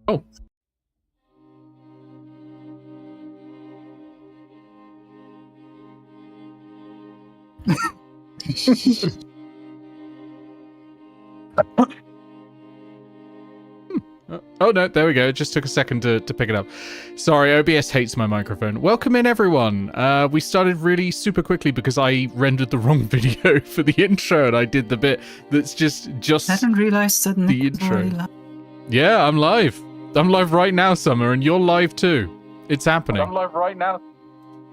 Oh. Oh no, there we go. It just took a second to pick it up. Sorry, OBS hates my microphone. Welcome in, everyone. We started really super quickly because I rendered the wrong video for the intro, and I did the bit that's just I didn't realize that the intro. Yeah, I'm live. I'm live right now, Summer, and you're live too. It's happening. I'm live right now.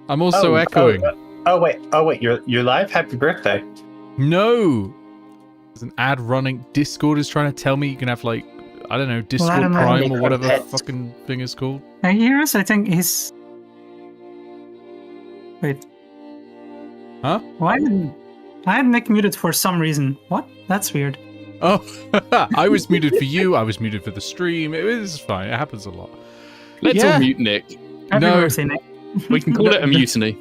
I'm also echoing. Oh wait, you're live? Happy birthday. No. There's an ad running. Discord is trying to tell me you can have, like, I don't know, Discord Prime or whatever fucking thing is called. I hear us. I think he's... Wait. Huh? Why didn't... I had Nick muted for some reason. What? That's weird. Oh, I was muted for you. I was muted for the stream. It was fine. It happens a lot. Let's all mute Nick. Happy birthday, Nick. We can call it a mutiny.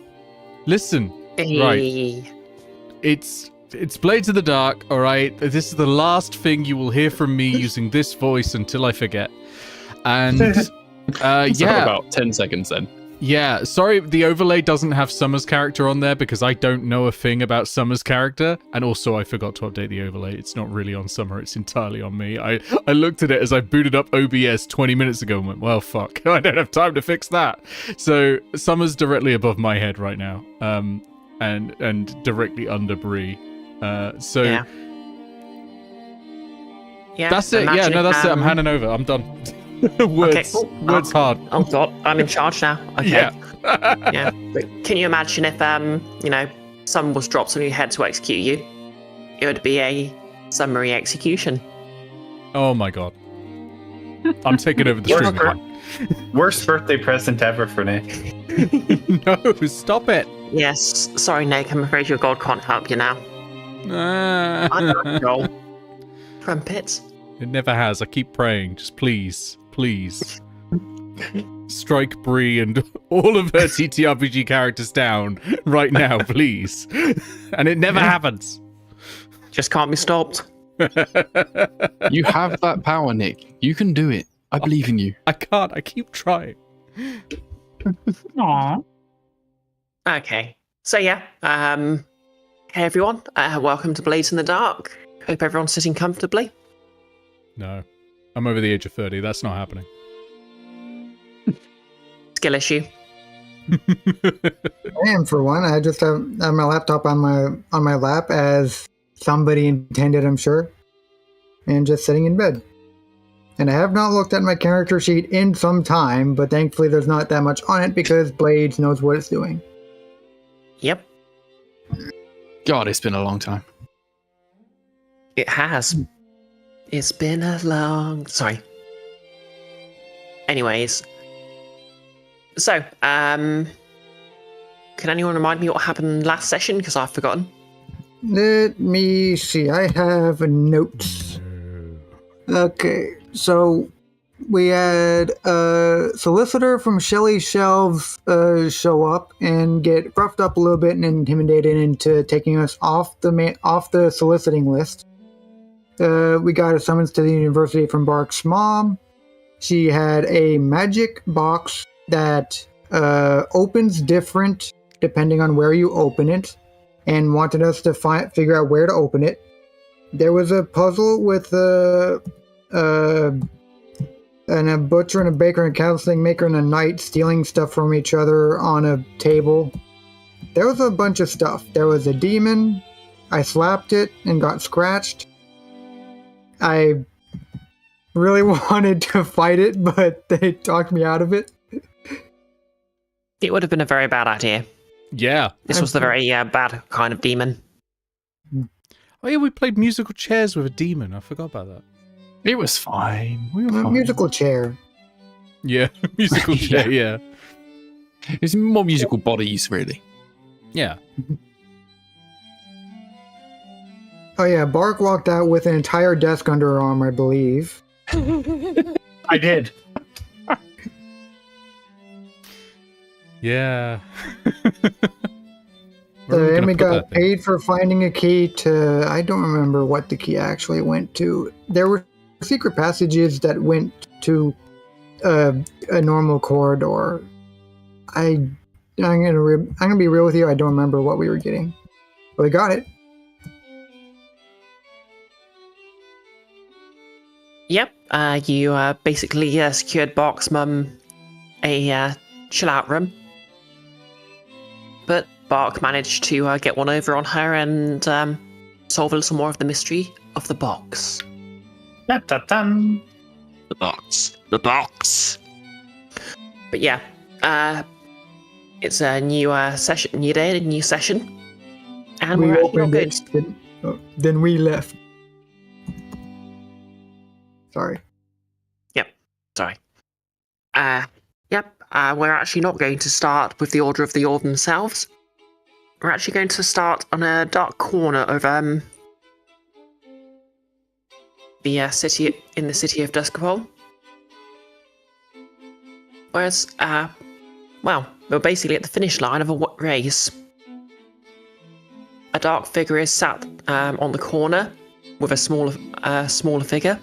Listen, right. It's Blades of the Dark, all right? This is the last thing you will hear from me using this voice until I forget. And, yeah. About 10 seconds then. Yeah, sorry, the overlay doesn't have Summer's character on there because I don't know a thing about Summer's character. And also, I forgot to update the overlay. It's not really on Summer, it's entirely on me. I looked at it as I booted up OBS 20 minutes ago and went, well, fuck, I don't have time to fix that. So, Summer's directly above my head right now. And directly under Bree. So... Yeah. That's it, yeah, no, that's it, I'm handing over, I'm done. Words, okay, cool. Words hard. Oh god, I'm in charge now. Okay. Yeah. Yeah. But can you imagine if, you know, someone was dropped on your head to execute you? It would be a summary execution. Oh my god. I'm taking over the stream again. Worst birthday present ever for Nick. No, stop it. Yes, sorry Nick, I'm afraid your god can't help you now. I don't know. Crumpets. It never has. I keep praying. Just please, please. Strike Bree and all of her TTRPG characters down right now, please. And it never happens. Just can't be stopped. You have that power, Nick. You can do it. I believe in you. I can't. I keep trying. Aww. Okay. So yeah, hey everyone, welcome to Blades in the Dark. Hope everyone's sitting comfortably. No. I'm over the age of 30. That's not happening. Skill issue. I am, for one. I just have my laptop on my lap as somebody intended, I'm sure, and just sitting in bed. And I have not looked at my character sheet in some time, but thankfully there's not that much on it because Blades knows what it's doing. Yep. God, it's been a long time. It has. It's been a long... Sorry. Anyways. So, can anyone remind me what happened last session? Because I've forgotten. Let me see. I have notes. Okay, so we had a solicitor from Shelley's Shelves show up and get roughed up a little bit and intimidated into taking us off the soliciting list. We got a summons to the university from Bark's mom. She had a magic box that opens different depending on where you open it, and wanted us to figure out where to open it. There was a puzzle with a butcher and a baker and a candlestick maker and a knight stealing stuff from each other on a table. There was a bunch of stuff. There was a demon. I slapped it and got scratched. I really wanted to fight it, but they talked me out of it. It would have been a very bad idea. Yeah. This was the very bad kind of demon. Oh yeah, we played musical chairs with a demon. I forgot about that. It was fine. We were fine. Musical chair. Yeah, musical chair, yeah. It's more musical bodies, really. Yeah. Oh yeah, Bark walked out with an entire desk under her arm, I believe. I did. Yeah. And we got paid for finding a key to... I don't remember what the key actually went to. There were secret passages that went to a normal corridor. I'm gonna be real with you. I don't remember what we were getting, but we got it. Yep. You basically secured Bark's mum a chill-out room, but Bark managed to get one over on her and solve a little more of the mystery of the box. Da-da-dum. The box. The box. But yeah, it's a new session, new day, a new session, and we're actually not good. Then we left. Sorry. Sorry. We're actually not going to start with the Order of the Orb themselves. We're actually going to start on a dark corner of the city of Duskvol. Whereas, we're basically at the finish line of a race. A dark figure is sat on the corner with a smaller figure,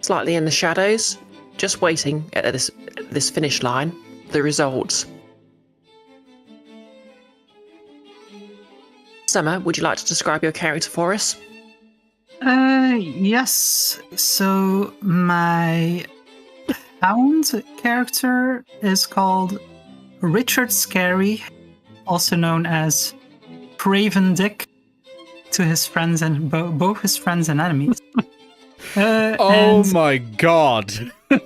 slightly in the shadows, just waiting at this finish line. The results. Summer, would you like to describe your character for us? Yes. So my hound character is called Richard Scary, also known as Craven Dick to his friends and both his friends and enemies. My god. We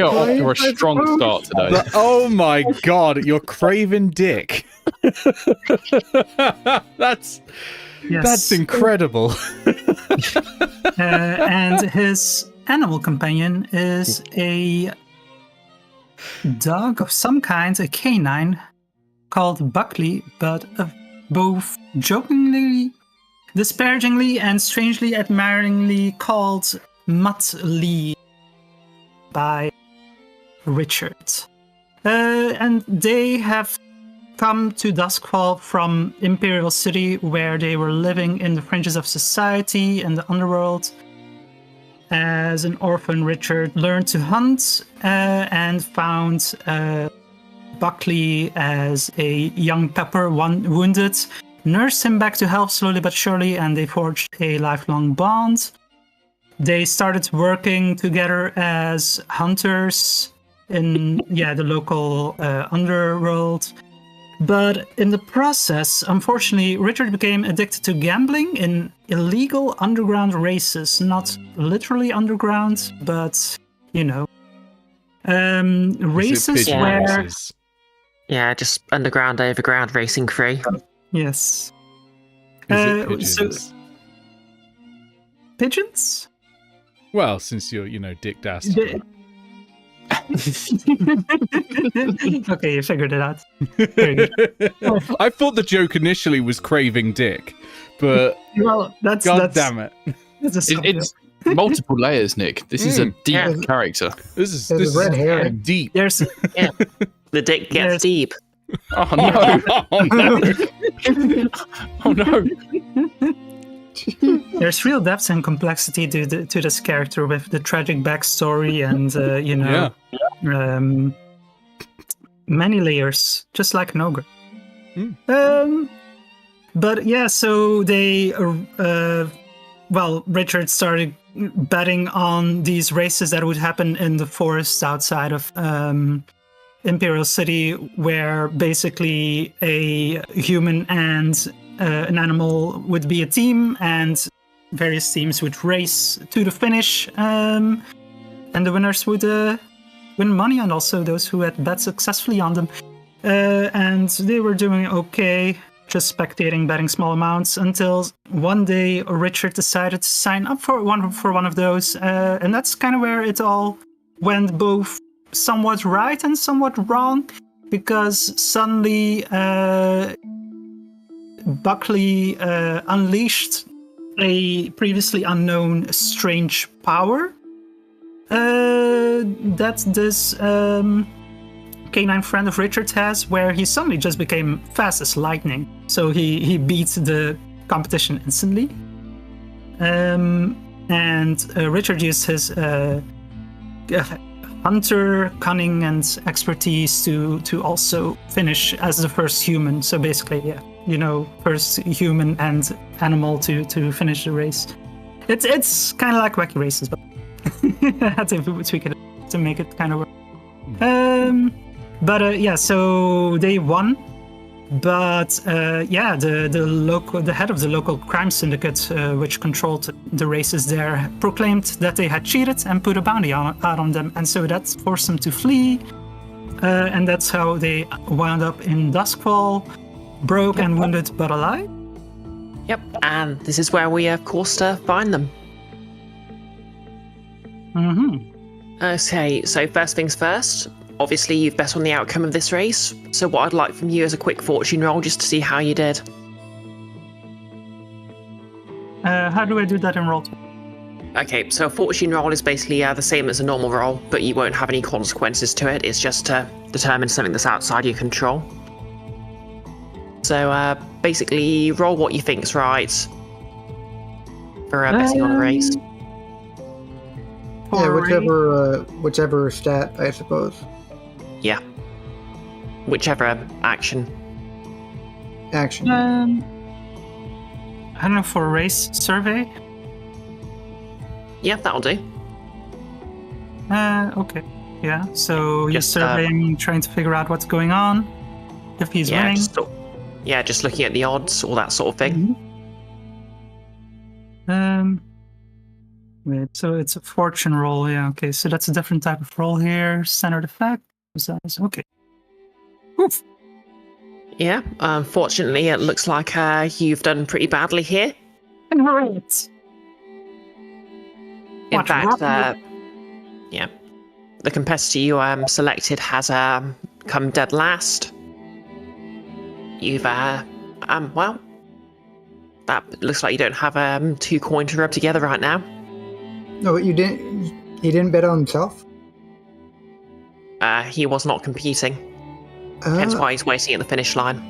are off to a strong start today. Oh my god, you're Craven Dick. That's incredible. And his animal companion is a dog of some kind, a canine, called Buckley, but both jokingly, disparagingly, and strangely admiringly called Mutt Lee by Richard. And they have come to Duskvol from Imperial City, where they were living in the fringes of society and the underworld. As an orphan, Richard learned to hunt and found Buckley as a young pupper, wounded, nursed him back to health slowly but surely, and they forged a lifelong bond. They started working together as hunters in the local underworld. But in the process, unfortunately, Richard became addicted to gambling in illegal underground races. Not literally underground, but, races where... Races? Yeah, just underground, overground racing free. Yes. Is it pigeons? Pigeons? Well, since you're, Dick Dast. Okay, you figured it out. Very good. I thought the joke initially was craving dick, but that's damn it. It's multiple layers, Nick. This is a deep character. This is red hair. deep. There's The dick gets deep. Oh no! Oh no! There's real depth and complexity to this character, with the tragic backstory and many layers, just like an ogre. But yeah, so they Richard started betting on these races that would happen in the forests outside of Imperial City, where basically a human and an animal would be a team, and various teams would race to the finish, and the winners would win money, and also those who had bet successfully on them. And they were doing okay, just spectating, betting small amounts, until one day Richard decided to sign up for one of those, and that's kind of where it all went both somewhat right and somewhat wrong, because suddenly Buckley unleashed a previously unknown strange power that this canine friend of Richard has, where he suddenly just became fast as lightning. So he beat the competition instantly. and Richard used his hunter cunning and expertise to also finish as the first human. So basically, yeah, first human and animal to finish the race. It's kind of like wacky races, but I had to tweak it to make it kind of work. Yeah, so they won. But the head of the local crime syndicate, which controlled the races there, proclaimed that they had cheated and put a bounty out on them, and so that forced them to flee. And that's how they wound up in Duskvol, broke and wounded but alive. Yep, and this is where we, of course, find them. Mm-hmm. Okay, so first things first. Obviously, you've bet on the outcome of this race, so what I'd like from you is a quick fortune roll just to see how you did. How do I do that in Roll20? Okay, so a fortune roll is basically the same as a normal roll, but you won't have any consequences to it. It's just to determine something that's outside your control. So basically, roll what you think's right for betting on a race. Yeah, whichever stat, I suppose. Yeah. Whichever action. Action. I don't know, for a race survey? Yeah, that'll do. Okay. Yeah, so you're Just, surveying, trying to figure out what's going on, if he's winning. Just looking at the odds, all that sort of thing. Mm-hmm. Wait, so it's a fortune roll, yeah, okay, so that's a different type of roll here. Standard effect, okay. Oof. Yeah, unfortunately, it looks like you've done pretty badly here. Great. In What, fact, roughly? yeah, the competitor you selected has come dead last. You've, well, that looks like you don't have 2 coin to rub together right now. No, you didn't. He didn't bet on himself. He was not competing. Hence why he's waiting at the finish line.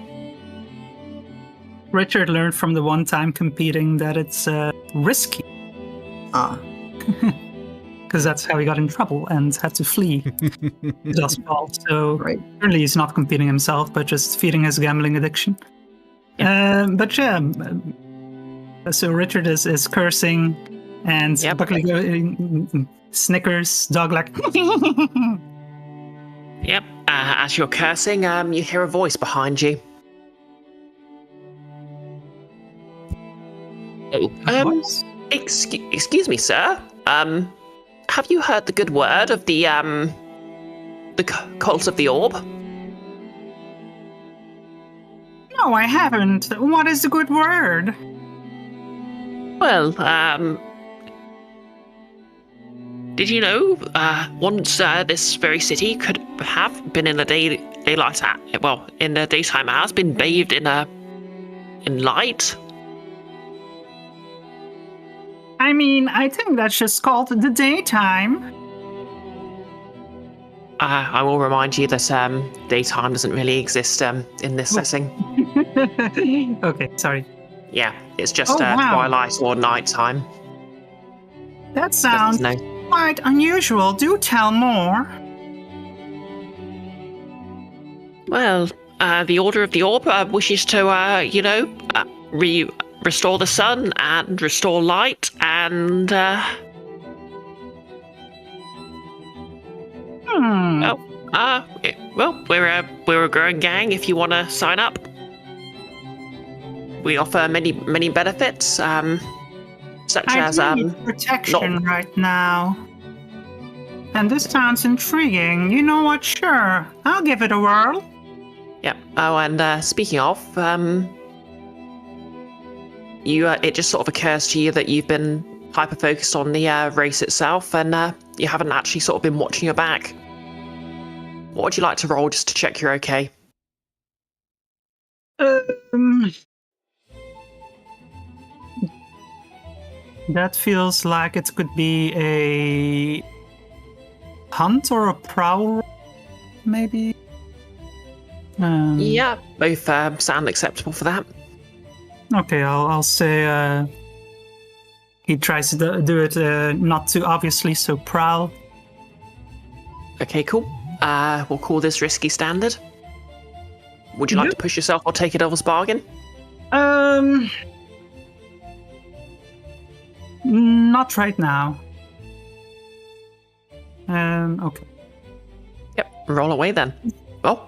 Richard learned from the one time competing that it's risky. Because that's how he got in trouble and had to flee Duskvol. So Right. currently he's not competing himself, but just feeding his gambling addiction. So Richard is cursing, and Yep. Buckley snickers, dog like. Yep. As you're cursing, you hear a voice behind you. Excuse me, sir. Have you heard the good word of the cult of the orb? No, I haven't. What is the good word? Well, did you know once this very city could have been in the in the daytime hours, been bathed in light? I mean, I think that's just called the daytime. I will remind you that daytime doesn't really exist in this setting. Okay, sorry. Yeah, it's just Oh, wow. twilight or nighttime. That sounds quite unusual. Do tell more. Well, the Order of the Orb wishes to, restore the sun and restore light and, we're a growing gang if you want to sign up. We offer many benefits, such as, I need protection right now. And this sounds intriguing. You know what? Sure, I'll give it a whirl. Yep. Oh, and speaking of, it just sort of occurs to you that you've been hyper-focused on the race itself, and you haven't actually sort of been watching your back. What would you like to roll just to check you're okay? That feels like it could be a hunt or a prowl, maybe? Yeah, both sound acceptable for that. Okay, I'll say He tries to do it not too obviously, so prowl. Okay, cool. We'll call this risky standard. Would you like to push yourself or take a devil's bargain? Not right now. Okay. Yep, roll away then. Oh.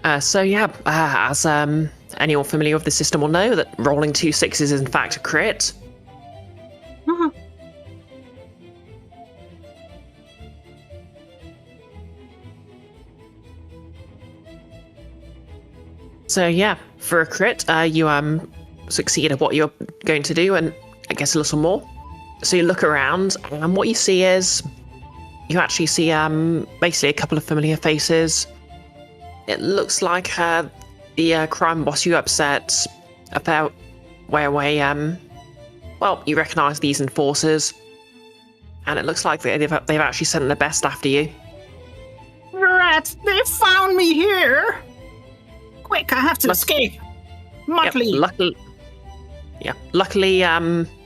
As anyone familiar with the system will know, that rolling 2 6s is in fact a crit. So yeah, for a crit, you succeed at what you're going to do, and I guess a little more. So you look around, and what you see is you actually see basically a couple of familiar faces. It looks like the crime boss you upset a fair way away. Well, you recognise these enforcers, and it looks like they've actually sent their best after you. Rat! They found me here! Quick, I have to escape! Motley! Luckily,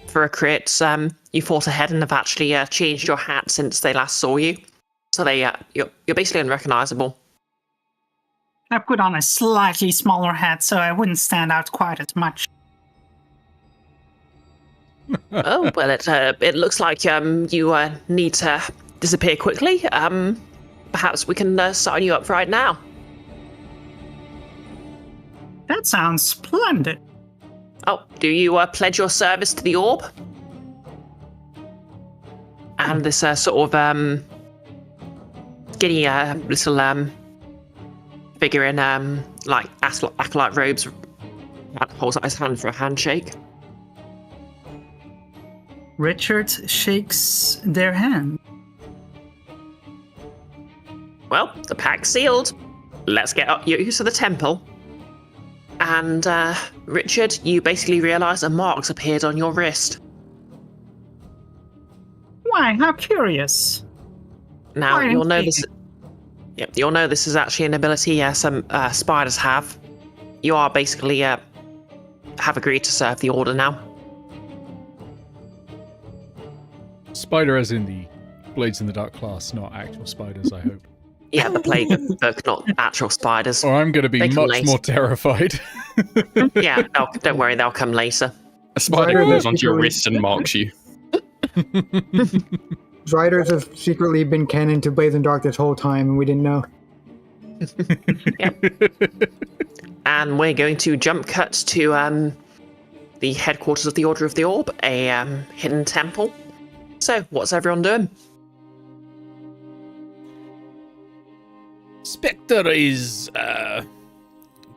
for a crit, you fought ahead and have actually changed your hat since they last saw you. So you're basically unrecognisable. I put on a slightly smaller hat so I wouldn't stand out quite as much. Oh, well, it looks like you need to disappear quickly. Perhaps we can sign you up right now. That sounds splendid. Oh, do you pledge your service to the orb? And this sort of skinny little figure in like acolyte robes holds out his hand for a handshake. Richard shakes their hand. Well, the pack's sealed. Let's get you to the temple. And Richard, you basically realise a mark's appeared on your wrist. Why, how curious. Now, you'll know this... Yep, you'll know this is actually an ability some spiders have. You are basically have agreed to serve the order now. Spider as in the Blades in the Dark class, not actual spiders, I hope. Yeah, the plague book, not actual spiders. Or I'm going to be much more terrified. Yeah, don't worry, they'll come later. A spider goes onto your wrist and marks you. Riders have secretly been canon to Blades in Dark this whole time, and we didn't know. Yep. And we're going to jump cut to the headquarters of the Order of the Orb, a hidden temple. So, what's everyone doing? Spectre is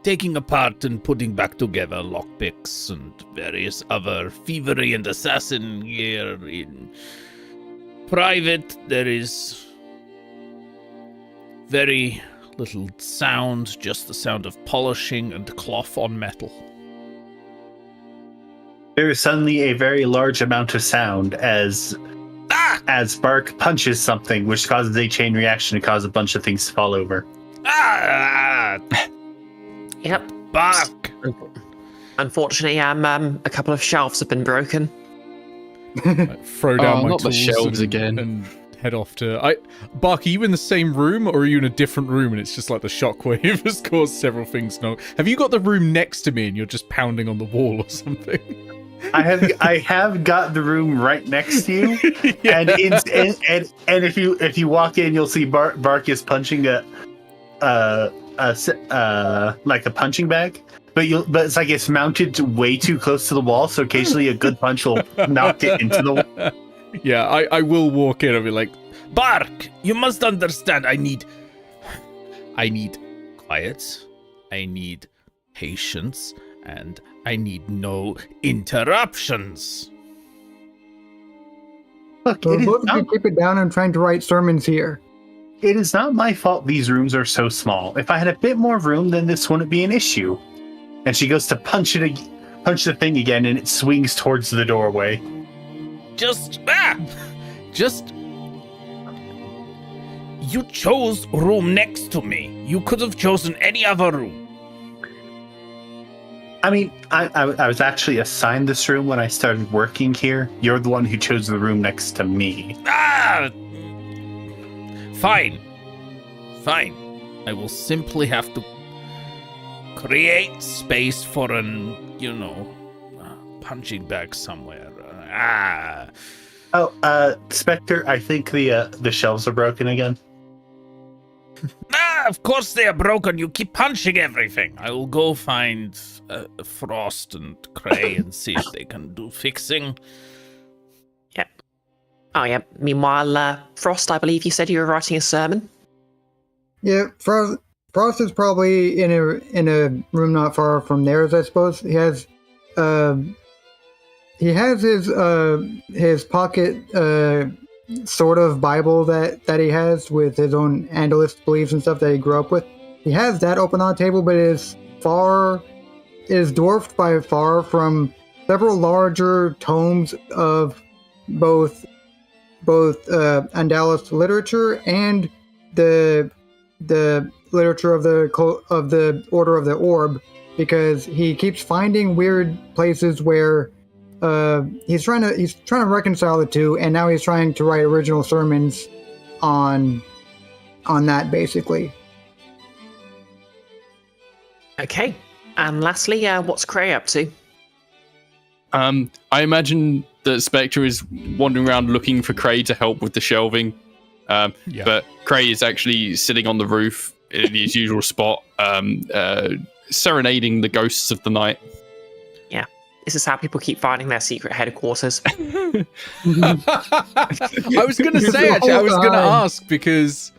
taking apart and putting back together lockpicks and various other thievery and assassin gear. In private, there is very little sound, just the sound of polishing and cloth on metal. There is suddenly a very large amount of sound as Bark punches something, which causes a chain reaction to cause a bunch of things to fall over. Yep. Bark! Unfortunately, a couple of shelves have been broken. Throw down my not the tools shelves again. and head off to... Bark, are you in the same room, or are you in a different room and it's just like the shockwave has caused several things to know? Have you got the room next to me and you're just pounding on the wall or something? I have got the room right next to you, Yeah. and if you walk in, you'll see Bark is punching like a punching bag, but it's like it's mounted way too close to the wall, so occasionally a good punch will knock it into the wall. Yeah, I will walk in and be like, Bark! You must understand, I need quiet, I need patience, and I need no interruptions. Look, So both of you keep it down. I'm trying to write sermons here. it is not my fault these rooms are so small. If I had a bit more room, then this wouldn't be an issue. And she goes to punch the thing again, and it swings towards the doorway. Just, you chose room next to me. You could have chosen any other room. I mean, I was actually assigned this room when I started working here. You're the one who chose the room next to me. Ah! Fine. Fine. I will simply have to create space for an, punching bag somewhere. Oh, Spectre, I think the shelves are broken again. Of course they are broken. You keep punching everything. I will go find Frost and Cray and see if they can do fixing. Yep. Oh, yeah. Meanwhile, Frost, I believe you said you were writing a sermon. Yeah, Frost is probably in a room not far from theirs, I suppose. He has his pocket sort of Bible that he has with his own Andalist beliefs and stuff that he grew up with. He has that open on the table, but it is dwarfed by far from several larger tomes of both Andalist literature and the literature of the Order of the Orb, because he keeps finding weird places where he's trying to reconcile the two, and now he's trying to write original sermons on that, basically. Okay. And lastly, what's Cray up to? I imagine that Spectre is wandering around looking for Cray to help with the shelving. But Cray is actually sitting on the roof in his usual spot, serenading the ghosts of the night. Yeah. This is how people keep finding their secret headquarters. I was going to say, actually, I was going to ask because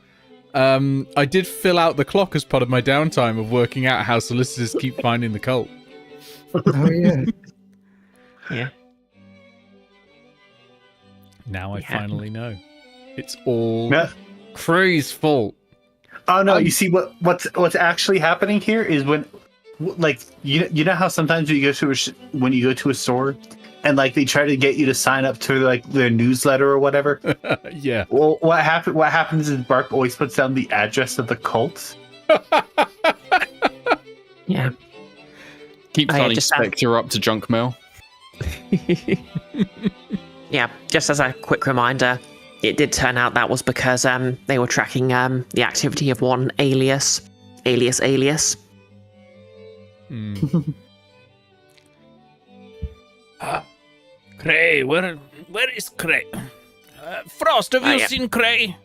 I did fill out the clock as part of my downtime of working out how solicitors keep finding the cult. Oh, yeah. Yeah. Now I finally know. It's all Yeah. Cray's fault. Oh no! You see what's actually happening here is when, like, you know how sometimes when you go to a store, and like they try to get you to sign up to like their newsletter or whatever. Yeah. Well, what happens is Bark always puts down the address of the cult. Yeah. Keep Oh, yeah, signing just Spectre up to junk mail. Yeah, just as a quick reminder, it did turn out that was because they were tracking the activity of one alias. Cray, where is Cray? Frost, have you yeah. seen Cray?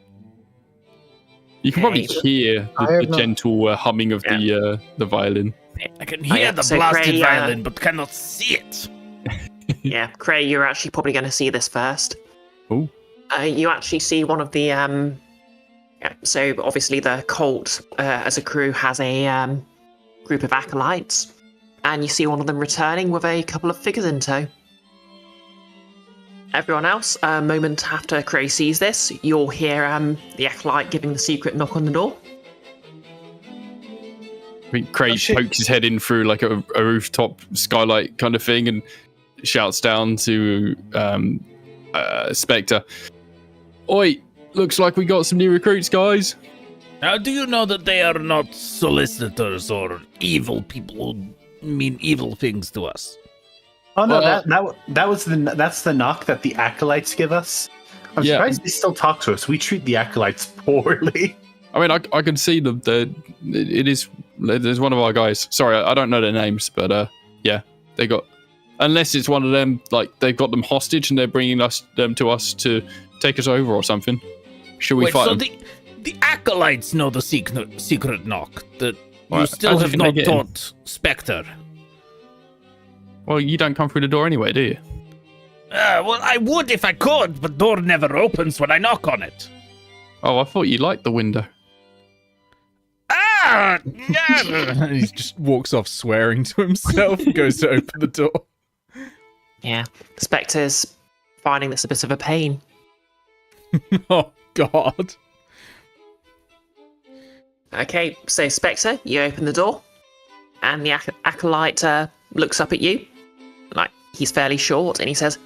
You can probably hear the not. gentle humming of the violin. I can hear the so blasted Cray, violin, but cannot see it. Yeah, Cray, you're actually probably going to see this first. Ooh. You actually see one of the so obviously the cult as a crew has a group of acolytes, and you see one of them returning with a couple of figures in tow. Everyone else, a moment after Cray sees this, you'll hear the acolyte giving the secret knock on the door. I think Cray pokes his head in through like a rooftop skylight kind of thing and shouts down to Spectre. Oi, looks like we got some new recruits, guys. Now, do you know that they are not solicitors or evil people who mean evil things to us? Oh no, that's the knock that the acolytes give us. I'm surprised they still talk to us. We treat the acolytes poorly. I mean, I can see them. There's one of our guys. Sorry, I don't know their names, but yeah, they got. Unless it's one of them, like they've got them hostage and they're bringing them to us to take us over or something. Should we fight them? The acolytes know the secret knock that you Well, still how do have you think not they get in? taught Spectre. Well, you don't come through the door anyway, do you? Well, I would if I could, but door never opens when I knock on it. Oh, I thought you liked the window. Ah! And he just walks off swearing to himself and goes to open the door. Yeah, Spectre's finding this a bit of a pain. Oh, God. Okay, so Spectre, you open the door, and the acolyte looks up at you, like he's fairly short, and he says,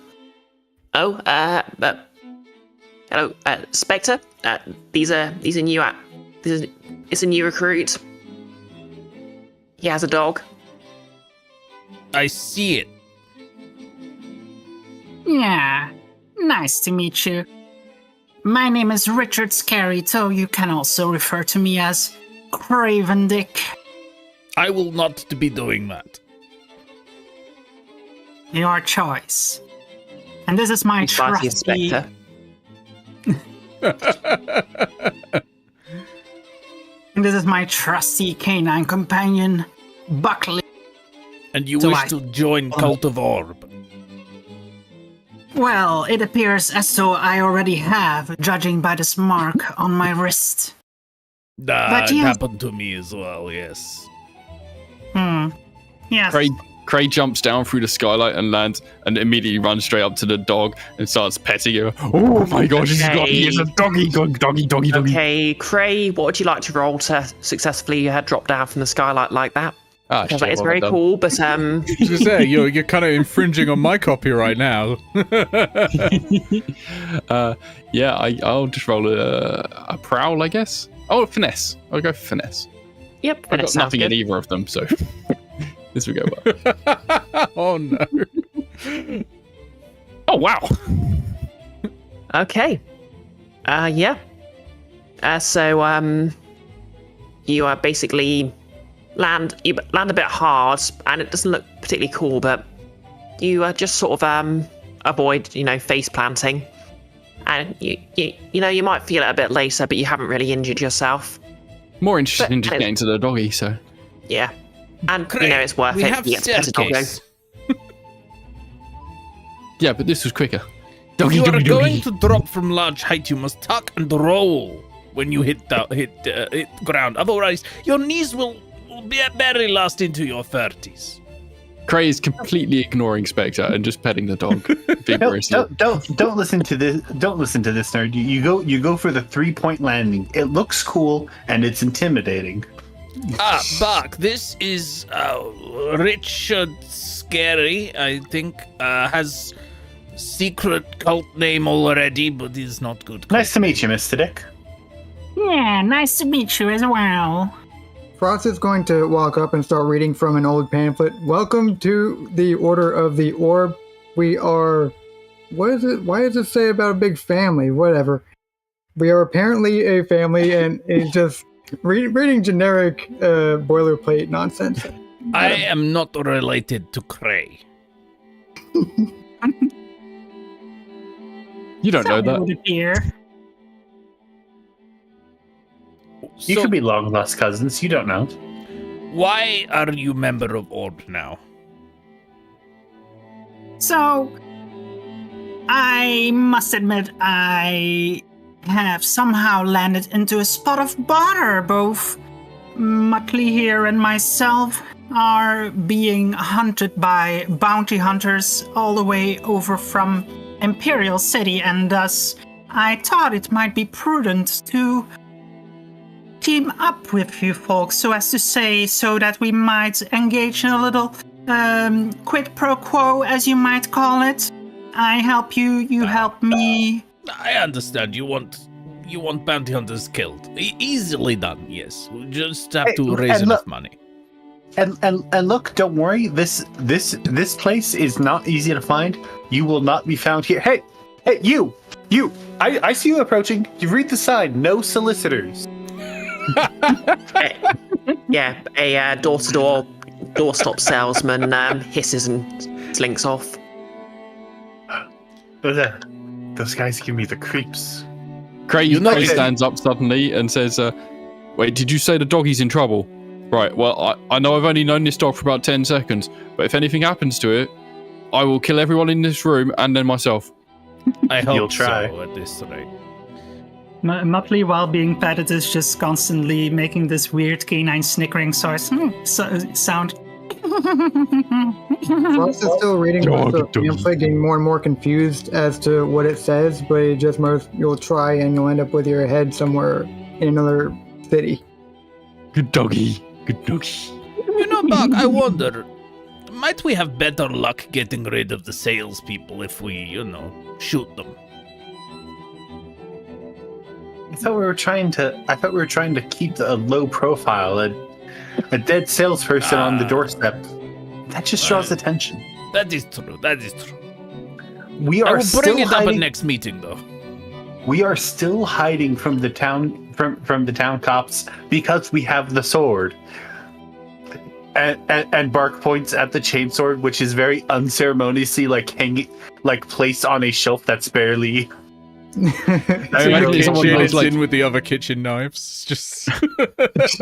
"Oh, hello, Spectre. These are new. It's a new recruit. He has a dog." I see it. Yeah, nice to meet you. My name is Richard Scary, so you can also refer to me as Craven Dick. I will not be doing that. Your choice. And this is my Party trusty... Spectre. And this is my trusty canine companion, Buckley. And you So wish I- to join Cult of Orb. Well, it appears as though I already have, judging by this mark on my wrist. That you- happened to me as well, yes. Yes. Cray jumps down through the skylight and lands and immediately runs straight up to the dog and starts petting her. Oh my gosh, he is a doggy. Okay, Cray, what would you like to roll to successfully drop down from the skylight like that? Ah, Because shit, that is what very have I done? cool, but I was gonna say, you're kind of infringing on my copyright now. Yeah, I'll just roll a prowl, I guess. Oh, finesse. I'll go for finesse. yep, I've that got sounds nothing good. in either of them, so this will go well. Oh no. Oh wow. Okay. Yeah. So you basically land a bit hard, and it doesn't look particularly cool, but you just sort of avoid, face planting, and you might feel it a bit later, but you haven't really injured yourself. More interested in just But- getting to the doggy, so Yeah. And Cray, it's worth we it. have You get to pet a doggo. staircase. yeah, but this was quicker. If you are going to drop from large height, you must tuck and roll when you hit ground. Otherwise, your knees will be barely last into your 30s. Cray is completely ignoring Spectre and just petting the dog vigorously. Don't listen to this. Don't listen to this, nerd. You go for the 3-point landing. It looks cool and it's intimidating. Buck, this is Richard Scary, I think, has secret cult name already, but is not good. Nice to meet you, Mr. Dick. Yeah, nice to meet you as well. Frost is going to walk up and start reading from an old pamphlet. Welcome to the Order of the Orb. We are... What is it? Why does it say about a big family? Whatever. We are apparently a family, and it's just reading generic boilerplate nonsense. I am not related to Cray. You don't know So it that. would appear. You So could be long lost cousins. You don't know. why are you member of Orb now? So, I must admit, I have somehow landed into a spot of bother. Both Muttley here and myself are being hunted by bounty hunters all the way over from Imperial City, and thus I thought it might be prudent to team up with you folks, so as to say, so that we might engage in a little quid pro quo, as you might call it. I help you, you help me. I understand you want bounty hunters killed. Easily done, yes. We just have Hey, to raise and enough look- money. And look, don't worry. This place is not easy to find. You will not be found here. Hey, you! I see you approaching. You read the sign. No solicitors. Yeah, a door-to-door doorstop salesman hisses and slinks off. Those guys give me the creeps. Cray know- stands up suddenly and says, wait, did you say the doggy's in trouble? Right, well, I know I've only known this dog for about 10 seconds, but if anything happens to it, I will kill everyone in this room and then myself. I hope You'll try. so at this rate. Muttley, while being petted, is just constantly making this weird canine snickering sound. Frost is still reading the pamphlet, getting more and more confused as to what it says, but it just you'll try and you'll end up with your head somewhere in another city. Good doggy. Good doggy. You know, Buck, I wonder, might we have better luck getting rid of the salespeople if we, shoot them? I thought we were trying to keep a low profile. A dead salesperson on the doorstep. That just draws attention. That is true. That is true. We I are will still bring it up hiding. at next meeting, though. We are still hiding from the town from the town cops because we have the sword. And Bark points at the chainsword, which is very unceremoniously placed on a shelf that's barely. The someone kitchen goes is like- in with the other kitchen knives. Just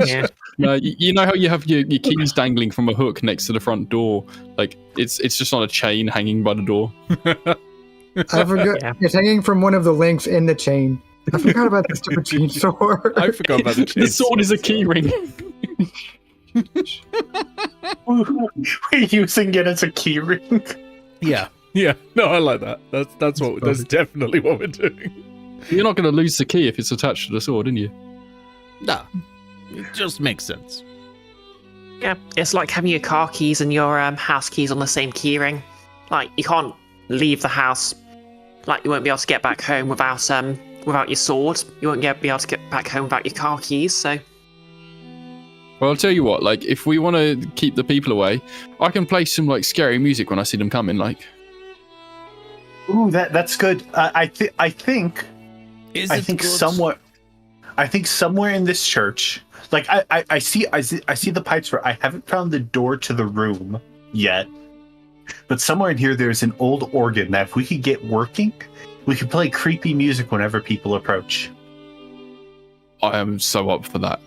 Yeah. No, you know how you have your keys dangling from a hook next to the front door? Like, it's just on a chain hanging by the door. I forgot. Yeah. It's hanging from one of the links in the chain. I forgot about the stupid chain sword. I forgot about the chain. The sword is a key ring. We're using it as a key ring. Yeah. Yeah, no, I like that. That's definitely what we're doing. You're not going to lose the key if it's attached to the sword, are you? Nah. It just makes sense. Yeah, it's like having your car keys and your house keys on the same keyring. Like, you can't leave the house. Like, you won't be able to get back home without your sword. You won't be able to get back home without your car keys. So, Well, I'll tell you what, like, if we want to keep the people away, I can play some, like, scary music when I see them coming, like... Ooh, that's good. I think Is I it think good? somewhere in this church, like I see the pipes where I haven't found the door to the room yet, but somewhere in here there's an old organ that if we could get working, we could play creepy music whenever people approach. I am so up for that.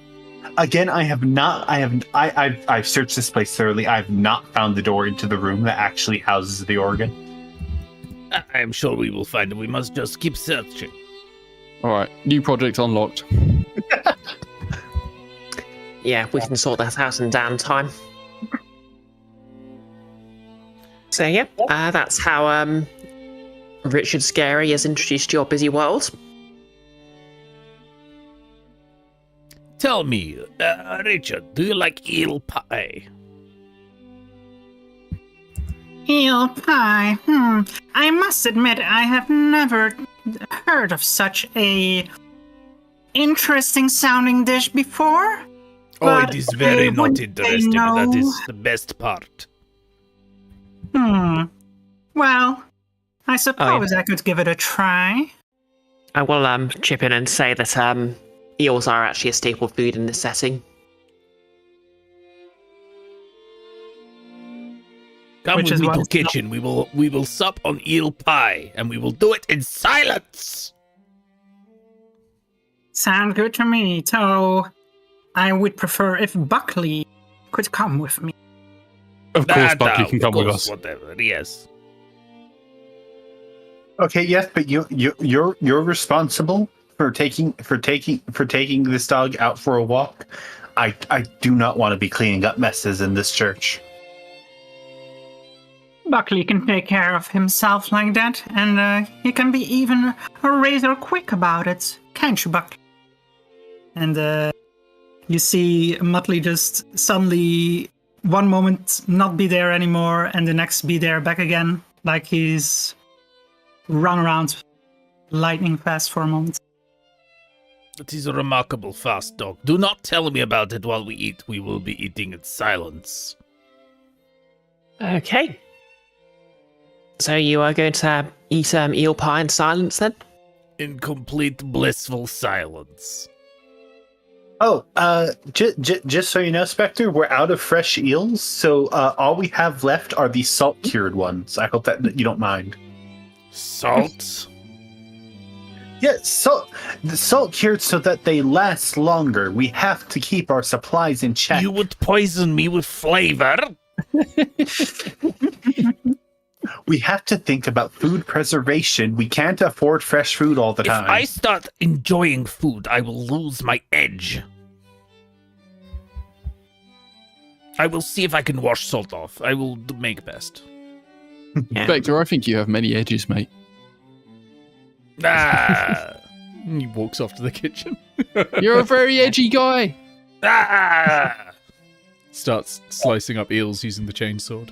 Again, I've searched this place thoroughly. I've not found the door into the room that actually houses the organ. I am sure we will find it. We must just keep searching. Alright, new project unlocked. yeah, we can sort that out in downtime. So, yeah, that's how Richard Scary is introduced to your busy world. Tell me, Richard, do you like eel pie? Eel pie. I must admit, I have never heard of such a interesting sounding dish before. Oh, But it is very I not wouldn't say interesting. no. That is the best part. Well, I suppose I could give it a try. I will chip in and say that eels are actually a staple food in this setting. Come Which with is me why to it's kitchen. We will sup on eel pie, and we will do it in silence. Sound good to me, though I would prefer if Buckley could come with me. Of course, Bucky can come with us. Whatever. Yes. Okay, yes, but you're responsible for taking this dog out for a walk. I do not want to be cleaning up messes in this church. Buckley can take care of himself like that, and he can be even rather quick about it, can't you, Buckley? And you see Muttley just suddenly, one moment not be there anymore, and the next be there back again, like he's run around lightning fast for a moment. It is a remarkable fast dog. Do not tell me about it while we eat. We will be eating in silence. Okay. So you are going to eat eel pie in silence then? In complete blissful silence. Oh, just so you know, Spectre, we're out of fresh eels, so all we have left are the salt-cured ones. I hope that you don't mind. Salt? Yeah, the salt-cured so that they last longer. We have to keep our supplies in check. You would poison me with flavor? We have to think about food preservation. We can't afford fresh food all the If time. I start enjoying food, I will lose my edge. I will see if I can wash salt off. I will make best. Yeah. Spectre, I think you have many edges, mate. Ah! He walks off to the kitchen. You're a very edgy guy. Ah! Starts slicing up eels using the chainsword.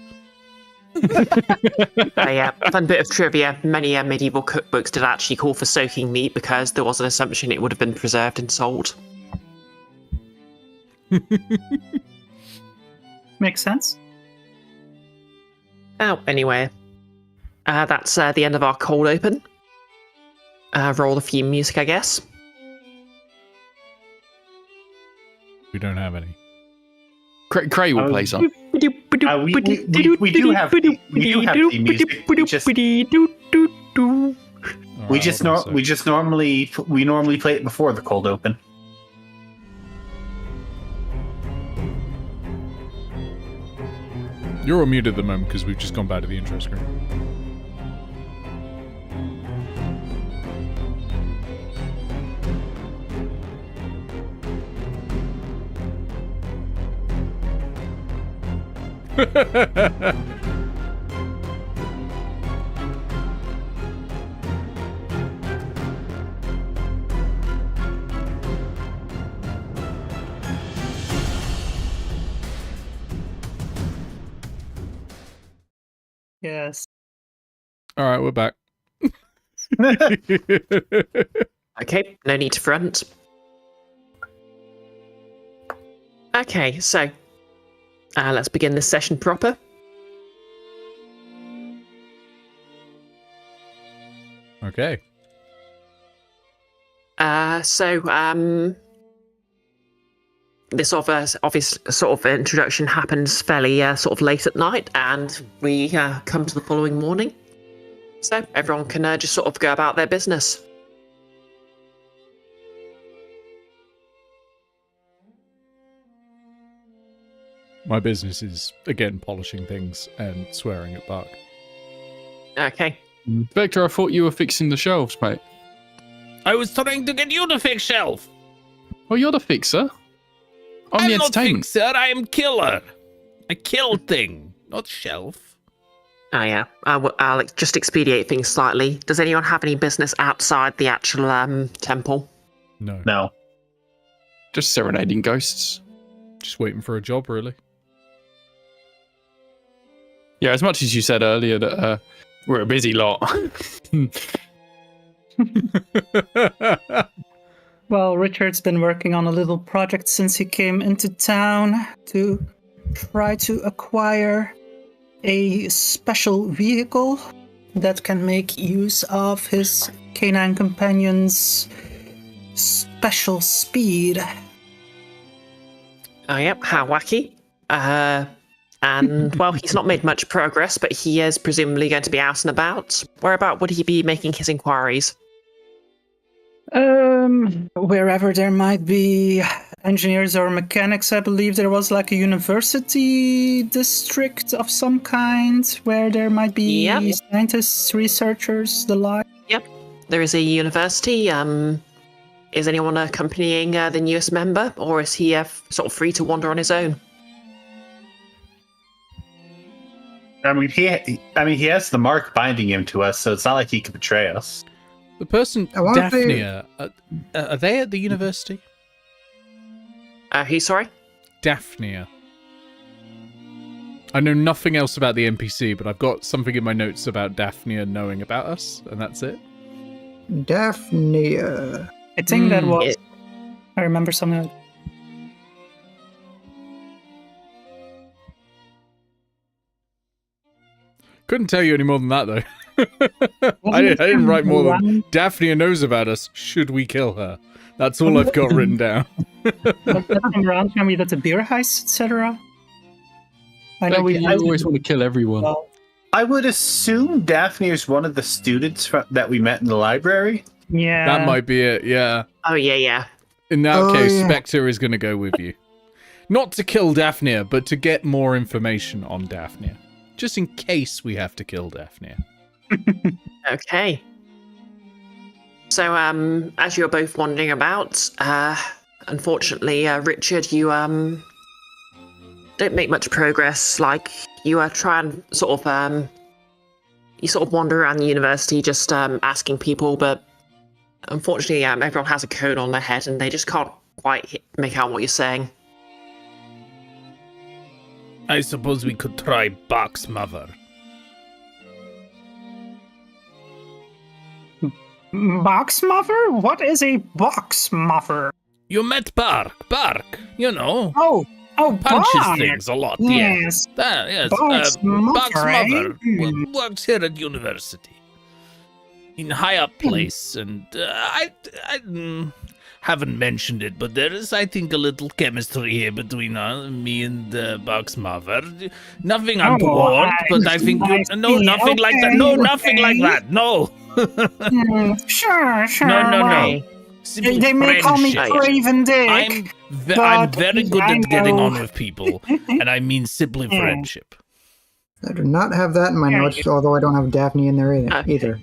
A fun bit of trivia, many medieval cookbooks did actually call for soaking meat because there was an assumption it would have been preserved in salt. Makes sense. Oh, anyway. That's the end of our cold open. Roll the theme music, I guess. We don't have any. Cray will play some. We do have the music. We normally play it before the cold open. You're all muted at the moment because we've just gone back to the intro screen. Yes. All right, we're back. Okay, no need to front. Okay, so let's begin this session proper. Okay. This obvious sort of introduction happens fairly sort of late at night, and we come to the following morning. So everyone can just sort of go about their business. My business is, again, polishing things and swearing at Buck. Okay. Spectre, I thought you were fixing the shelves, mate. I was trying to get you to fix shelf. Well, you're the fixer. I'm the not entertainment. fixer, I am killer. I kill thing, not shelf. Oh yeah, I'll just expedite things slightly. Does anyone have any business outside the actual temple? No. No. Just serenading ghosts. Just waiting for a job, really. Yeah, as much as you said earlier that we're a busy lot. Well, Richard's been working on a little project since he came into town to try to acquire a special vehicle that can make use of his canine companion's special speed. Oh yep, how wacky. And well, he's not made much progress, but he is presumably going to be out and about. Whereabout would he be making his inquiries? Wherever there might be engineers or mechanics. I believe there was like a university district of some kind where there might be scientists, researchers, the like. Yep, there is a university. Is anyone accompanying the newest member, or is he sort of free to wander on his own? I mean, he has the mark binding him to us, so it's not like he could betray us. The person, Daphnia, are they at the university? Who, sorry? Daphnia. I know nothing else about the NPC, but I've got something in my notes about Daphnia knowing about us, and that's it. Daphnia. I think that was... I remember something like... Couldn't tell you any more than that, though. I didn't write more than Daphnia knows about us. Should we kill her? That's all I've got written down. Around tell me that the beer heist, etc. I know I always want to kill everyone. I would assume Daphne is one of the students that we met in the library. Yeah. That might be it, yeah. Oh, yeah. In that case, Spectre is going to go with you. Not to kill Daphnia, but to get more information on Daphnia. Just in case we have to kill Daphnia. Okay. So, as you're both wandering about, unfortunately, Richard, you don't make much progress. Like, you try and sort of wander around the university, just asking people, but unfortunately, everyone has a cone on their head, and they just can't quite make out what you're saying. I suppose we could try Box Mother. Box muffer? What is a box muffer? You met Bark, you know. Oh, Oh, punches Bart. things a lot. Yes. Yes. Bart's Bart's mother, eh? mother works here at university in high up place, and I haven't mentioned it, but there is, I think, a little chemistry here between me and Bart's mother. Nothing untoward, but I think nothing like that. No, nothing like that. No. Sure. No. Well, Simply they may call me friendship. Craven Dick. I'm but very good I at getting know- on with people, and I mean simply friendship. I do not have that in my notes, although I don't have Daphne in there either.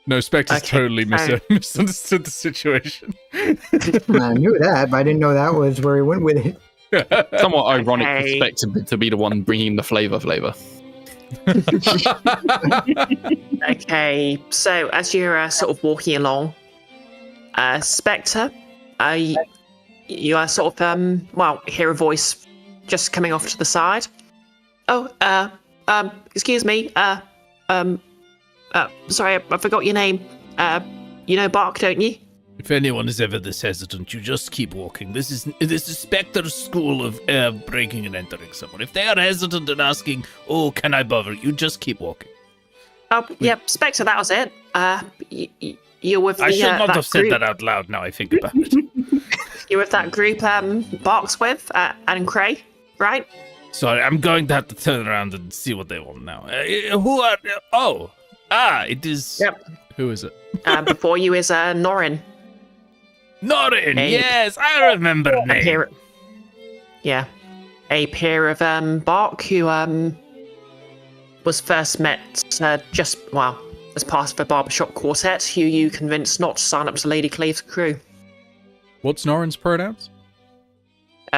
No, Spectre's Okay, totally misunderstood the situation. I knew that, but I didn't know that was where he went with it. Somewhat ironic for Okay. Spectre to be the one bringing the flavor. Okay, so as you're sort of walking along, Spectre, you are sort of hear a voice just coming off to the side. Oh, excuse me, sorry, I forgot your name. You know Bark, don't you? If anyone is ever this hesitant, you just keep walking. This is Spectre's school of breaking and entering someone. If they are hesitant and asking, "Oh, can I bother?" you just keep walking. Oh, yeah, Spectre, that was it. You're with the, I should not that have said group. that out loud. Now I think about it. You're with that group Bark's with, and Cray, right? Sorry, I'm going to have to turn around and see what they want now. Who are? It is. Yep. Who is it? Before you is Norin. Norin. Hey. Yes, I remember A name. peer, yeah, a peer of Bark who was first met as part of a barbershop quartet who you convinced not to sign up to Lady Clave's crew. What's Norin's pronouns?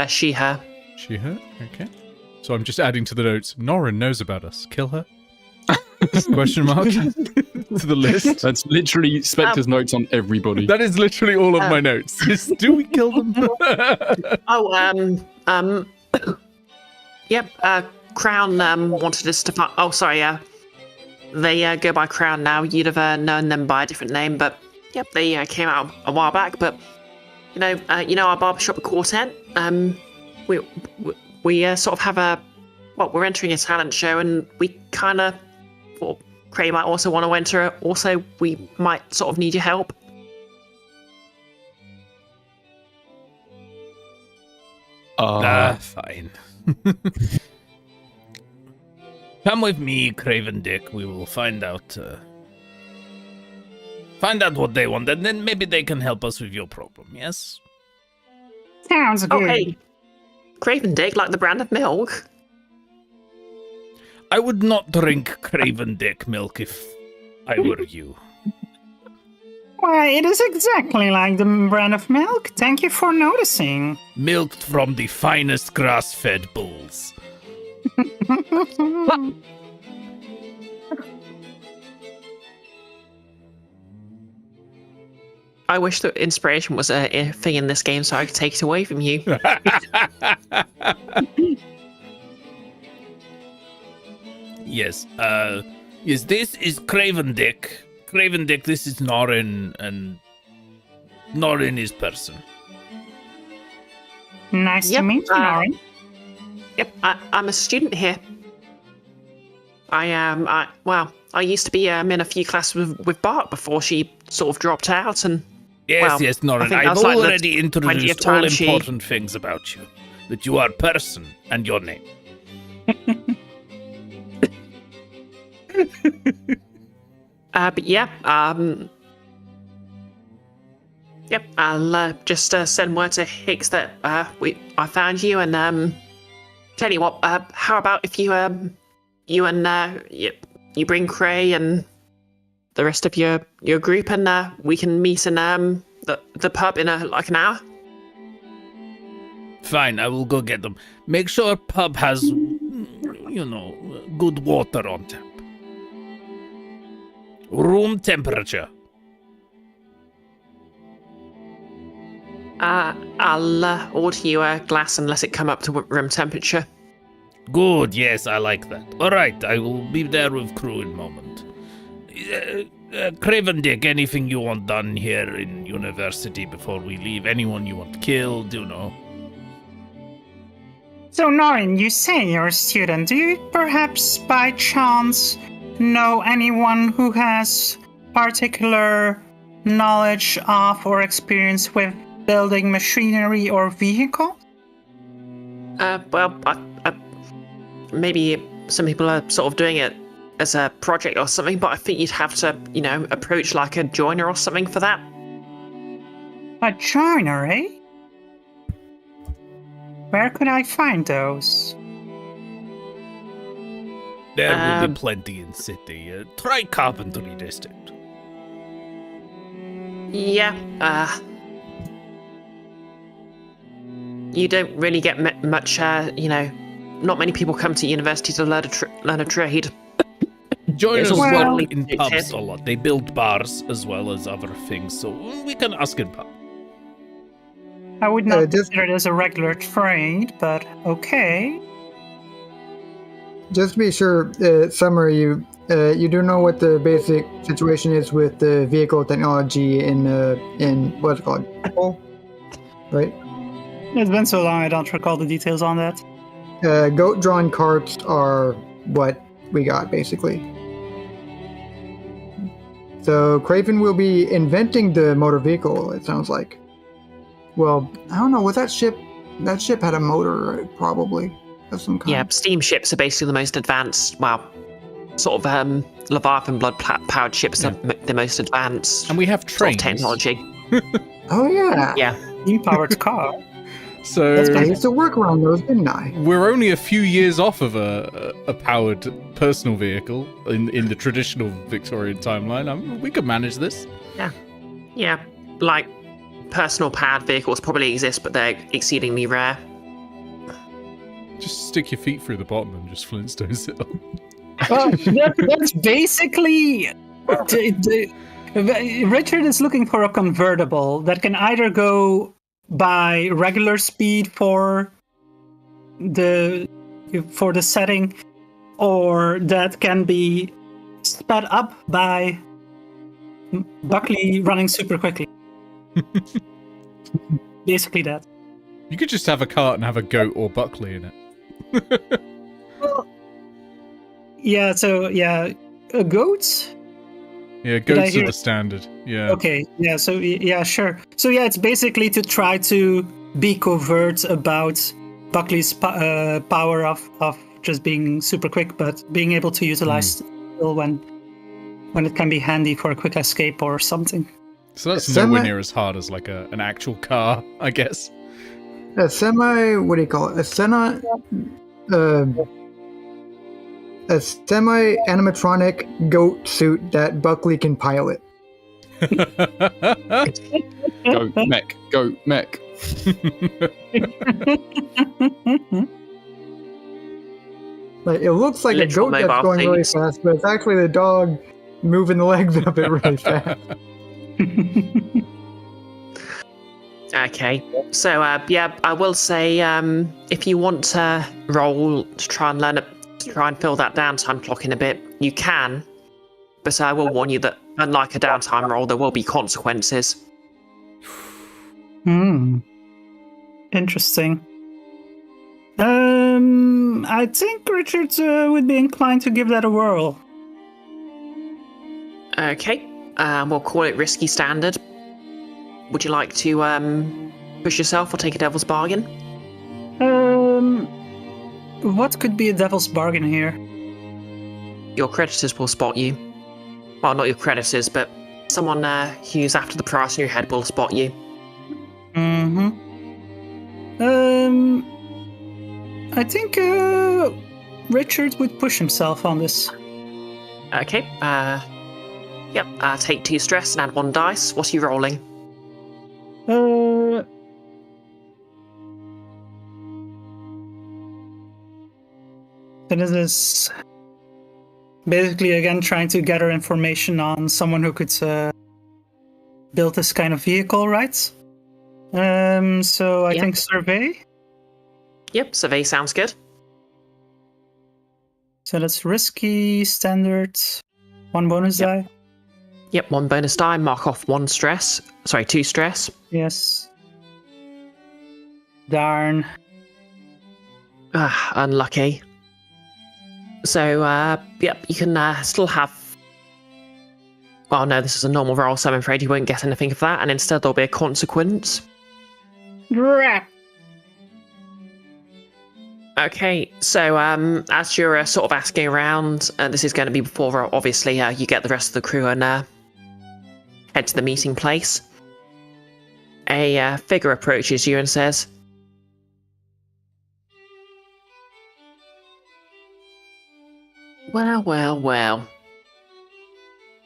She, her. She, her? Okay. So I'm just adding to the notes. Norin knows about us. Kill her? Question mark? To the list. That's literally Spectre's notes on everybody. That is literally all of my notes. Do we kill them? Yep. Crown wanted us to find. Oh, sorry. They go by Crown now. You'd have known them by a different name, but yep, they came out a while back. But you know our barbershop quartet. We sort of have we're entering a talent show, and we kind of. Well, Cray might also want to enter. Also, we might sort of need your help. Fine. Come with me, Craven Dick. We will find out what they want, and then maybe they can help us with your problem. Yes. Sounds good. Oh, hey, Craven Dick, like the brand of milk. I would not drink Craven Dick milk if I were you. Why, it is exactly like the brand of milk. Thank you for noticing. Milked from the finest grass-fed bulls. I wish that inspiration was a thing in this game so I could take it away from you. Yes. Yes, this is Craven Dick. Craven Dick, this is Norin, and Norin is person. Nice to Yep, meet you, Norin. Yep, I'm a student here. I used to be in a few classes with Bart before she sort of dropped out, and Yes, well, yes, I Norin. think I've that's like the already 20th introduced time all she- important things about you. That you are person and your name. but yeah, yep, I'll just send word to Hicks that I found you, and tell you what, how about if you you bring Cray and the rest of your group, and we can meet in the pub in like an hour. Fine, I will go get them. Make sure pub has, good water on tap. Room temperature. I'll order you a glass and let it come up to room temperature. Good, yes, I like that. All right, I will be there with crew in a moment. Craven Dick, anything you want done here in university before we leave? Anyone you want killed, So, Norin, you say you're a student. Do you perhaps, by chance, know anyone who has particular knowledge of or experience with building machinery or vehicle? Well, maybe some people are sort of doing it as a project or something, but I think you'd have to, approach like a joiner or something for that. A joiner, eh? Where could I find those? There will be plenty in city. Try carpentry district. Yeah, you don't really get much, not many people come to university to learn a trade. Joiners It's work well- in pubs a lot. They build bars as well as other things, so we can ask in pub. I would not just- consider it as a regular trade, but okay. Just to be sure, Summer, you do know what the basic situation is with the vehicle technology in what's it called? Duskvol? Right? It's been so long, I don't recall the details on that. Goat-drawn carts are what we got, basically. So Craven will be inventing the motor vehicle, it sounds like. Well, I don't know, was that ship had a motor, probably, of some kind. Yeah, steamships are basically the most advanced, sort of Leviathan blood-powered ships are the most advanced And we have sort of trains. technology. Oh, yeah. Yeah. Steam-powered car. So I used to work around those, didn't I? we're only a few years off of a powered personal vehicle in the traditional Victorian timeline. We could manage this. Yeah, like personal powered vehicles probably exist, but they're exceedingly rare. Just stick your feet through the bottom and just Flintstones it up. Well, that's basically... Richard is looking for a convertible that can either go by regular speed for the setting, or that can be sped up by Buckley running super quickly. Basically that. You could just have a cart and have a goat or Buckley in it. Well, yeah, so yeah, a goat? Yeah, I goats hear are the it? standard. Yeah. Okay, yeah, so yeah, sure. So yeah, it's basically to try to be covert about Buckley's power of just being super quick, but being able to utilize skill when it can be handy for a quick escape or something. So that's Semi- nowhere near as hard as like an actual car, I guess. A semi, what do you call it? A semi-animatronic goat suit that Buckley can pilot. Go mech. Like, it looks like Literal a goat that's mobile going really things. fast, but it's actually the dog moving the legs of it really fast. Okay, so yeah, I will say if you want to roll to try and fill that downtime clock in a bit, you can. But I will warn you that unlike a downtime roll, there will be consequences. Interesting. I think Richard would be inclined to give that a whirl. Okay, we'll call it risky standard. Would you like to push yourself or take a devil's bargain? What could be a devil's bargain here? Your creditors will spot you. Well, not your creditors, but someone who's after the price in your head will spot you. I think Richard would push himself on this. Okay, yep, take 2 stress and add 1 dice. What are you rolling? So this is basically again trying to gather information on someone who could build this kind of vehicle, right? So I think survey. Yep, survey sounds good. So that's risky, standard, 1 bonus die. Yep, 1 bonus die, mark off 1 stress. Sorry, 2 stress. Yes. Darn. Unlucky. So, yep, you can still have... Well, no, this is a normal roll, so I'm afraid you won't get anything of that, and instead there'll be a consequence. Okay, so as you're sort of asking around, this is going to be before, obviously, you get the rest of the crew and head to the meeting place. A figure approaches you and says, "Well, well, well.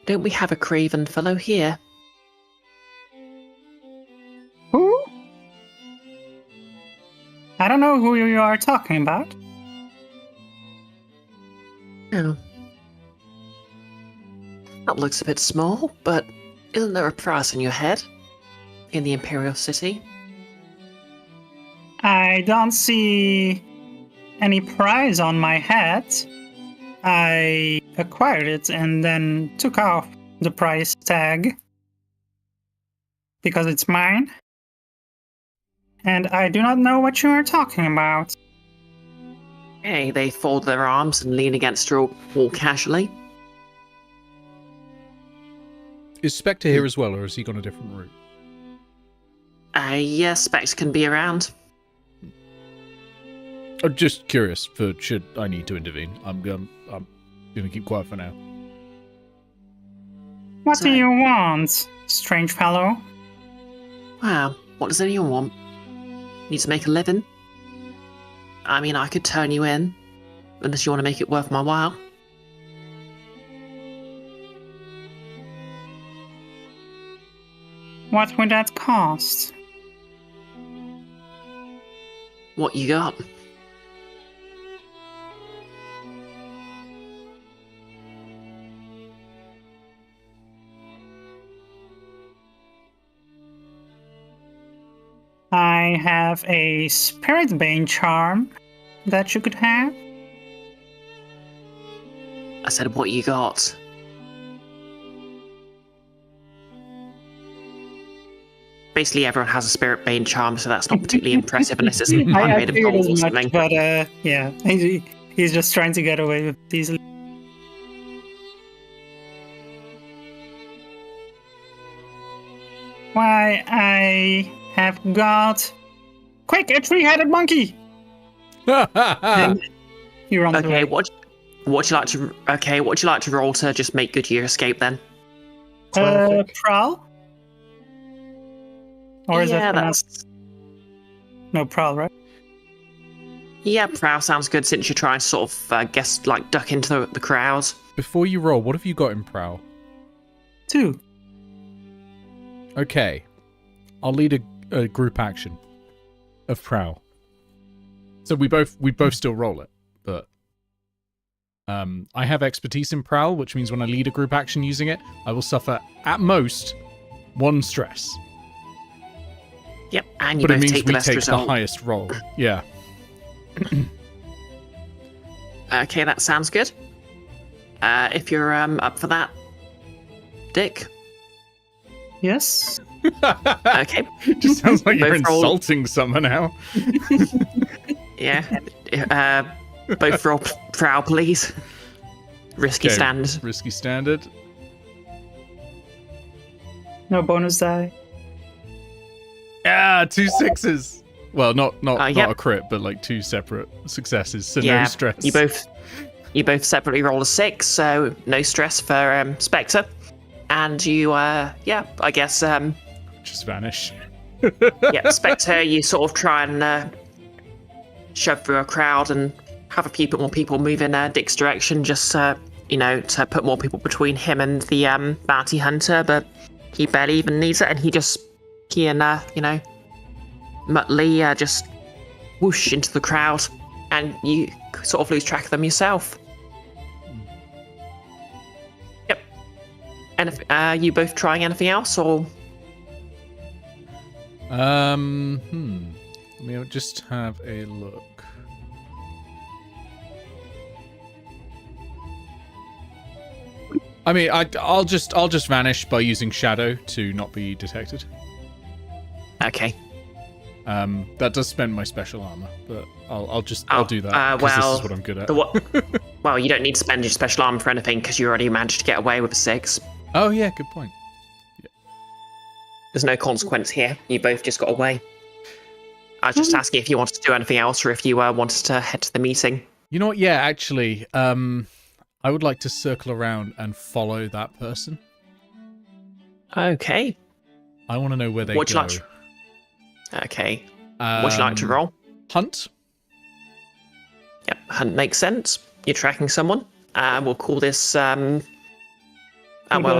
Don't we have a craven fellow here?" Who? I don't know who you are talking about. Oh. That looks a bit small, but isn't there a price on your head? In the Imperial City? I don't see any prize on my hat. I acquired it and then took off the price tag because it's mine. And I do not know what you are talking about. Okay, they fold their arms and lean against your wall casually. Is Spectre here as well, or has he gone a different route? Yes, Spectre can be around. I'm just curious for should I need to intervene. I'm gonna keep quiet for now. What do you want, strange fellow? Wow, what does anyone want? Need to make a living? I mean, I could turn you in, unless you want to make it worth my while. What would that cost? What you got? I have a Spirit Bane charm that you could have. I said, what you got? Basically, everyone has a Spirit Bane charm, so that's not particularly impressive unless it's I made of figured gold or as something. much, but yeah, he's just trying to get away with these. Why, I have got... Quick, a three-headed monkey! And he runs Okay, away. what would you like to roll to just make good your escape then? Prowl? Or is yeah, that that's... no prowl, right? Yeah, prowl sounds good since you're trying to sort of, duck into the crowd. Before you roll, what have you got in Prowl? 2. Okay. I'll lead a group action of Prowl. So we both still roll it, but I have expertise in Prowl, which means when I lead a group action using it, I will suffer at most 1 stress. Yep, and you But it both means take the we best take the result. highest roll. Yeah. Okay, that sounds good. If you're up for that, Dick. Yes? Okay. Just sounds like you're Both roll- insulting someone now. Yeah. Both roll prowl, please. Risky Okay, stand. Risky standard. No bonus die. Ah, 2 6s. Well, not Yep. a crit, but like 2 separate successes, so Yeah, no stress. you both separately roll a 6, so no stress for Spectre. And you, I guess, just vanish. yeah, Spectre, you sort of try and shove through a crowd and have a few more people move in Dick's direction, just, to put more people between him and the bounty hunter, but he barely even needs it, and he and, Muttley just whoosh into the crowd, and you sort of lose track of them yourself. Yep. And if, you both trying anything else, or? Let me just have a look. I mean, I'll just vanish by using shadow to not be detected. Okay. That does spend my special armor, but I'll do that. 'Cause this well, is what I'm good at. Well, you don't need to spend your special armor for anything because you already managed to get away with a 6. Oh yeah, good point. There's no consequence here. You both just got away. I was just asking if you wanted to do anything else or if you wanted to head to the meeting. You know what? Yeah, actually, I would like to circle around and follow that person. Okay. I want to know where they go. Okay. Would you like to roll? Hunt. Yep, hunt makes sense. You're tracking someone. We'll call this we'll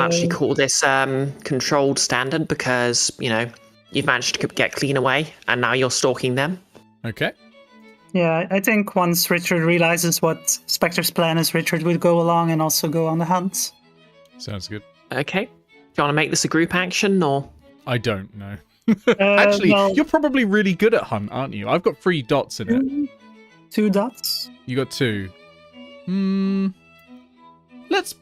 actually call this controlled standard because, you've managed to get clean away and now you're stalking them. Okay. Yeah, I think once Richard realizes what Spectre's plan is, Richard would go along and also go on the hunt. Sounds good. Okay. Do you want to make this a group action or? I don't know. Actually, you're probably really good at hunt, aren't you? I've got 3 dots in it. 2 dots? You got 2. Let's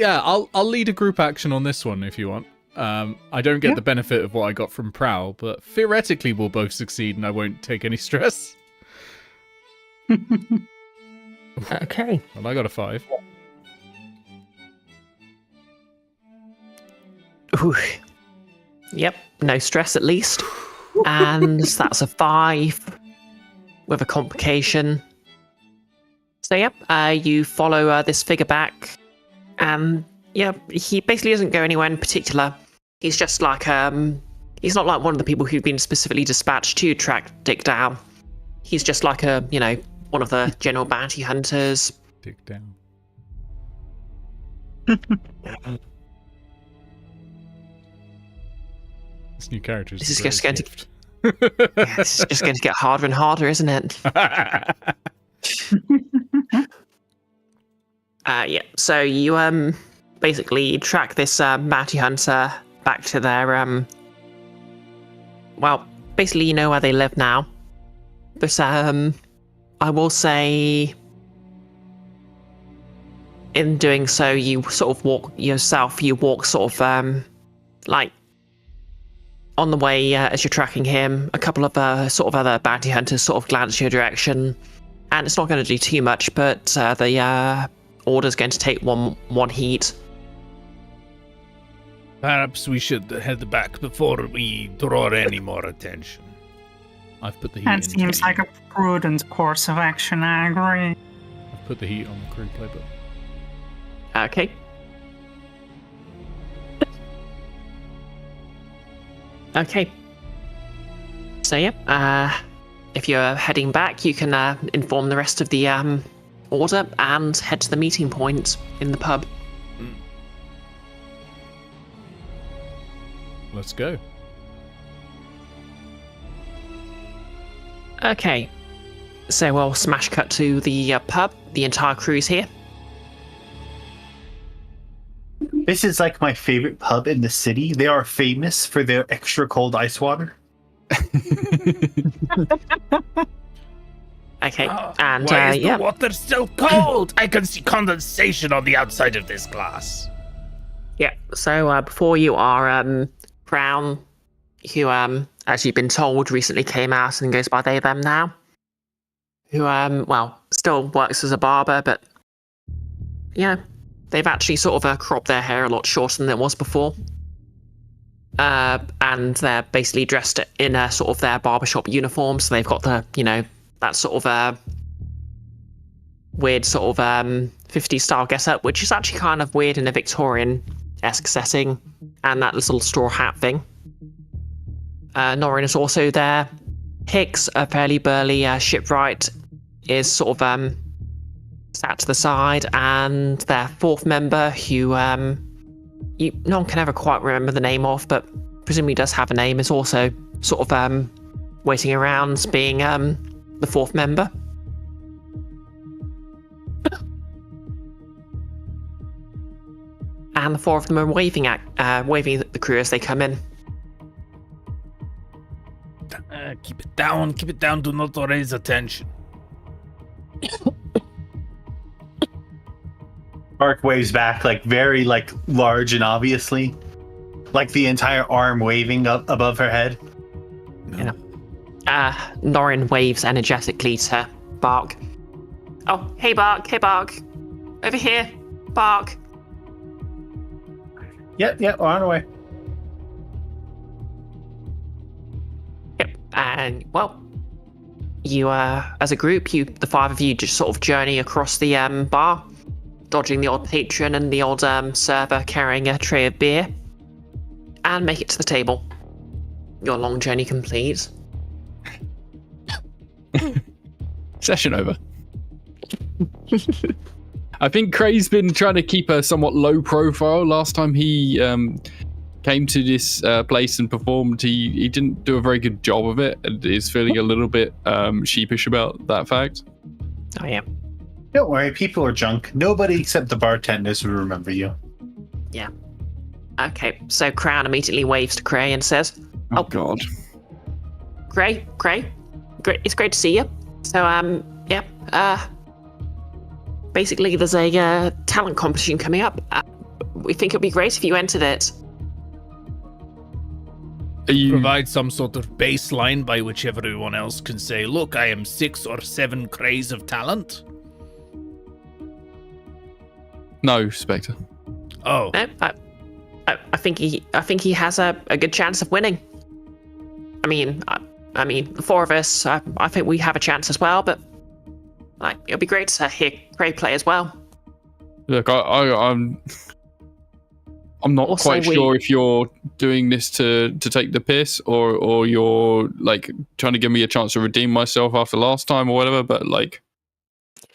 I'll lead a group action on this one if you want. I don't get the benefit of what I got from Prowl, but theoretically we'll both succeed and I won't take any stress. Okay. Well, I got a 5. Ooh. Yep, no stress at least. And that's a 5 with a complication. So yep, you follow this figure back. And he basically doesn't go anywhere in particular. He's just like, he's not like one of the people who've been specifically dispatched to track Dick down. He's just like one of the general bounty hunters. Dick down. This new character is this is just going to get harder and harder, isn't it? So you basically track this bounty hunter back to their basically you know where they live now. But I will say in doing so you sort of walk sort of like on the way as you're tracking him, a couple of sort of other bounty hunters sort of glance your direction, and it's not going to do too much, but the order's going to take one heat. Perhaps we should head back before we draw any more attention. I've put the heat That in. seems like a prudent course of action, I agree. I've put the heat on the crew playbook. Okay. Okay. So if you're heading back, you can inform the rest of the order and head to the meeting point in the pub. Let's go. Okay. So we'll smash cut to the pub. The entire crew's here. This is like my favorite pub in the city. They are famous for their extra cold ice water. Okay, and Why is the water still cold? I can see condensation on the outside of this glass. Yeah, so before you are Brown, who, as you've been told, recently came out and goes by they, them now. Who, still works as a barber, but, they've actually sort of cropped their hair a lot shorter than it was before. And they're basically dressed in a sort of their barbershop uniform, so they've got the, that sort of weird sort of 50s style get-up, which is actually kind of weird in a Victorian-esque setting, and that little straw hat thing. Norrin is also there. Hicks, a fairly burly shipwright, is sort of sat to the side, and their 4th member, who no one can ever quite remember the name of, but presumably does have a name, is also sort of waiting around, being the 4th member. And the 4 of them are waving at the crew as they come in. Keep it down, do not raise attention. Mark waves back, very large and obviously, like the entire arm waving up above her head. No. Norin waves energetically to Bark. Oh, hey Bark, over here, Bark. Yep, we're on our way. Yep, and well, you as a group, the five of you just sort of journey across the bar, dodging the odd patron and the odd server carrying a tray of beer, and make it to the table. Your long journey complete. Session over. I think Cray's been trying to keep a somewhat low profile. Last time he came to this place and performed, he didn't do a very good job of it, and is feeling a little bit sheepish about that fact. Oh yeah. Don't worry, people are drunk. Nobody except the bartenders will remember you. Yeah. Okay, so Crown immediately waves to Cray and says, Oh God. Cray, great, it's great to see you. So, basically there's a talent competition coming up. We think it'd be great if you entered it. Are you... Provide some sort of baseline by which everyone else can say, look, I am 6 or 7 Crays of talent. No, Spectre. Oh. No, I think he has a good chance of winning. I mean, the four of us, I think we have a chance as well, but like, it'll be great to hear Cray play as well. Look, I'm not Also, quite sure if you're doing this to take the piss or you're like trying to give me a chance to redeem myself after last time or whatever, but like,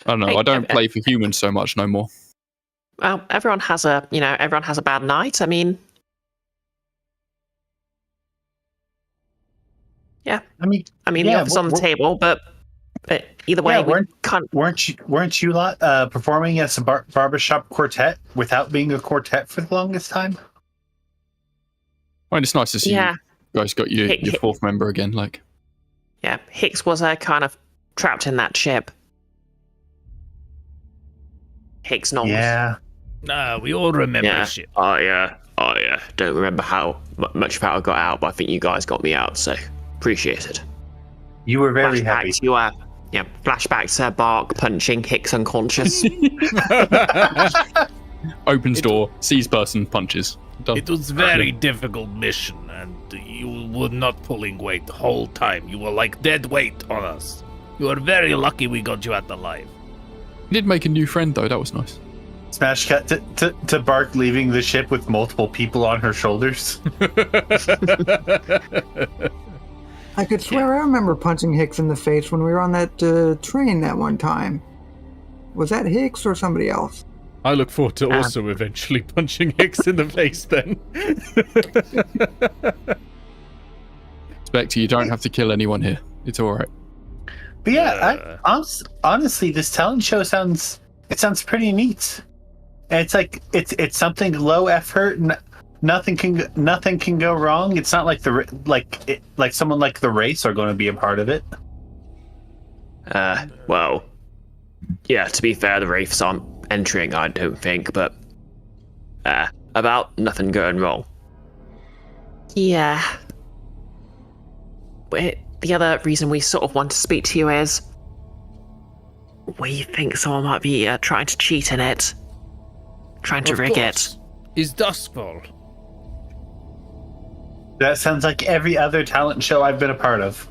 I don't know. Hey, I don't play for humans so much no more. Well, everyone has a bad night. I mean, yeah. I mean, The yeah, offer's on the table, but either way, Yeah, we can't. weren't you lot performing as a barbershop quartet without being a quartet for the longest time? I mean, it's nice to see Yeah. you guys got your fourth member again. Like, Yeah, Hicks was kind of trapped in that ship. Hicks Knowles. Yeah. We all remember Yeah. shit. Oh yeah. Don't remember how much of how I got out, but I think you guys got me out, so appreciate it. You were very happy. Flashback to flashback to Bark punching Hicks unconscious. opens door, sees person, punches. Done. It was very difficult mission, and you were not pulling weight the whole time. You were like dead weight on us. You were very lucky we got you out alive. You did make a new friend though. That was nice. Smash cut to Bark leaving the ship with multiple people on her shoulders. I could swear I remember punching Hicks in the face when we were on that train that one time. Was that Hicks or somebody else? I look forward to also eventually punching Hicks in the face then. Spectre, you don't have to kill anyone here. It's alright. But yeah, honestly, this talent show sounds pretty neat. And it's like it's something low effort. Nothing can go wrong. It's not like someone like the race are going to be a part of it. Well, yeah. To be fair, the Wraiths aren't entering, I don't think. But about nothing going wrong. Yeah. The other reason we sort of want to speak to you is we think someone might be trying to cheat in it, trying to rig it. Is Duskvol. That sounds like every other talent show I've been a part of.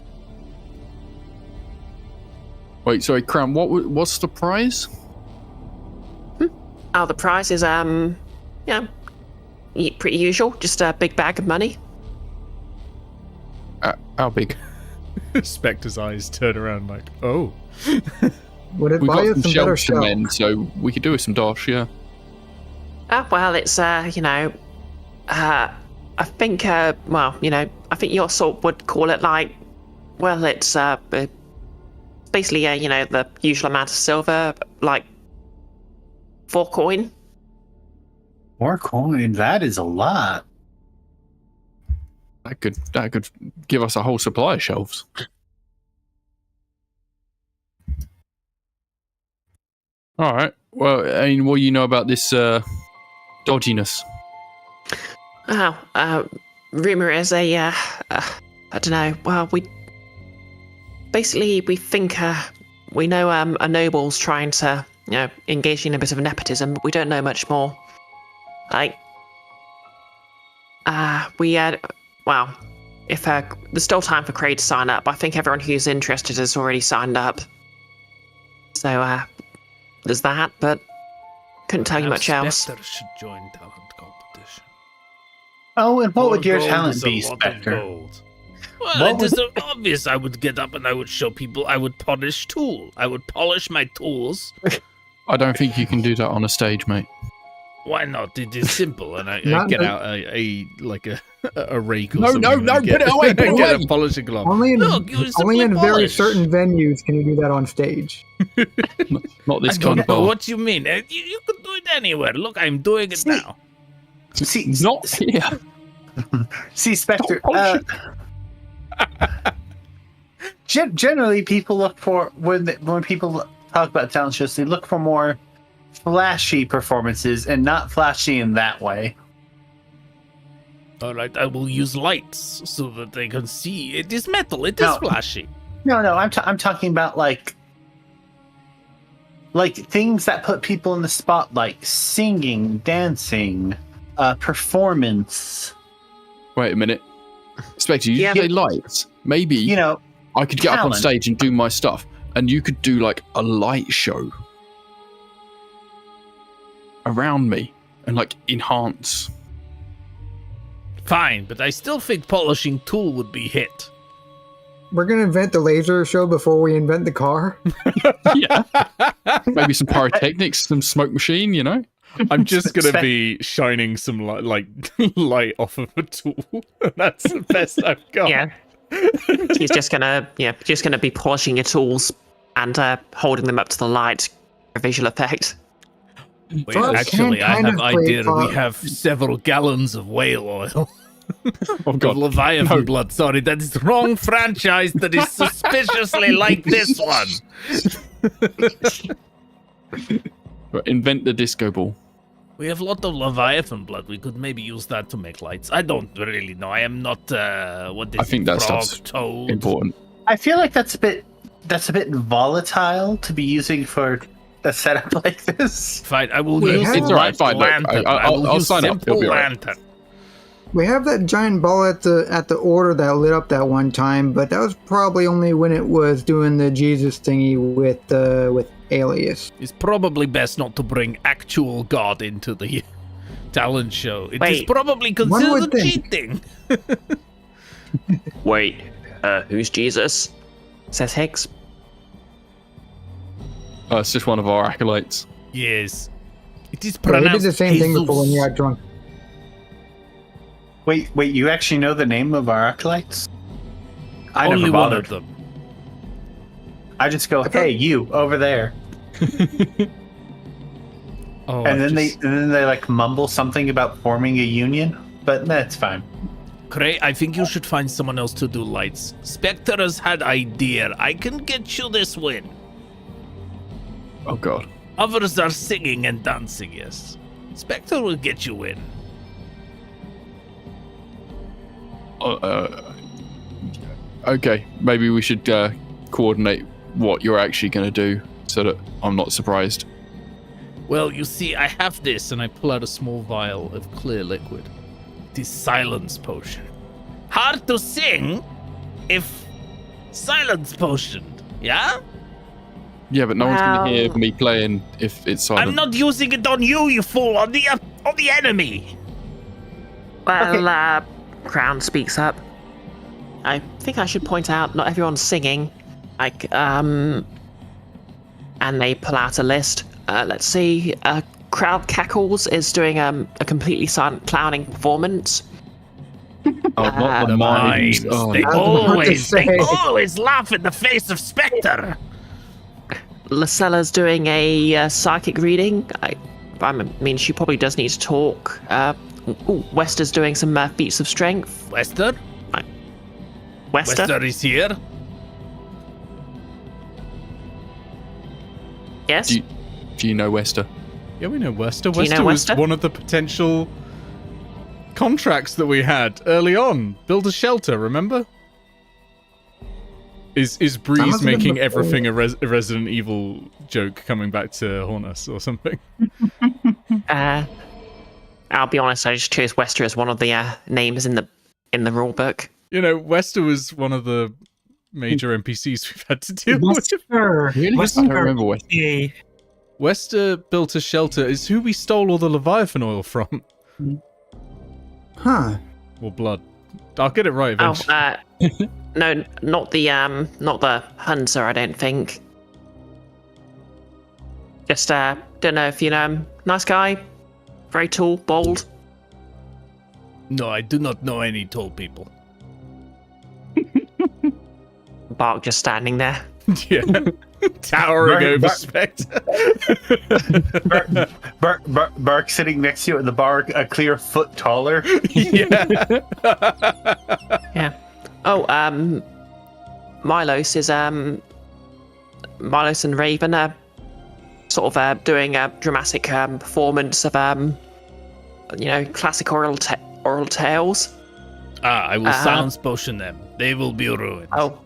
Wait, sorry, Crown. What's the prize? Oh, the prize is pretty usual, just a big bag of money. How big? Spectre's eyes turn around like, oh. Would it We buy got us some some better shelves to mend, so we could do with some dosh. Yeah. Well, it's I think I think your sort would call it like, well, it's basically the usual amount of silver, like 4 coin. 4 coin, that is a lot. That could give us a whole supply of shelves. All right. Well, I mean, what do you know about this dodginess? Rumor is I don't know. Well, basically, we think we know a noble's trying to, engage in a bit of nepotism, but we don't know much more. Like, if there's still time for Cray to sign up, I think everyone who's interested has already signed up. So, there's that, but couldn't tell you much else. Spectre should join talent competition. Oh, and what would your Gold talent is a be, lot of Spectre? gold. Well, What it is obvious. I would get up and I would show people. I would polish my tools. I don't think you can do that on a stage, mate. Why not? It is simple, and I Not get no- out a rake or No, something. no, and no, get, put it away, put it get away. a polishing glove. Only in, Look, you only simply in very polish. certain venues can you do that on stage. Not this I kind don't of know bar. what you mean. You could do it anywhere. Look, I'm doing it now. See, Not here. see, Spectre. Don't Generally, people look for when people talk about talent shows, they look for more flashy performances, and not flashy in that way. All right, I will use lights so that they can see. It is metal. It is No. flashy. No, I'm talking about like things that put people in the spotlight: singing, dancing, performance. Wait a minute. Spectre, you Yeah. say lights. Maybe You know, I could get up on talent. stage and do my stuff, and you could do like a light show around me and like enhance. Fine, but I still think polishing tool would be hit. We're gonna invent the laser show before we invent the car. Yeah. Maybe some pyrotechnics, some smoke machine, you know? I'm just gonna be shining some light off of a tool. That's the best I've got. Yeah. He's just gonna be polishing your tools and holding them up to the light for visual effect. Wait, Well, actually, can I kind have of idea. play We part- have several gallons of whale oil. Oh Of god. Leviathan No. blood. Sorry, that is the wrong franchise. That is suspiciously like this one. Right, invent the disco ball. We have a lot of Leviathan blood. We could maybe use that to make lights. I don't really know. I am not. What is I think it, that frog, stuff's toad? Important. I feel like that's a bit volatile to be using for a setup like this. Fine, I will We use have- it It's alright, like fine, look, lantern. I'll will use sign up, it'll simple be alright. lantern. We have that giant ball at the order that lit up that one time, but that was probably only when it was doing the Jesus thingy with Alias. It's probably best not to bring actual God into the talent show. It is Wait. probably One would considered think. cheating. Wait, who's Jesus? Says Higgs. Oh, it's just one of our acolytes. Yes. It is Yeah, we pronounced did the same thing before when Jesus. you got drunk. Wait, you actually know the name of our acolytes? I Only never one bothered. of them. I just go, hey, you over there, Oh, and then they like mumble something about forming a union. But that's fine. Cray, I think you should find someone else to do lights. Spectre has had idea. I can get you this win. Oh god. Others are singing and dancing, yes. Spectre will get you in. Okay, maybe we should coordinate what you're actually going to do so that I'm not surprised. Well, you see, I have this, and I pull out a small vial of clear liquid. It is silence potion. Hard to sing if silence potioned, yeah? Yeah, but no one's going to hear Well- me playing if it's silent. I'm not using it on you, you fool, on the enemy. Well, Crown speaks up. I think I should point out not everyone's singing. And they pull out a list. Let's see. Crowd Cackles is doing a completely silent clowning performance. Oh, not the mimes. Mimes. Oh, They I was about to they say. always laugh in the face of Spectre. Lacella's doing a psychic reading. I mean, she probably does need to talk. Wester's doing some feats of strength. Wester? Wester? Wester is here. Yes? do you know Wester? Yeah, we know Wester. Do you Wester know was Wester? one of the potential contracts that we had early on. Build a shelter, remember? Is Breeze must have been making before. everything a Resident Evil joke coming back to haunt us or something? I'll be honest, I just chose Wester as one of the names in the rule book. You know, Wester was one of the major NPCs we've had to deal with. Wester. Really? I don't remember what. Yay. Wester built a shelter. Is who we stole all the Leviathan oil from. Huh. Or blood. I'll get it right eventually. No, not the hunter, I don't think. Just don't know if you know him. Nice guy, very tall, bold. No, I do not know any tall people. Bark just standing there. Yeah. Towering Bark- over bark- Spectre. Bark sitting next to you at the bar, a clear foot taller. Yeah. Yeah. Oh, Milos is Milos and Raven are sort of doing a dramatic performance of classic oral tales. I will silence potion them. They will be ruined. Oh,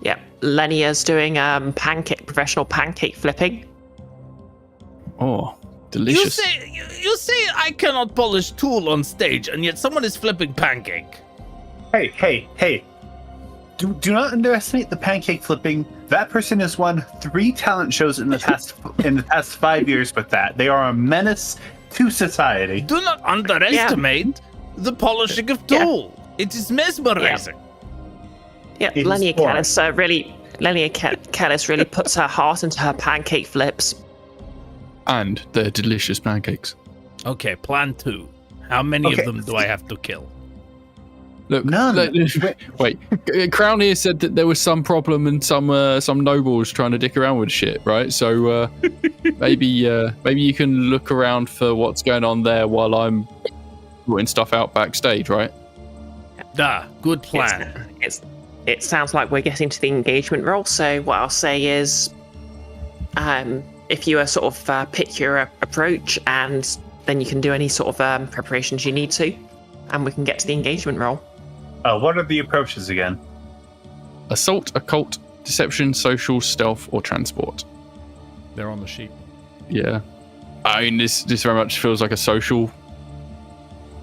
yeah. Lenia's doing professional pancake flipping. Oh, You delicious. say I cannot polish tool on stage, and yet someone is flipping pancake. Hey. Do not underestimate the pancake flipping. That person has won 3 talent shows in the past 5 years with that. They are a menace to society. Do not underestimate the polishing of tool. It is mesmerizing. Yeah, It is Lenia boring. Callis really puts her heart into her pancake flips. And they're delicious pancakes. Okay, plan 2. How many Okay. of them do I have to kill? Look, None. Wait. Crown here said that there was some problem and some nobles trying to dick around with shit, right? So maybe you can look around for what's going on there while I'm putting stuff out backstage, right? Good plan. It sounds like we're getting to the engagement role. So what I'll say is, if you sort of pick your approach, and then you can do any sort of preparations you need to, and we can get to the engagement role. What are the approaches again? Assault, occult, deception, social, stealth, or transport. They're on the sheet. Yeah. I mean, this very much feels like a social.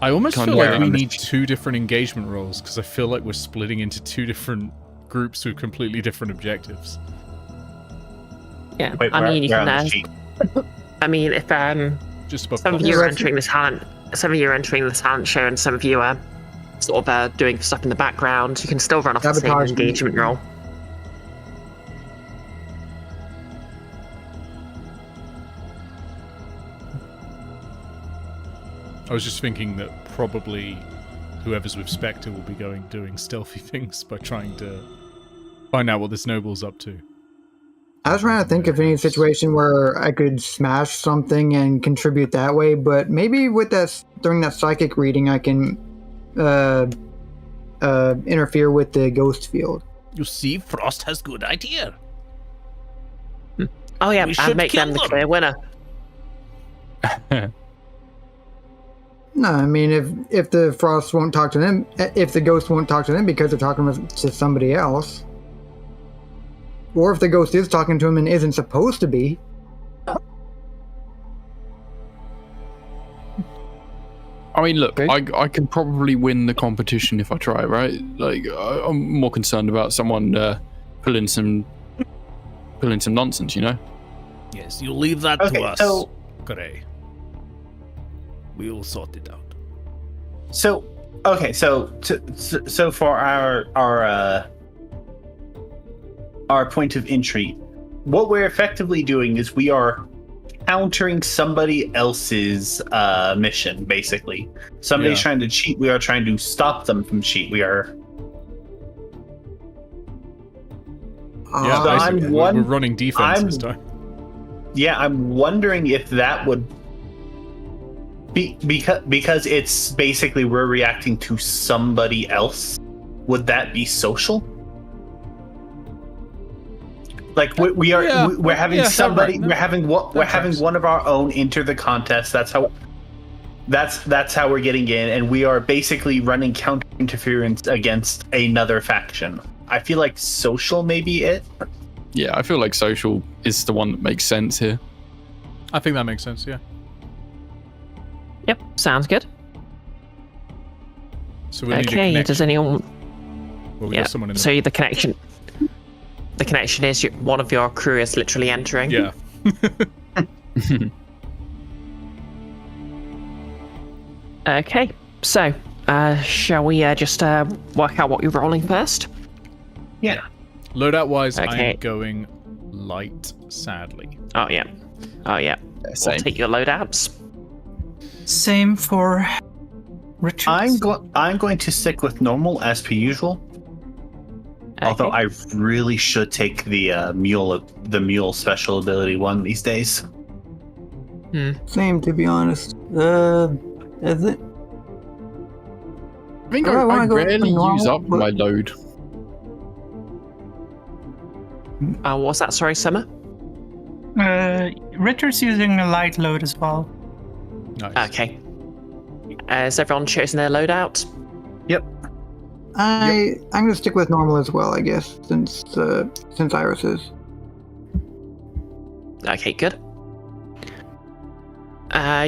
I almost Kind feel of like we around need this. 2 different engagement roles because I feel like we're splitting into 2 different groups with completely different objectives. Yeah, Wait, I where- mean, you where on can. the sheet? I mean, if Just above some of Pops. you are Right. entering the talent show, and some of you are sort of doing stuff in the background, you can still run off the same Sabotage. engagement role. I was just thinking that probably whoever's with Spectre will be doing stealthy things by trying to find out what this noble's up to. I was trying to think of any situation where I could smash something and contribute that way, but maybe with that during that psychic reading, I can interfere with the ghost field. You see, Frost has good idea. Oh yeah, We and should make kill them the them. clear winner. No, I mean if the frost won't talk to them, if the ghost won't talk to them because they're talking to somebody else, or if the ghost is talking to him and isn't supposed to be. I mean, look, Okay. I can probably win the competition if I try, right? Like, I'm more concerned about someone pulling some nonsense, you know? Yes, you leave that Okay, to us, so- Cray. We will sort it out. So for our point of entry, what we're effectively doing is we are countering somebody else's mission. Basically, somebody's Yeah. trying to cheat. We are trying to stop them from cheat. We are. Yeah, So I'm basically, one- we're running defense I'm- this time. Yeah, I'm wondering if that would be because it's basically we're reacting to somebody else. Would that be social? Like we are Yeah, we're having yeah, that somebody right. we're having tracks. one of our own enter the contest. That's how we're getting in, and we are basically running counter interference against another faction. I feel like social may be it. Yeah, I feel like social is the one that makes sense here. I think that makes sense, yeah. Yep, sounds good. So we need a Okay, connection. does anyone... Well, we Yeah, got someone in the... so the connection... The connection is one of your crew is literally entering. Yeah. Okay, so, shall we just work out what you're rolling first? Yeah. Loadout-wise, Okay. I'm going light, sadly. Oh, yeah. Same. We'll take your loadouts. Same for Richard. I'm going to stick with normal as per usual. Although Okay. I really should take the mule special ability one these days. Same, to be honest. Is it? I think I I wanna go rarely for use normal, up but- my load. What was that? Sorry, Summer? Richard's using a light load as well. Nice. Okay. Has everyone chosen their loadout? I'm gonna stick with normal as well, I guess, since Iris is. Okay, good.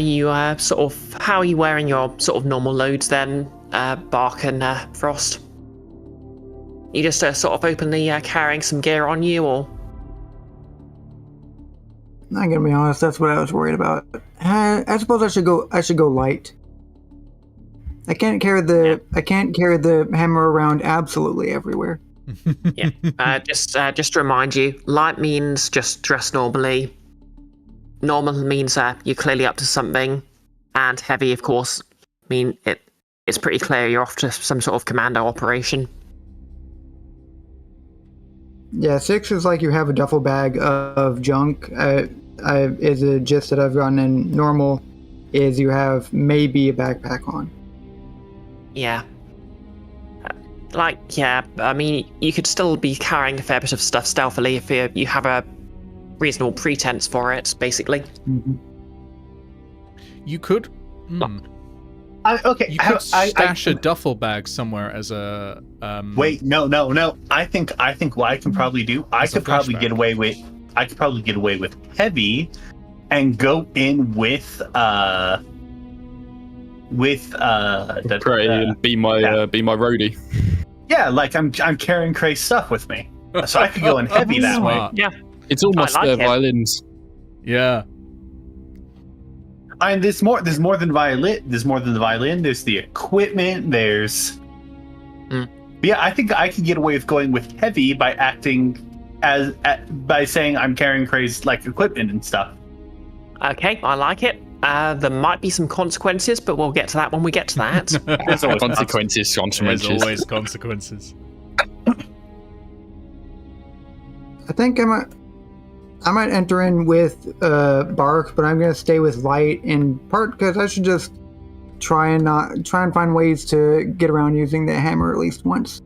You sort of... How are you wearing your sort of normal loads then, Bark and Frost? You just sort of openly carrying some gear on you, or... I'm gonna be honest, that's what I was worried about. I suppose I should go light. I can't carry the hammer around absolutely everywhere. Yeah. Just to remind you, light means just dress normally. Normal means you're clearly up to something, and heavy, of course, mean it's pretty clear you're off to some sort of commando operation. Yeah, 6 is like you have a duffel bag of junk. Is a gist that I've gotten in normal is you have maybe a backpack on. Yeah. I mean, you could still be carrying a fair bit of stuff stealthily if you have a reasonable pretense for it, basically. Mm-hmm. You could... Okay. You could stash a duffel bag somewhere as a... Wait, no. I think what I can probably do, I As a could probably flashback. get away with heavy and go in with Cray and be my roadie. yeah, like I'm carrying Cray's stuff with me. So I could go in heavy that way. Smart. Yeah. It's almost I like their it. violins. Yeah. I mean, there's more than violin. There's more than the violin. There's the equipment. There's. Mm. Yeah, I think I could get away with going with heavy by acting by saying I'm carrying Cray's like equipment and stuff. Okay, I like it. There might be some consequences, but we'll get to that when we get to that. There's always Consequences, There's consequences. always consequences. I think I might enter in with Bark, but I'm gonna stay with light in part because I should just try and find ways to get around using the hammer at least once,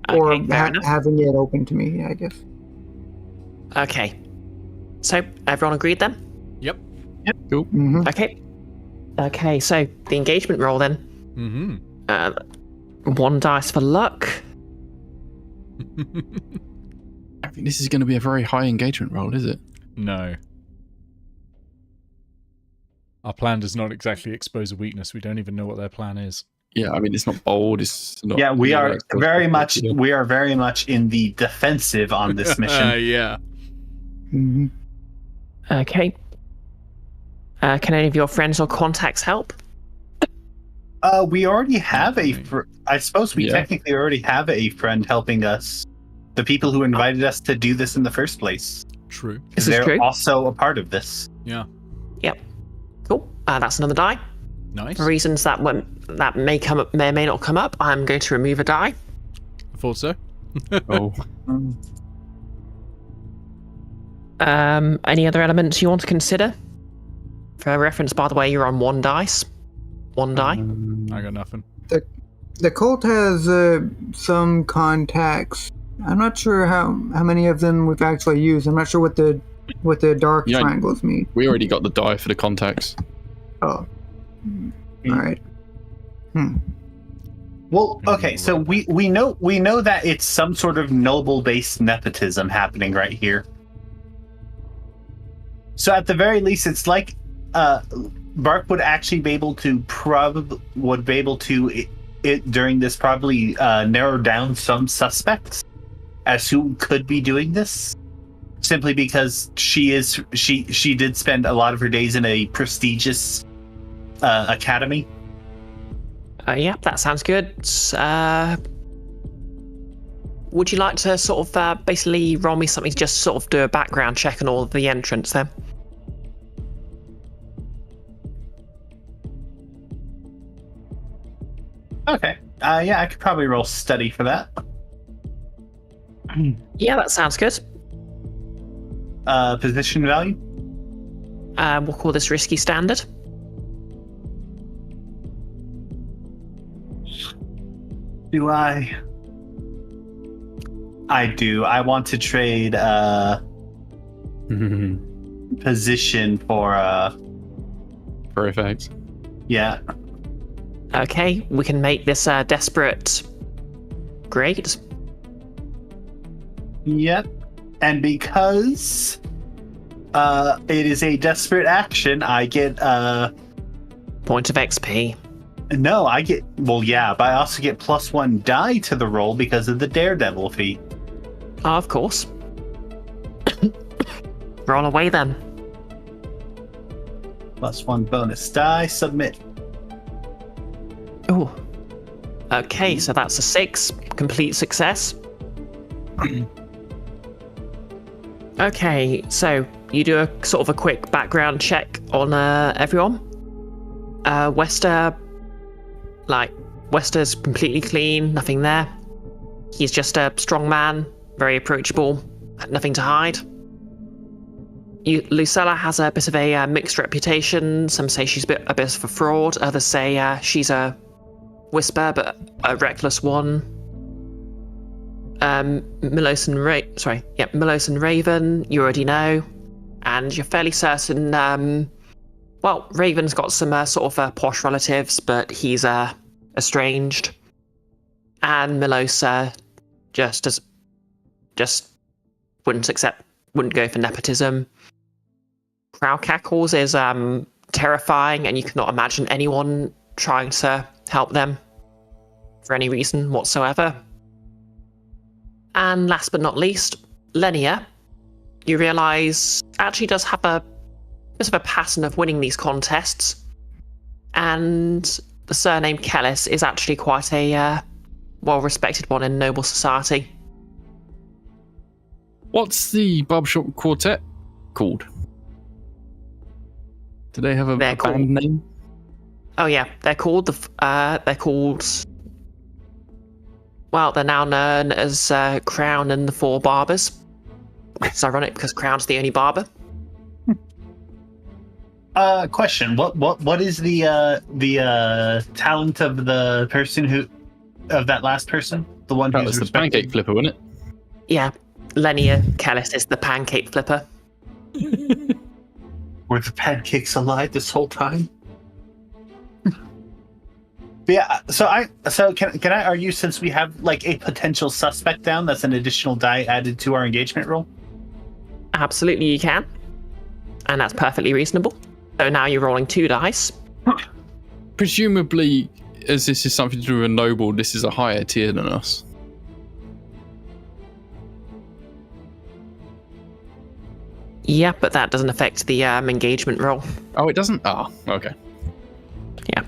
or Okay, fair enough. having it open to me. I guess. Okay. So, everyone agreed then? Yep. Mm-hmm. Okay, so the engagement roll then. Mm-hmm. 1 dice for luck. I think this is going to be a very high engagement roll, is it? No. Our plan does not exactly expose a weakness. We don't even know what their plan is. Yeah, I mean, it's not bold. It's not. Yeah, we are it's very much yeah. in the defensive on this mission. Yeah. Mm-hmm. Okay. Can any of your friends or contacts help? We already have I suppose we Yeah. technically already have a friend helping us. The people who invited us to do this in the first place. True. This is They're true. also a part of this. Yeah. Cool. That's another die. Nice. For reasons that may come up, may or may not come up, I'm going to remove a die. I thought so. Oh, Any other elements you want to consider? For reference, by the way, you're on 1 dice. 1 die. I got nothing. The cult has some contacts. I'm not sure how many of them we've actually used. I'm not sure what the dark Yeah. triangles mean. we already got the die for the contacts. Oh, all right. Well, okay, so we know that it's some sort of noble-based nepotism happening right here. So at the very least, it's like Bark would actually be able to during this probably narrow down some suspects as who could be doing this, simply because she did spend a lot of her days in a prestigious academy. Yeah, that sounds good. Would you like to sort of basically roll me something to just sort of do a background check on all of the entrants then? Okay. Yeah, I could probably roll study for that. Yeah, that sounds good. Position value? We'll call this risky standard. Do I? I do. I want to trade position for effect. yeah. Okay, we can make this desperate. Great. Yep. And because it is a desperate action, I get Point of XP. no, I get well, yeah, but I also get +1 die to the roll because of the daredevil feat. Of course. Roll away then. +1 bonus die. Submit. Ooh. Okay, so that's a 6. Complete success. Okay, so you do a sort of a quick background check on everyone. Wester's completely clean, nothing there. He's just a strong man, very approachable, had nothing to hide. Lucella has a bit of a mixed reputation. Some say she's a bit of a fraud. Others say she's a whisper, but a reckless one. Milos and Raven, you already know. And you're fairly certain, Raven's got some sort of posh relatives, but he's estranged. And Milos just wouldn't go for nepotism. Crow Cackles is terrifying, and you cannot imagine anyone trying to help them for any reason whatsoever. And last but not least, Lenia, you realise actually does have a bit of a pattern of winning these contests, and the surname Kellis is actually quite a well-respected one in noble society. What's the barbershop quartet called? Do they have a band name? Oh yeah, they're called they're now known as Crown and the Four Barbers. It's ironic because Crown's the only barber. Question: What is the talent of the person of that last person? The one That who's was the pancake flipper, wasn't it? Yeah, Lenia Kellis is the pancake flipper. Were the pancakes alive this whole time? Yeah, so can I argue, since we have like a potential suspect down, that's an additional die added to our engagement roll? Absolutely, you can, and that's perfectly reasonable. So now you're rolling 2 dice. Presumably, as this is something to do with a noble, this is a higher tier than us. Yeah, but that doesn't affect the engagement roll. Oh, it doesn't? Oh, okay. Yeah.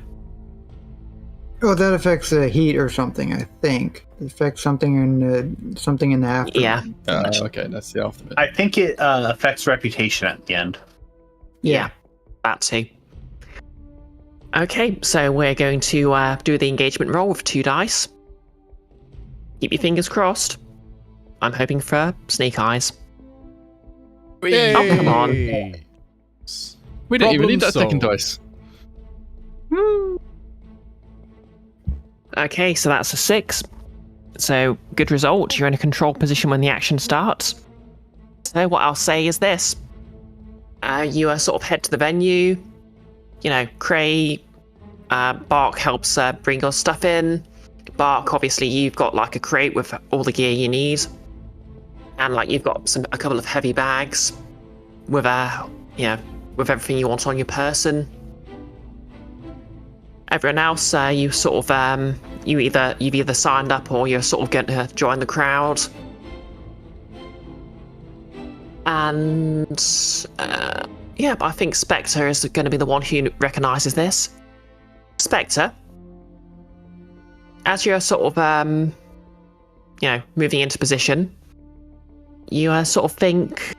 Oh, that affects the heat or something, I think. It affects something in the aftermath. Yeah. Okay, that's the aftermath. I think it affects reputation at the end. Yeah. That too. Okay, so we're going to do the engagement roll with 2 dice. Keep your fingers crossed. I'm hoping for snake eyes. Yay! Oh, come on. We don't even need that Problem second dice. Okay, so that's a 6. So, good result. You're in a control position when the action starts. So, what I'll say is this. You sort of head to the venue. You know, Cray, Bark helps bring your stuff in. Bark, obviously you've got like a crate with all the gear you need, and like you've got a couple of heavy bags with with everything you want on your person. Everyone else, you sort of you've either signed up or you're sort of going to join the crowd. And but I think Spectre is going to be the one who recognises this. Spectre, as you're sort of moving into position, you sort of think,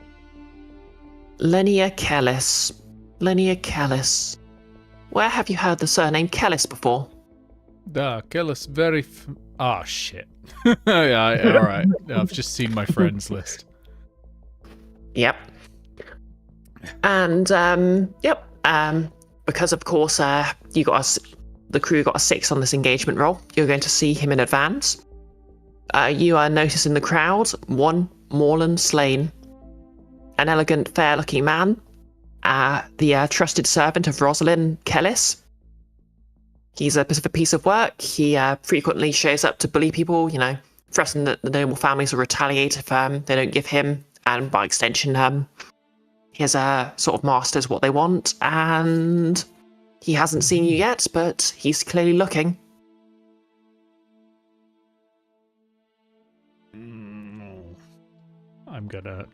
Linnea Kellis. Where have you heard the surname Kellis before? Kellis very... shit. Yeah, alright. I've just seen my friends list. Yep. And, because of course the crew got a 6 on this engagement roll, you're going to see him in advance. You are noticed in the crowd, one Morland Slane, an elegant, fair-looking man, the trusted servant of Rosalind Kellis. He's a bit of a piece of work. He frequently shows up to bully people, threaten that the noble families will retaliate if they don't give him, and by extension, his sort of masters what they want. And he hasn't seen you yet, but he's clearly looking. I'm gonna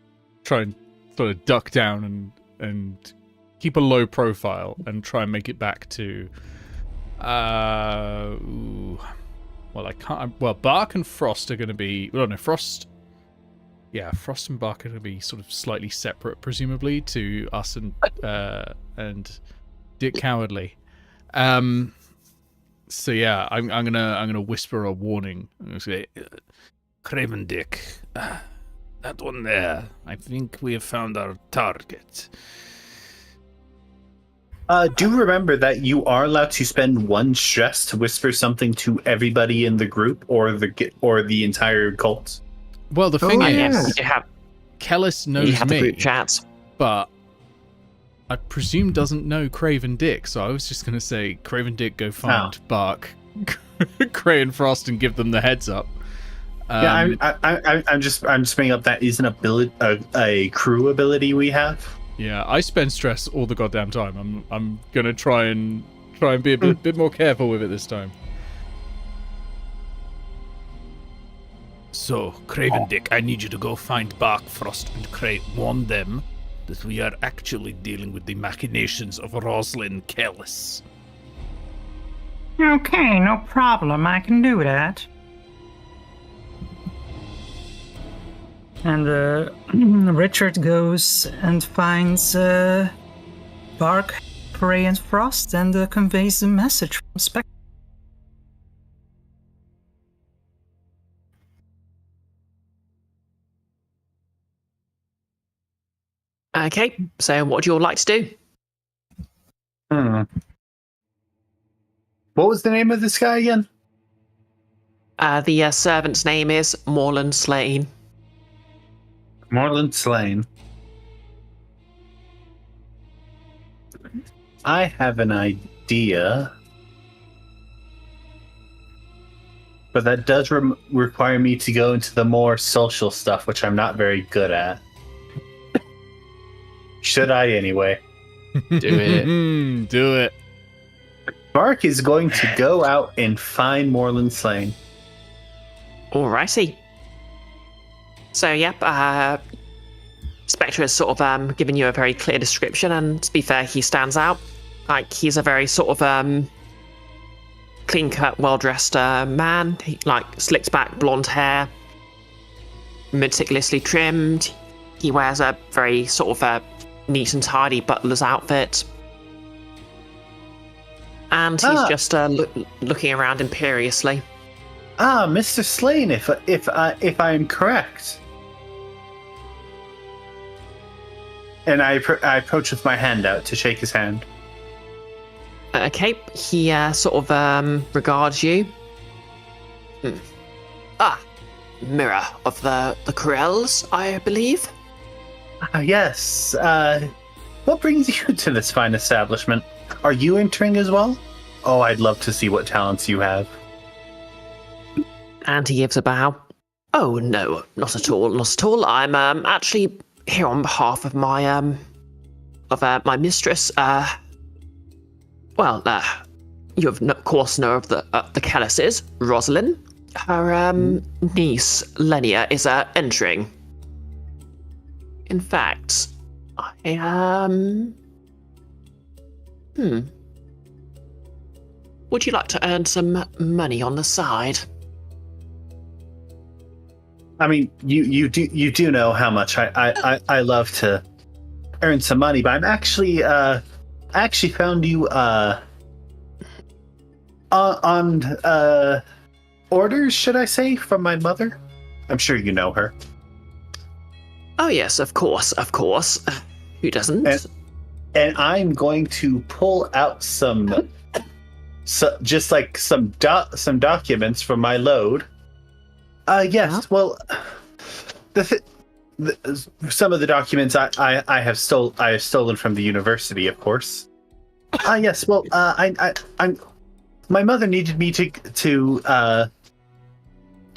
try and sort of duck down and keep a low profile and try and make it back to I can't. Well, Bark and Frost are going to be. Well, no, Frost and Bark are going to be sort of slightly separate, presumably, to us and Dick Cowardly. So yeah, I'm gonna whisper a warning. I'm gonna say, Craven Dick, that one there. I think we have found our target. Do remember that you are allowed to spend 1 stress to whisper something to everybody in the group or the entire cult. Well, the thing is, Yes, you have. Kellis knows You have the me, group chats. but I presume doesn't know Craven Dick. So I was just gonna say, Craven Dick, go find Bark, Cray, and Frost, and give them the heads up. I'm just bringing up that is an ability, a crew ability we have. Yeah, I spend stress all the goddamn time. I'm gonna try and be a bit more careful with it this time. So, Craven Dick, I need you to go find Bark, Frost, and Cray. Warn them that we are actually dealing with the machinations of Rosalind Kellis. Okay, no problem. I can do that. And Richard goes and finds Bark, Cray, and Frost and conveys the message from Spectre. Okay, so what would you all like to do? What was the name of this guy again? The servant's name is Morland Slane. Morland Slane. I have an idea, but that does require me to go into the more social stuff, which I'm not very good at. Should I anyway? Do it. Do it. Bark is going to go out and find Morland Slane. Alrighty. So, yep, Spectre has sort of given you a very clear description, and to be fair, he stands out. Like, he's a very sort of clean-cut, well-dressed man. He, like, slicked back blonde hair, meticulously trimmed. He wears a very sort of neat and tidy butler's outfit. And he's just looking around imperiously. Mr. Slane, if I am correct. And I approach with my hand out to shake his hand. Okay, he sort of regards you. Mirror of the Corells, I believe. Yes. What brings you to this fine establishment? Are you entering as well? Oh, I'd love to see what talents you have. And he gives a bow. Oh, no, not at all, not at all. I'm actually here on behalf of my my mistress. You of course know of the Kellises, Rosalind. Her niece, Lenia, is entering. In fact, would you like to earn some money on the side? I mean, you do know how much I love to earn some money, but I'm actually I actually found you on orders, should I say, from my mother. I'm sure you know her. Oh yes, of course. Who doesn't? And I'm going to pull out some documents from my load. Yes. Well, some of the documents I have stolen from the university, of course. Yes. Well, I'm. My mother needed me to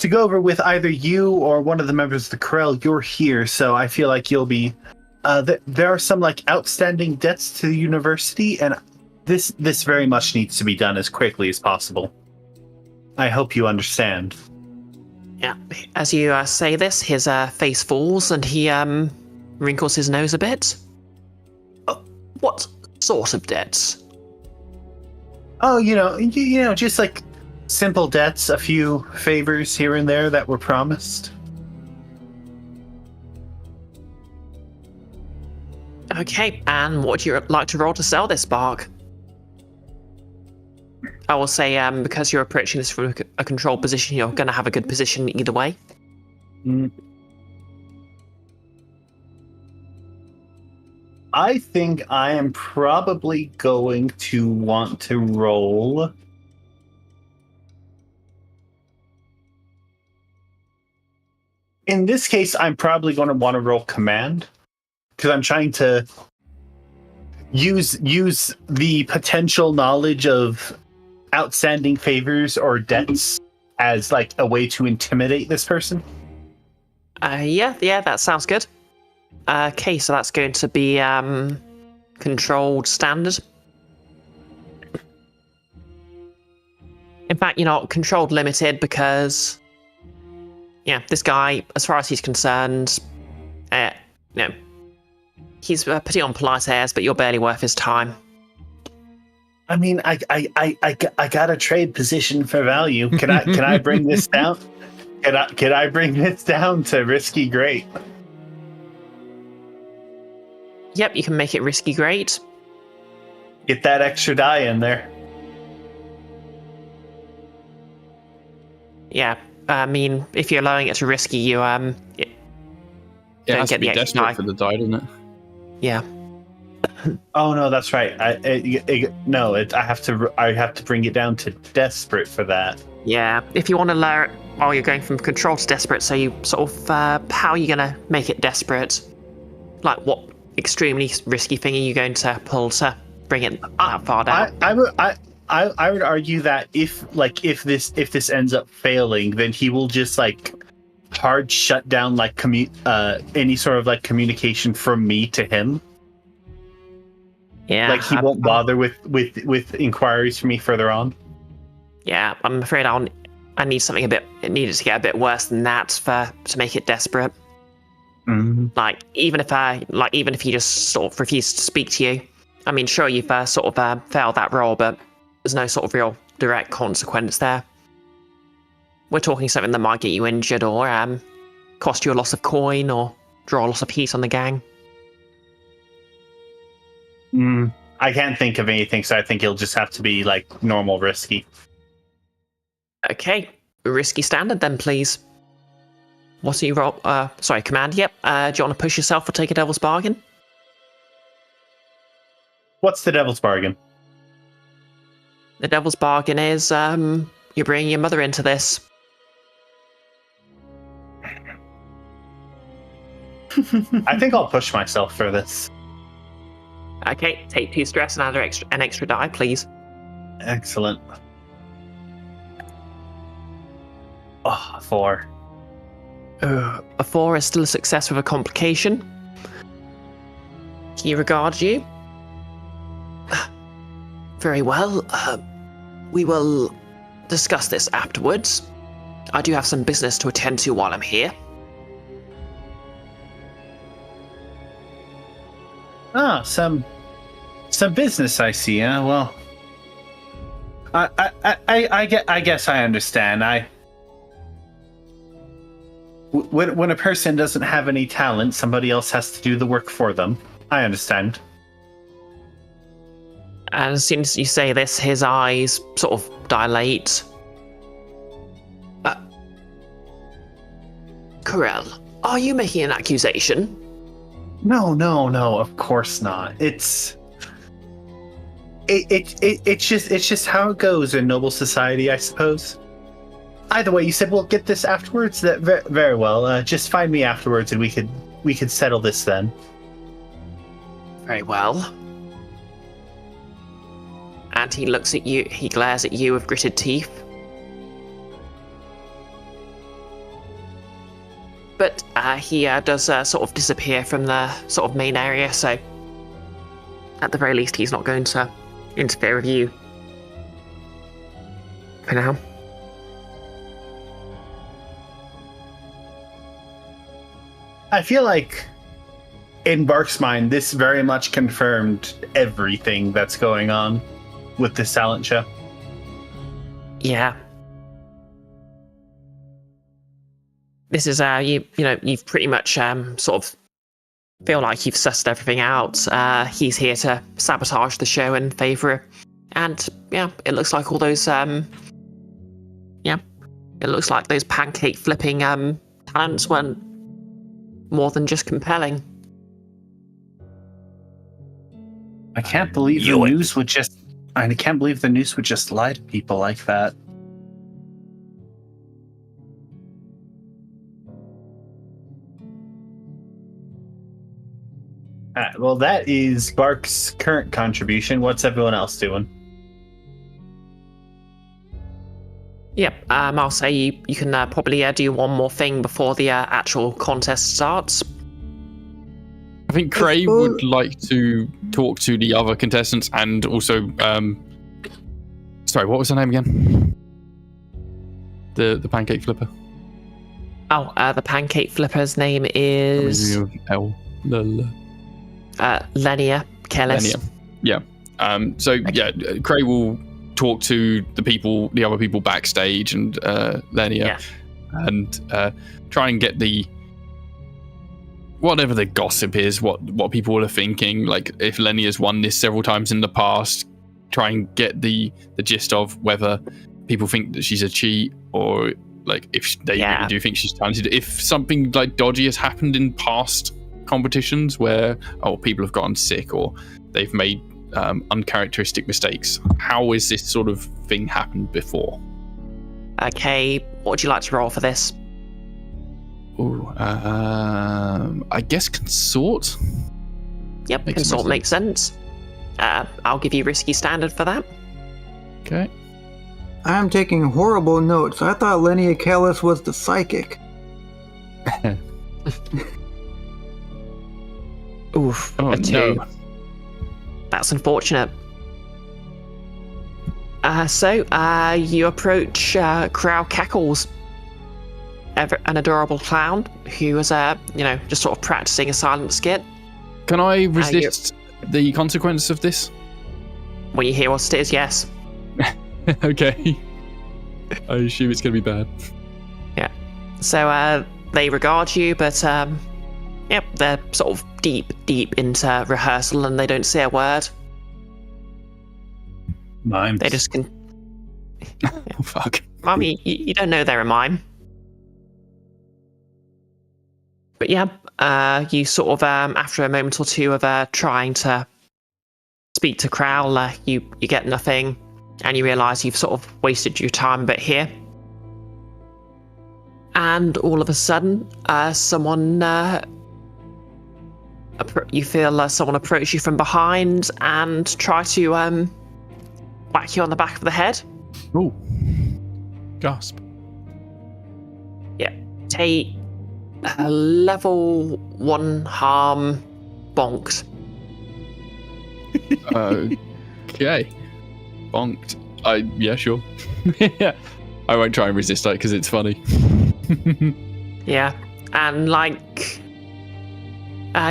go over with either you or one of the members of the Corel. You're here, so I feel like you'll be. There are some outstanding debts to the university, and this very much needs to be done as quickly as possible. I hope you understand. Yeah, as you say this, his face falls and he wrinkles his nose a bit. What sort of debts? Oh, you know, just simple debts, a few favors here and there that were promised. Okay, and what would you like to roll to sell this bark? I will say, because you're approaching this from a controlled position, you're going to have a good position either way. I think I am probably going to want to roll. In this case, I'm probably going to want to roll command, because I'm trying to use the potential knowledge of outstanding favors or debts as a way to intimidate this person. Yeah, that sounds good. Okay, so that's going to be controlled standard. In fact, you're not controlled limited because, this guy, as far as he's concerned, he's putting on polite airs, but you're barely worth his time. I mean, I got a trade position for value. Can I bring this down? Can I bring this down to risky great? Yep, you can make it risky great. Get that extra die in there. Yeah, I mean, if you're allowing it to risky, you it has to be desperate for the die, doesn't it? Yeah. Oh no, that's right. I have to bring it down to desperate for that. Yeah, if you want to lower it while you're going from control to desperate, so you sort of how are you going to make it desperate? Like what extremely risky thing are you going to pull to bring it that far down? I would argue that if this ends up failing, then he will just hard shut down any sort of communication from me to him. Yeah, he won't bother with inquiries from me further on. Yeah, I'm afraid I need something it needed to get a bit worse than that to make it desperate. Mm-hmm. Even if he just sort of refused to speak to you. I mean, sure, you've sort of failed that roll, but there's no sort of real direct consequence there. We're talking something that might get you injured or cost you a loss of coin or draw a loss of heat on the gang. I can't think of anything, so I think it'll just have to be normal risky. Okay, risky standard then, please. What's your roll? Sorry, command. Yep. Do you want to push yourself or take a devil's bargain? What's the devil's bargain? The devil's bargain is you're bringing your mother into this. I think I'll push myself for this. Okay, take 2 stress and add an extra die, please. Excellent. Oh, 4. A 4 is still a success with a complication. He regards you. Very well. We will discuss this afterwards. I do have some business to attend to while I'm here. Ah, some business, I see. Well, I guess I understand. When a person doesn't have any talent, somebody else has to do the work for them. I understand. And as soon as you say this, his eyes sort of dilate. Corel, are you making an accusation? No, of course not. It's just how it goes in noble society, I suppose. Either way, you said we'll get this afterwards. That very well. Just find me afterwards, and we could settle this then. Very well. And he looks at you. He glares at you with gritted teeth. But he does sort of disappear from the sort of main area, so at the very least he's not going to interfere with you for now. I feel like in Bark's mind, this very much confirmed everything that's going on with this talent show. Yeah. This is you've pretty much sort of feel like you've sussed everything out. He's here to sabotage the show in favour, and yeah, it looks like all those it looks like those pancake flipping talents weren't more than just compelling. I can't believe the news would just lie to people like that. Well, that is Bark's current contribution. What's everyone else doing? Yep, I'll say you can probably do one more thing before the actual contest starts. I think Cray would like to talk to the other contestants and also, sorry, what was her name again? The pancake flipper. Oh, the pancake flipper's name is Lenia Careless. Lenia. Yeah. Cray will talk to the other people backstage and Lenia, and try and get the whatever the gossip is, what people are thinking. Like if Lenia's won this several times in the past, try and get the gist of whether people think that she's a cheat or like if they really do think she's talented. If something like dodgy has happened in past competitions where people have gotten sick or they've made uncharacteristic mistakes, how has this sort of thing happened before? Okay, what would you like to roll for this? I guess consort. Yep, consort makes sense. I'll give you risky standard for that. Okay. I'm taking horrible notes. I thought Lenia Callis was the psychic. Oof, oh, a 2. No. That's unfortunate. You approach Crow Cackles, an adorable clown who was, just sort of practicing a silent skit. Can I resist the consequence of this? When you hear what it is, yes. Okay. I assume it's going to be bad. Yeah. So they regard you, but they're sort of deep into rehearsal and they don't say a word. Mimes. They just can. Oh, fuck. Mummy, you don't know they're a mime. But you sort of, after a moment or two of trying to speak to Crowl, you get nothing, and you realise you've sort of wasted your time a bit here. And all of a sudden, someone approach you from behind and try to whack you on the back of the head. Ooh. Gasp. Take a level 1 harm bonked. Okay. Bonked. Yeah, sure. Yeah. I won't try and resist that because it's funny. Yeah. And like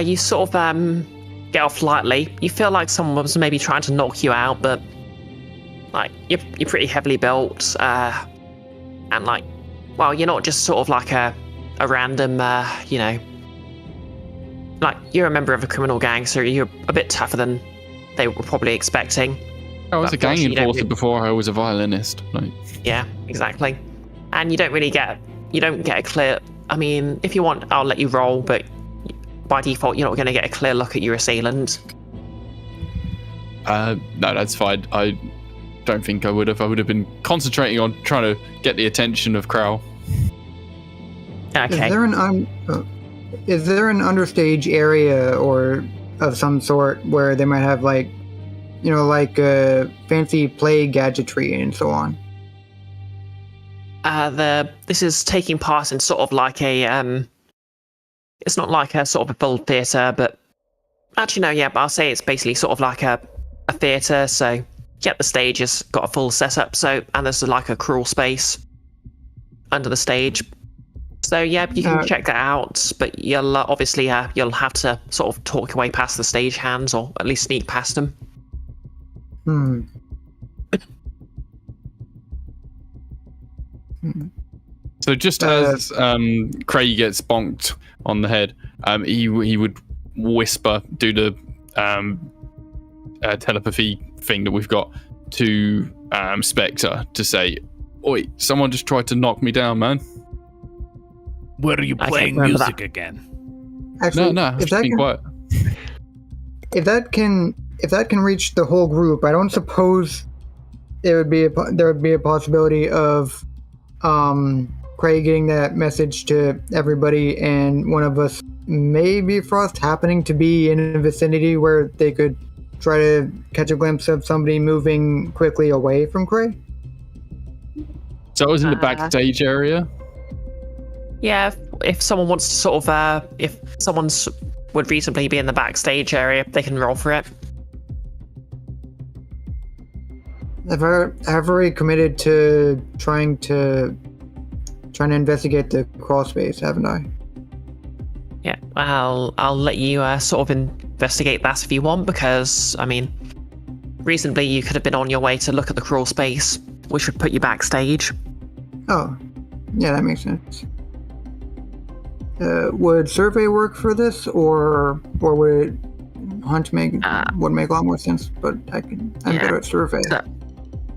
you sort of get off lightly. You feel like someone was maybe trying to knock you out, but like you're pretty heavily built, and like, well, you're not just sort of like a random, you know, like you're a member of a criminal gang, so you're a bit tougher than they were probably expecting. I was But a gang unfortunately, you don't enforcer really- before I was a violinist. Like, Yeah, exactly. And you don't get a clear. I mean, if you want, I'll let you roll, but by default, you're not going to get a clear look at your assailant. no, that's fine. I don't think I would have. I would have been concentrating on trying to get the attention of Crow. Okay. Is there an understage area or of some sort where they might have like, you know, like fancy play gadgetry and so on? This is taking part in sort of like a it's not like a sort of a full theatre, but actually no, yeah, but I'll say it's basically sort of like a theatre. So yeah, the stage has got a full setup. So and there's like a crawl space under the stage. So yeah, you can check that out, but you'll obviously you'll have to sort of talk your way past the stage hands, or at least sneak past them. So just as Cray gets bonked on the head, he would whisper, do the telepathy thing that we've got to Spectre to say, "Oi, someone just tried to knock me down, man." Were you I playing can't remember music again? Actually, No, if just that being quiet. if that can reach the whole group, I don't suppose there would be a possibility of Cray getting that message to everybody, and one of us, maybe Frost, happening to be in a vicinity where they could try to catch a glimpse of somebody moving quickly away from Cray. So I was in the backstage area. Yeah, if someone wants to sort of, if someone would reasonably be in the backstage area, they can roll for it. I've already committed to trying to investigate the crawl space, haven't I? Yeah, well, I'll let you sort of investigate that if you want, because, I mean, reasonably you could have been on your way to look at the crawl space, which would put you backstage. Oh, yeah, that makes sense. Would survey work for this, or would hunt would make a lot more sense? But I'm better at survey.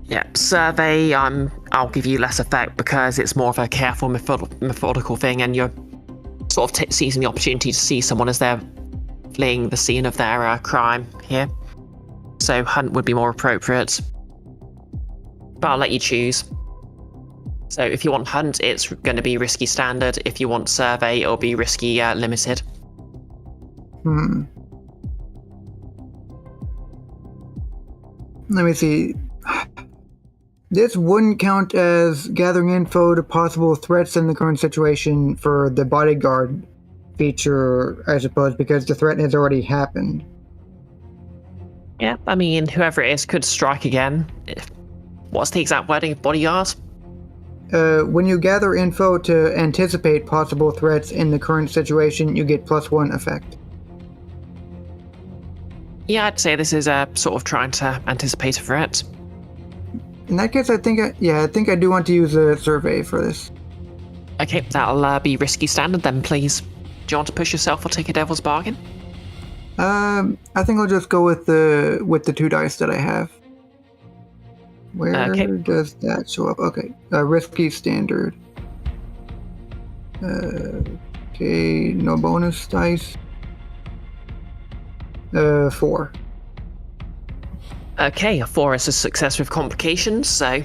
Yeah, survey, I'll give you less effect because it's more of a careful, methodical thing, and you're sort of seizing the opportunity to see someone as they're fleeing the scene of their crime here. So hunt would be more appropriate. But I'll let you choose. So if you want hunt, it's going to be risky standard. If you want survey, it'll be risky limited. Let me see. This wouldn't count as gathering info to possible threats in the current situation for the bodyguard feature, I suppose, because the threat has already happened. Yeah, I mean, whoever it is could strike again. What's the exact wording of bodyguard? When you gather info to anticipate possible threats in the current situation, you get +1 effect. Yeah, I'd say this is sort of trying to anticipate a threat. In that case, I think I do want to use a survey for this. Okay, that'll be risky standard then, please. Do you want to push yourself or take a devil's bargain? I think I'll just go with the 2 dice that I have. Where does that show up? Okay, risky standard. Okay, no bonus dice. 4. Okay, a 4 is a success with complications, so...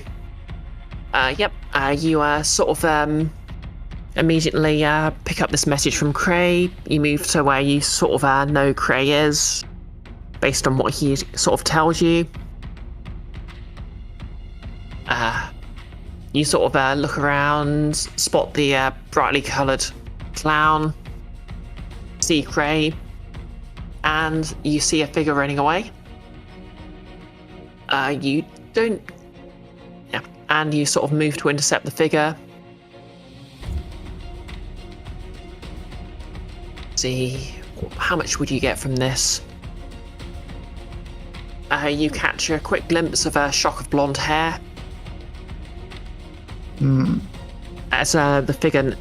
you sort of immediately pick up this message from Cray. You move to where you sort of know Cray is, based on what he sort of tells you. You sort of look around, spot the brightly coloured clown, see Cray, and you see a figure running away. You don't... Yeah, and you sort of move to intercept the figure. See, how much would you get from this? You catch a quick glimpse of a shock of blonde hair. As the figure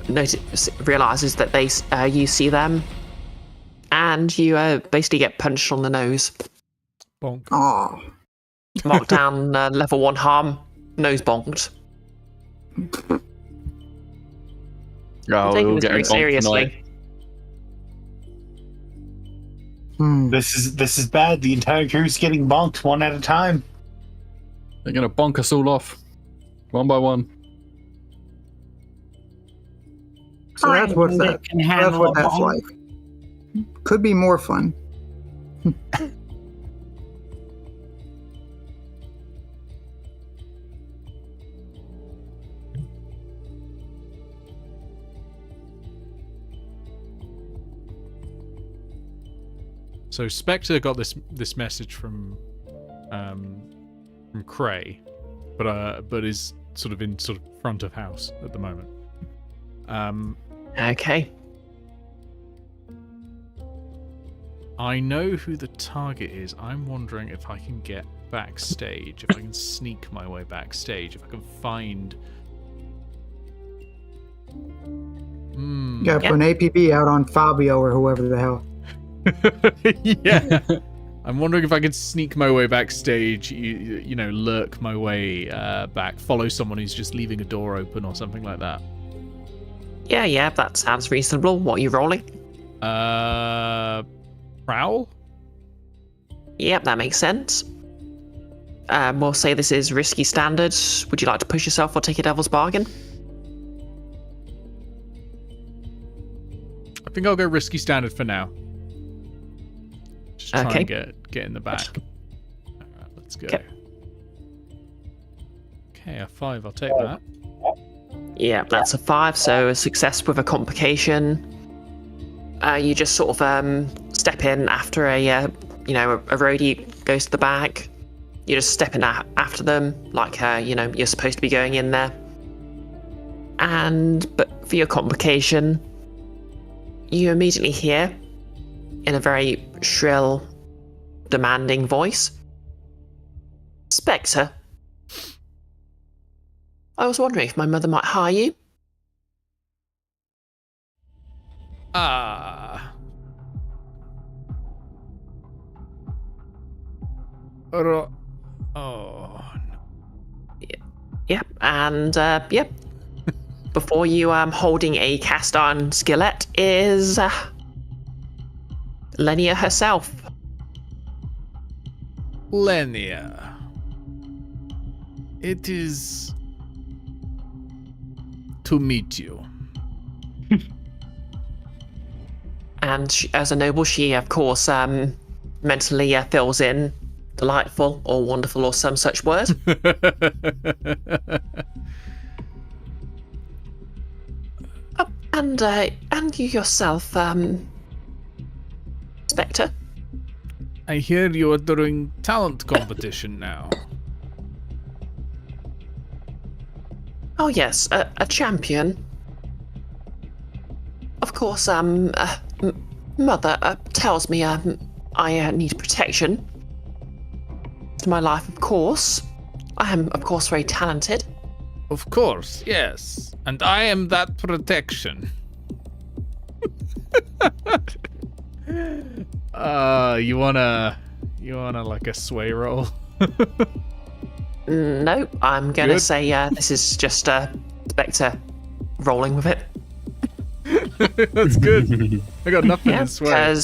realizes that you see them, and you basically get punched on the nose. Bonk. Oh. Marked down level 1 harm, nose bonked. Oh, Taking we'll this get very bonked seriously. tonight. This is bad. The entire crew's getting bonked one at a time. They're gonna bonk us all off, one by one. So that's what that's like. like. Could be more fun. So Spectre got this message from Cray, but is sort of in front of house at the moment. Okay. I know who the target is. I'm wondering if I can get backstage, if I can sneak my way backstage, if I can find. Yeah, put an APB out on Fabio or whoever the hell. Yeah. I'm wondering if I could sneak my way backstage, you know, lurk my way back, follow someone who's just leaving a door open or something like that. Yeah, that sounds reasonable. What are you rolling? Prowl? Yep, that makes sense. We'll say this is risky standard. Would you like to push yourself or take a devil's bargain? I think I'll go risky standard for now. Just try Okay. and get in the back. Alright, let's go. Okay, a 5, I'll take that. Yeah, that's a 5, so a success with a complication. You just sort of step in after a roadie goes to the back. You just step in after them, like you're supposed to be going in there. But for your complication, you immediately hear, in a very shrill, demanding voice, "Spectre, I was wondering if my mother might hire you." Yep, and yep. Before you, holding a cast iron skillet is Lenia herself. Lenia. It is to meet you. And she, as a noble, she, of course, mentally fills in delightful or wonderful or some such word. And you yourself, Spectre. I hear you are doing talent competition now. Oh yes, a champion. Of course, Mother tells me I need protection to my life, of course. I am, of course, very talented. Of course, yes. And I am that protection. You wanna like a sway roll? No, I'm gonna Good. say this is just Spectre rolling with it. That's good. I got nothing in sway.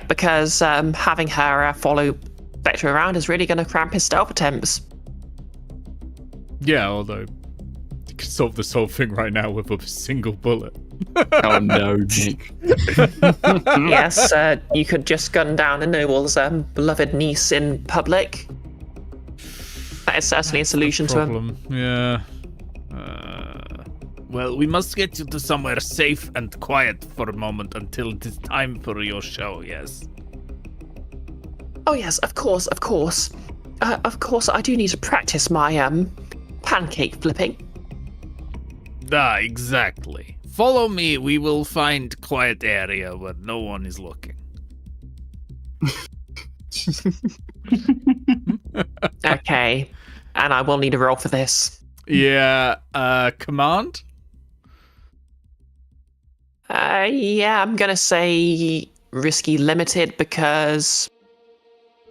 Because having her follow Spectre around is really gonna cramp his stealth attempts. Yeah, although you could solve this whole thing right now with a single bullet. Oh no, Nick. Yes, you could just gun down a noble's beloved niece in public. That is certainly a solution to him. Yeah. Well, we must get you to somewhere safe and quiet for a moment until it is time for your show, yes? Oh yes, of course. Of course, I do need to practice my pancake flipping. Ah, exactly. Follow me, we will find quiet area where no one is looking. Okay, and I will need a roll for this. Yeah, command? Yeah, I'm gonna say risky limited because...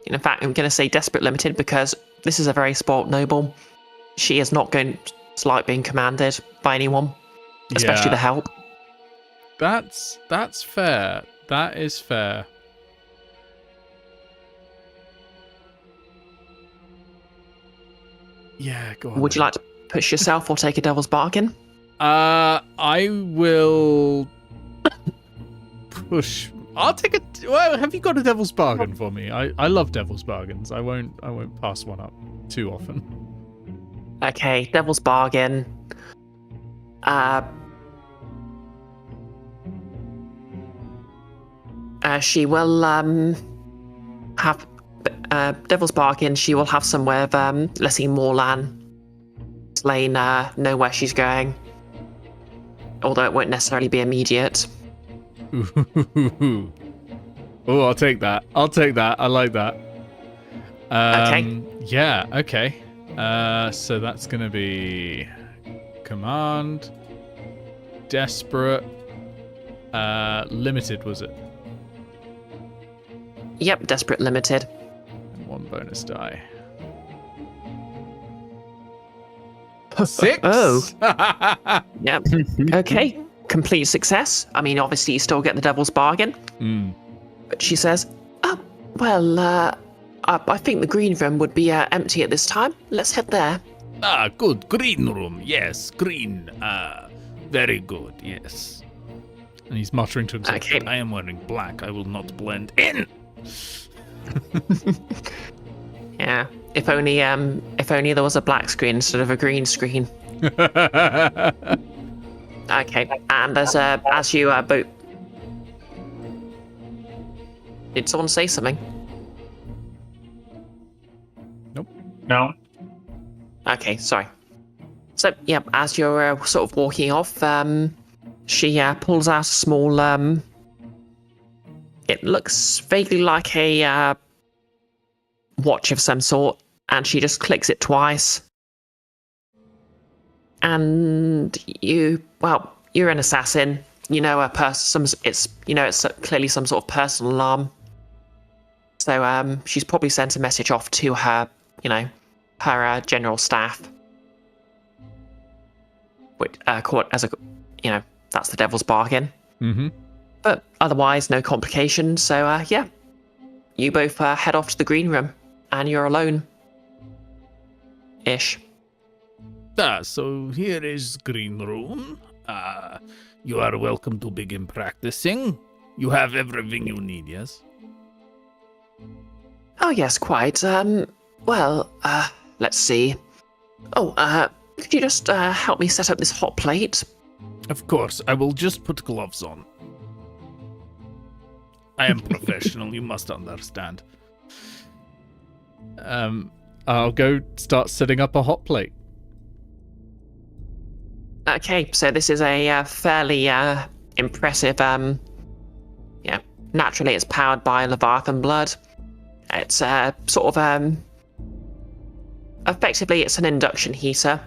In fact, I'm gonna say desperate limited because this is a very spoilt noble. She is not going to like being commanded by anyone, especially the help. That's fair. That is fair. Yeah, go on. Would you like to push yourself or take a devil's bargain? I will push. I'll take it. Well, have you got a devil's bargain for me? I love devil's bargains. I won't pass one up too often. Okay, devil's bargain. She will have devil's bargain. She will have some way of letting Morlan Slane know where she's going, although it won't necessarily be immediate. Oh, I'll take that. I like that. Okay. Yeah. Okay. So that's gonna be command, desperate, limited, was it? Yep, desperate limited. And one bonus die. 6. Oh. Yep. Okay. Complete success. I mean, obviously, you still get the devil's bargain. But she says, I think the green room would be empty at this time. Let's head there. Ah, good. Green room. Yes, green. Very good. Yes. And he's muttering to himself. Okay. I am wearing black. I will not blend in. Yeah. If only there was a black screen instead of a green screen. Okay. And as you both... Did someone say something? No. Okay, sorry. So, yeah, as you're sort of walking off, she pulls out a small, it looks vaguely like a watch of some sort, and she just clicks it twice. And you're an assassin. You know it's clearly some sort of personal alarm. So she's probably sent a message off to her, her general staff. Which that's the devil's bargain. Mm-hmm. But otherwise, no complications. So yeah, you both head off to the green room, and you're alone. Ish. So here is green room. You are welcome to begin practicing. You have everything you need, yes? Oh yes, quite. Let's see. Could you just help me set up this hot plate? Of course, I will just put gloves on. I am professional, you must understand. I'll go start setting up a hot plate. Okay, so this is a fairly impressive. Naturally, it's powered by Leviathan blood. It's effectively, it's an induction heater,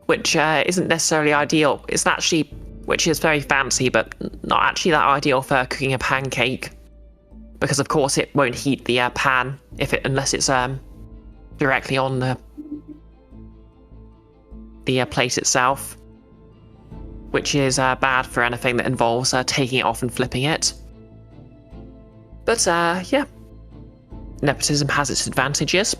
which isn't necessarily ideal. Which is very fancy, but not actually that ideal for cooking a pancake, because of course it won't heat the pan unless it's directly on the plate itself, which is bad for anything that involves taking it off and flipping it. But yeah, nepotism has its advantages.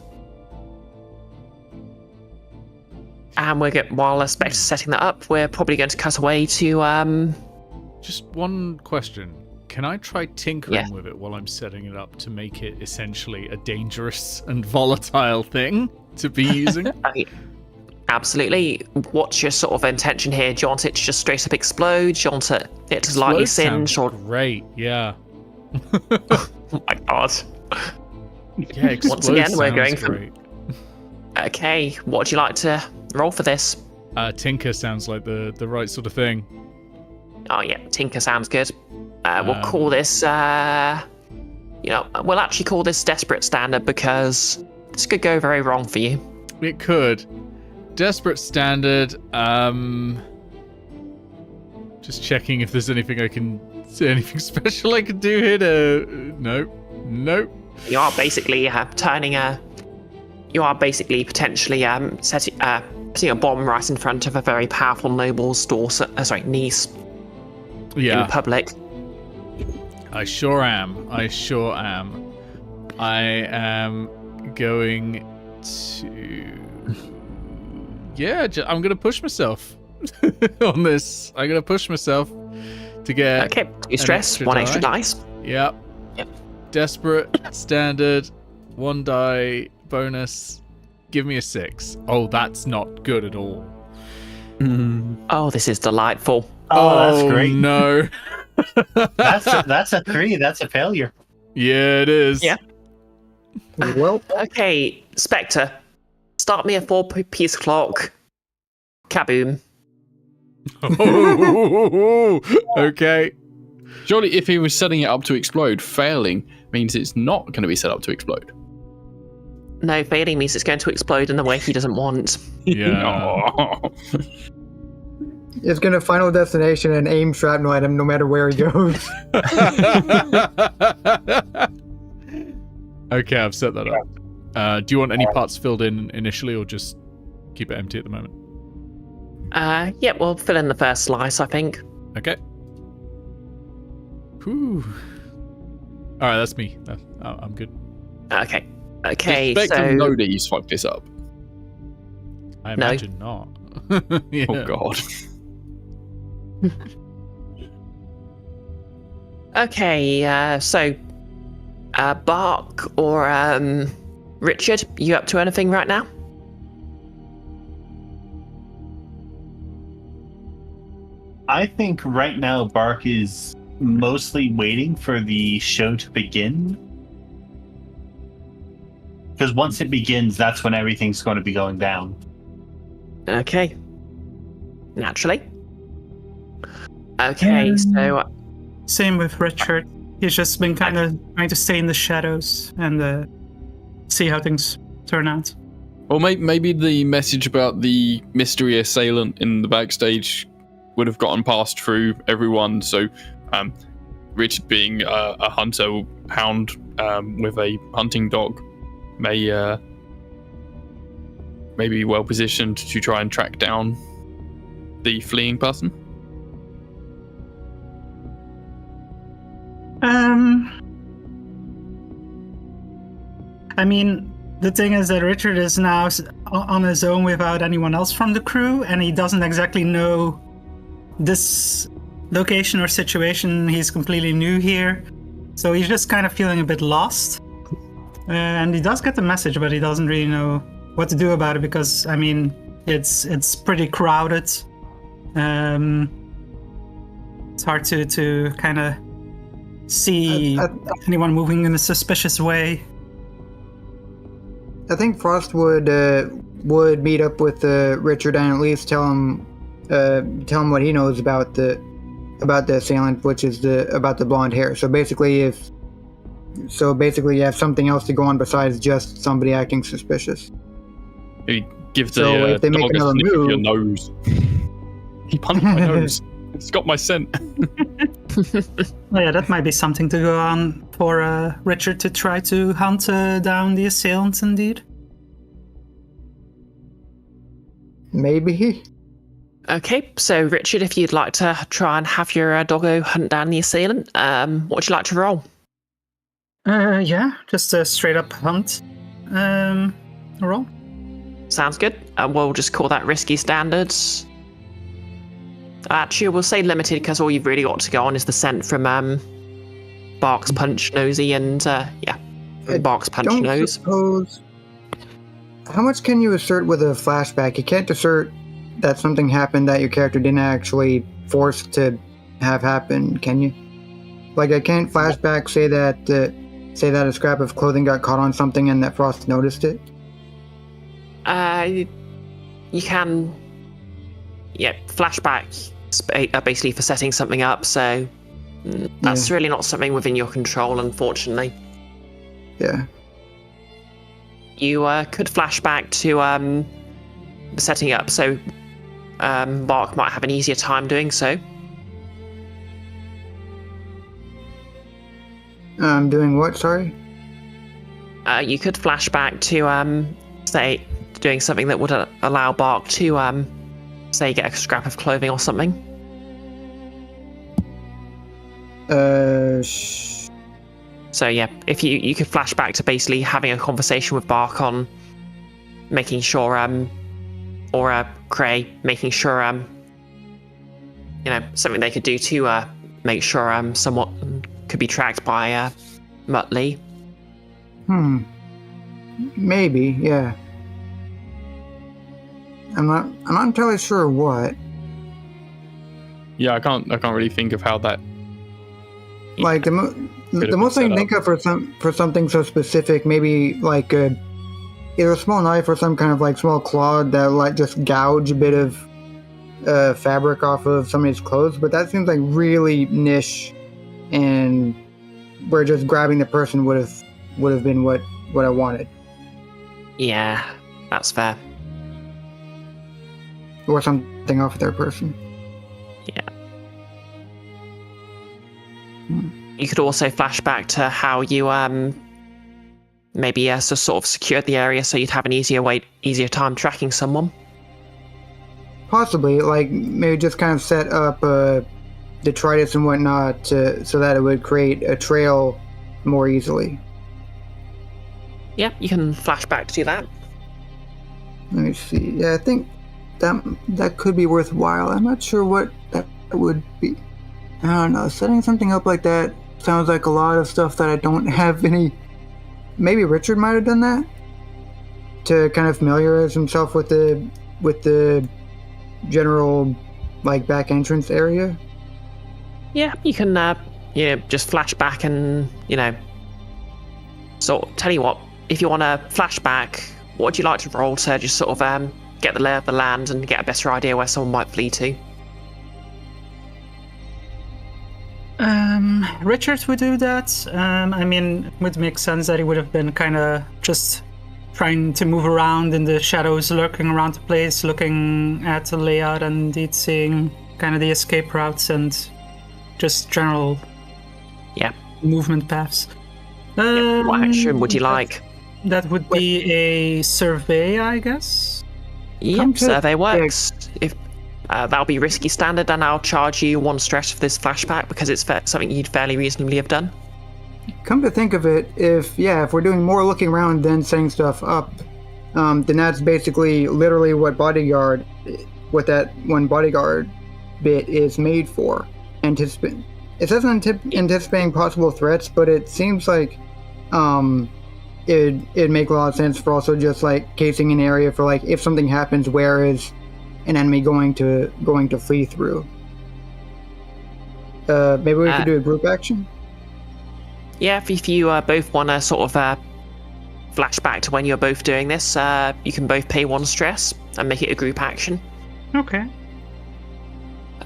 And while Spectre's setting that up, we're probably going to cut away to Just one question. Can I try tinkering with it while I'm setting it up to make it essentially a dangerous and volatile thing to be using? Absolutely. What's your sort of intention here? Do you want it to just straight up explode? Do you want it to lightly Explode singe? sounds Or great, yeah. oh my god. Yeah, explode Once again, we're sounds going from- great. Okay, what would you like to roll for this? Tinker sounds like the right sort of thing. Oh yeah, Tinker sounds good. We'll call this, we'll actually call this Desperate Standard because this could go very wrong for you. It could. Desperate Standard. Just checking if there's anything anything special I can do here to... Nope. You are basically potentially setting a bomb right in front of a very powerful noble's niece in public. I sure am. I am going to... Yeah, I'm going to push myself on this. I'm going to push myself to get... Okay, you stress, one extra dice. Yep. Desperate, standard, 1 die, bonus. Give me a 6. Oh, that's not good at all. Oh, this is delightful. Oh, that's great. No. That's a 3. That's a failure. Yeah, it is. Yeah. Well, Okay, Spectre, start me a 4-piece clock. Kaboom. Oh, okay. Surely, if he was setting it up to explode, failing means it's not going to be set up to explode. No, failing means it's going to explode in the way he doesn't want. Yeah. it's gonna Final Destination and aim shrapnel at him no matter where he goes. Okay, I've set that up. Do you want any parts filled in initially or just keep it empty at the moment? Yeah, we'll fill in the first slice, I think. Okay. Whew. All right, that's me. I'm good. Okay, Expect so... him know that he's fucked this up. I imagine not. Yeah. Oh god. Okay, so Bark or Richard, you up to anything right now? I think right now Bark is mostly waiting for the show to begin. Because once it begins, that's when everything's going to be going down. Okay. Naturally. Okay, so... Same with Richard. He's just been kind of trying to stay in the shadows and see how things turn out. Or maybe the message about the mystery assailant in the backstage would have gotten passed through everyone. So, Richard, being a hunter hound with a hunting dog, may be well positioned to try and track down the fleeing person. I mean, the thing is that Richard is now on his own without anyone else from the crew, and he doesn't exactly know this location or situation. He's completely new here, so he's just kind of feeling a bit lost. And he does get the message, but he doesn't really know what to do about it because, I mean, it's pretty crowded. It's hard to kind of see anyone moving in a suspicious way. I think Frost would meet up with Richard and at least tell him what he knows about the assailant, which is about the blonde hair. So basically, you have something else to go on besides just somebody acting suspicious. Maybe give the if they make dog a another sniff of move- your nose. He punched my nose. It's got my scent. Well, yeah, that might be something to go on for Richard to try to hunt down the assailant, indeed. Maybe. Okay, so Richard, if you'd like to try and have your doggo hunt down the assailant, what would you like to roll? Yeah, just a straight up hunt roll. Sounds good. We'll just call that risky standards. Actually, we'll say limited because all you've really got to go on is the scent from Bark's Punch Nosy and Bark's Punch Nose. how much can you assert with a flashback? You can't assert that something happened that your character didn't actually force to have happen, can you? Like, I can't flashback say that a scrap of clothing got caught on something and that Frost noticed it. You can, flashback are basically for setting something up, so that's really not something within your control, unfortunately. Yeah. You could flashback to setting up, so Mark might have an easier time doing so. Doing what, sorry? You could flashback to, say, doing something that would allow Bark to, say, get a scrap of clothing or something. So yeah, if you could flashback to basically having a conversation with Bark on making sure, or Cray, making sure, something they could do to make sure someone could be tracked by Muttley. Maybe, yeah. I'm not entirely sure what. Yeah, I can't really think of how that. Like the most I can think of for something so specific, maybe like either a small knife or some kind of like small claw that like just gouge a bit of fabric off of somebody's clothes. But that seems like really niche, and where just grabbing the person would have been what I wanted. Yeah, that's fair. Or something off their person. Yeah. You could also flash back to how you maybe sort of secured the area so you'd have an easier time tracking someone. Possibly, like maybe just kind of set up detritus and whatnot so that it would create a trail more easily. Yeah, you can flash back to do that. Let me see. Yeah, I think that could be worthwhile. I'm not sure what that would be. I don't know. Setting something up like that sounds like a lot of stuff that I don't have any. Maybe Richard might have done that to kind of familiarize himself with the general like back entrance area. Yeah, you can just flash back and So tell you what, if you want to flashback, what would you like to roll to just sort of get the lay of the land and get a better idea where someone might flee to? Richard would do that. I mean, it would make sense that he would have been kind of just trying to move around in the shadows, lurking around the place, looking at the layout and indeed seeing kind of the escape routes and just general movement paths. What action would you like? That would be a survey, I guess. Yep, survey works. If that'll be risky standard, and I'll charge you 1 stress for this flashback because it's something you'd fairly reasonably have done. Come to think of it, if we're doing more looking around than setting stuff up, then that's basically literally what that one bodyguard bit is made for. It says anticipating possible threats, but it seems like it'd make a lot of sense for also just like casing an area for like if something happens, where is an enemy going to flee through. Maybe we could do a group action. Yeah, if you both want to sort of flash back to when you're both doing this, you can both pay 1 stress and make it a group action. Okay.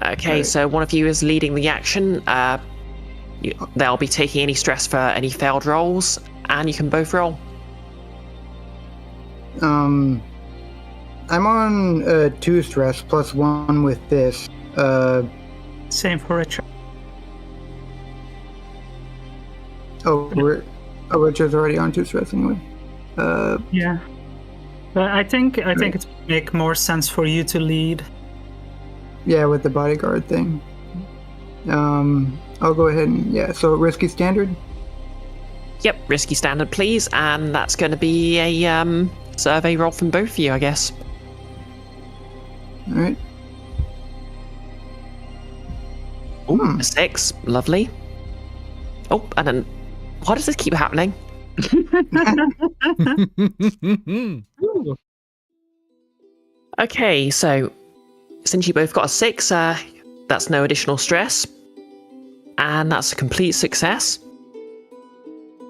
Okay, Right. so one of you is leading the action. They'll be taking any stress for any failed rolls, and you can both roll. I'm on 2 stress plus 1 with this. Same for Richard. Richard's already on 2 stress anyway. Yeah. But I think it would make more sense for you to lead. Yeah, with the bodyguard thing. I'll go ahead and so risky standard. Yep, risky standard, please, and that's going to be a survey roll from both of you, I guess. All right. Ooh, a 6, lovely. Oh, and then why does this keep happening? Ooh. Okay, so since you both got a 6, that's no additional stress. And that's a complete success.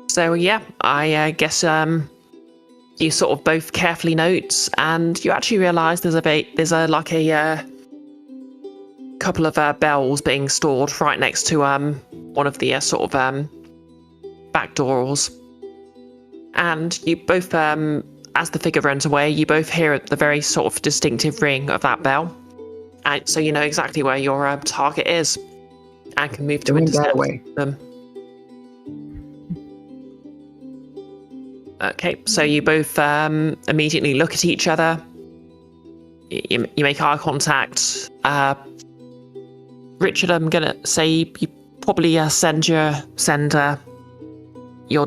So yeah, I guess you sort of both carefully note, and you actually realise there's a couple of bells being stored right next to one of the sort of back doors. And you both, as the figure runs away, you both hear the very sort of distinctive ring of that bell. And so you know exactly where your target is and can move to intercept them. Okay, so you both immediately look at each other. You make eye contact. Richard, I'm gonna say you probably send your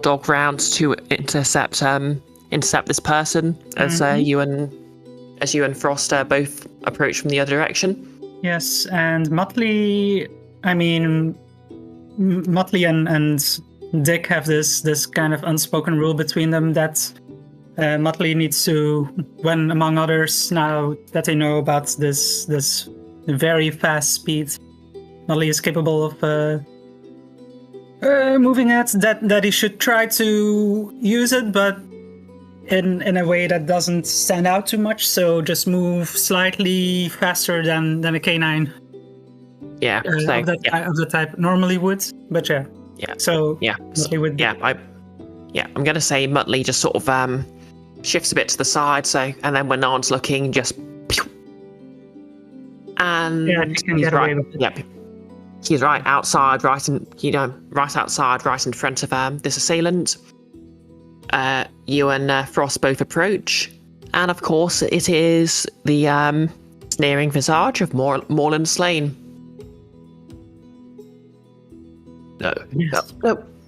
dog round to intercept this person as you and Frost both approach from the other direction. Yes, and Muttley and Dick have this kind of unspoken rule between them that Muttley needs to, when among others, now that they know about this very fast speed, Muttley is capable of moving at, that he should try to use it, but in a way that doesn't stand out too much, so just move slightly faster than a canine. Yeah, of the type normally would, but yeah. Yeah. So yeah, Muttley would. I'm gonna say Muttley just sort of shifts a bit to the side, and then when no one's looking, just pew! And yeah, he can get away with it. Yep. He's right outside, right outside, right in front of this assailant. You and Frost both approach, and of course it is the sneering visage of Moreland Slain. No,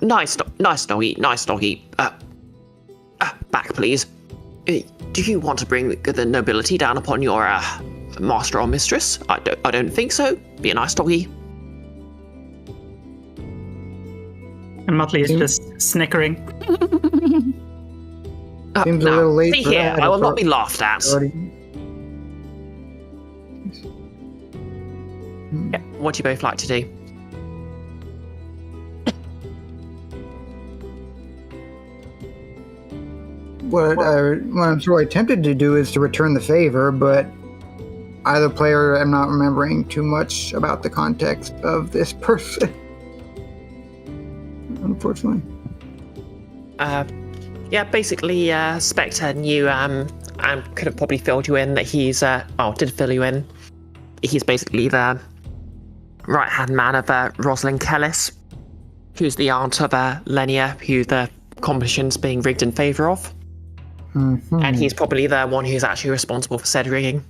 nice doggy. Back, please. Do you want to bring the nobility down upon your master or mistress? I don't think so. Be a nice doggy. And Muttley is just snickering. Seems a little late see for here, that. I will not be laughed at. Yeah, what do you both like to do? What I'm sort of tempted to do is to return the favor, but either player, I'm not remembering too much about the context of this person. Unfortunately. Yeah, basically, Spectre knew, and could have probably filled you in that he's, did fill you in. He's basically the right-hand man of Rosalind Kellis, who's the aunt of Lenia, who the competition's being rigged in favour of. Mm-hmm. And he's probably the one who's actually responsible for said rigging.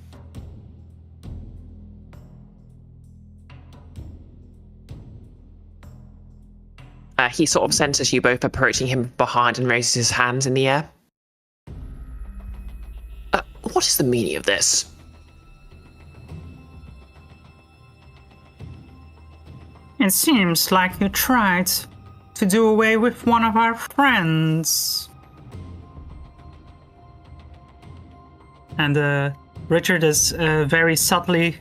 He sort of senses you both approaching him behind and raises his hands in the air. What is the meaning of this? It seems like you tried to do away with one of our friends. And Richard is very subtly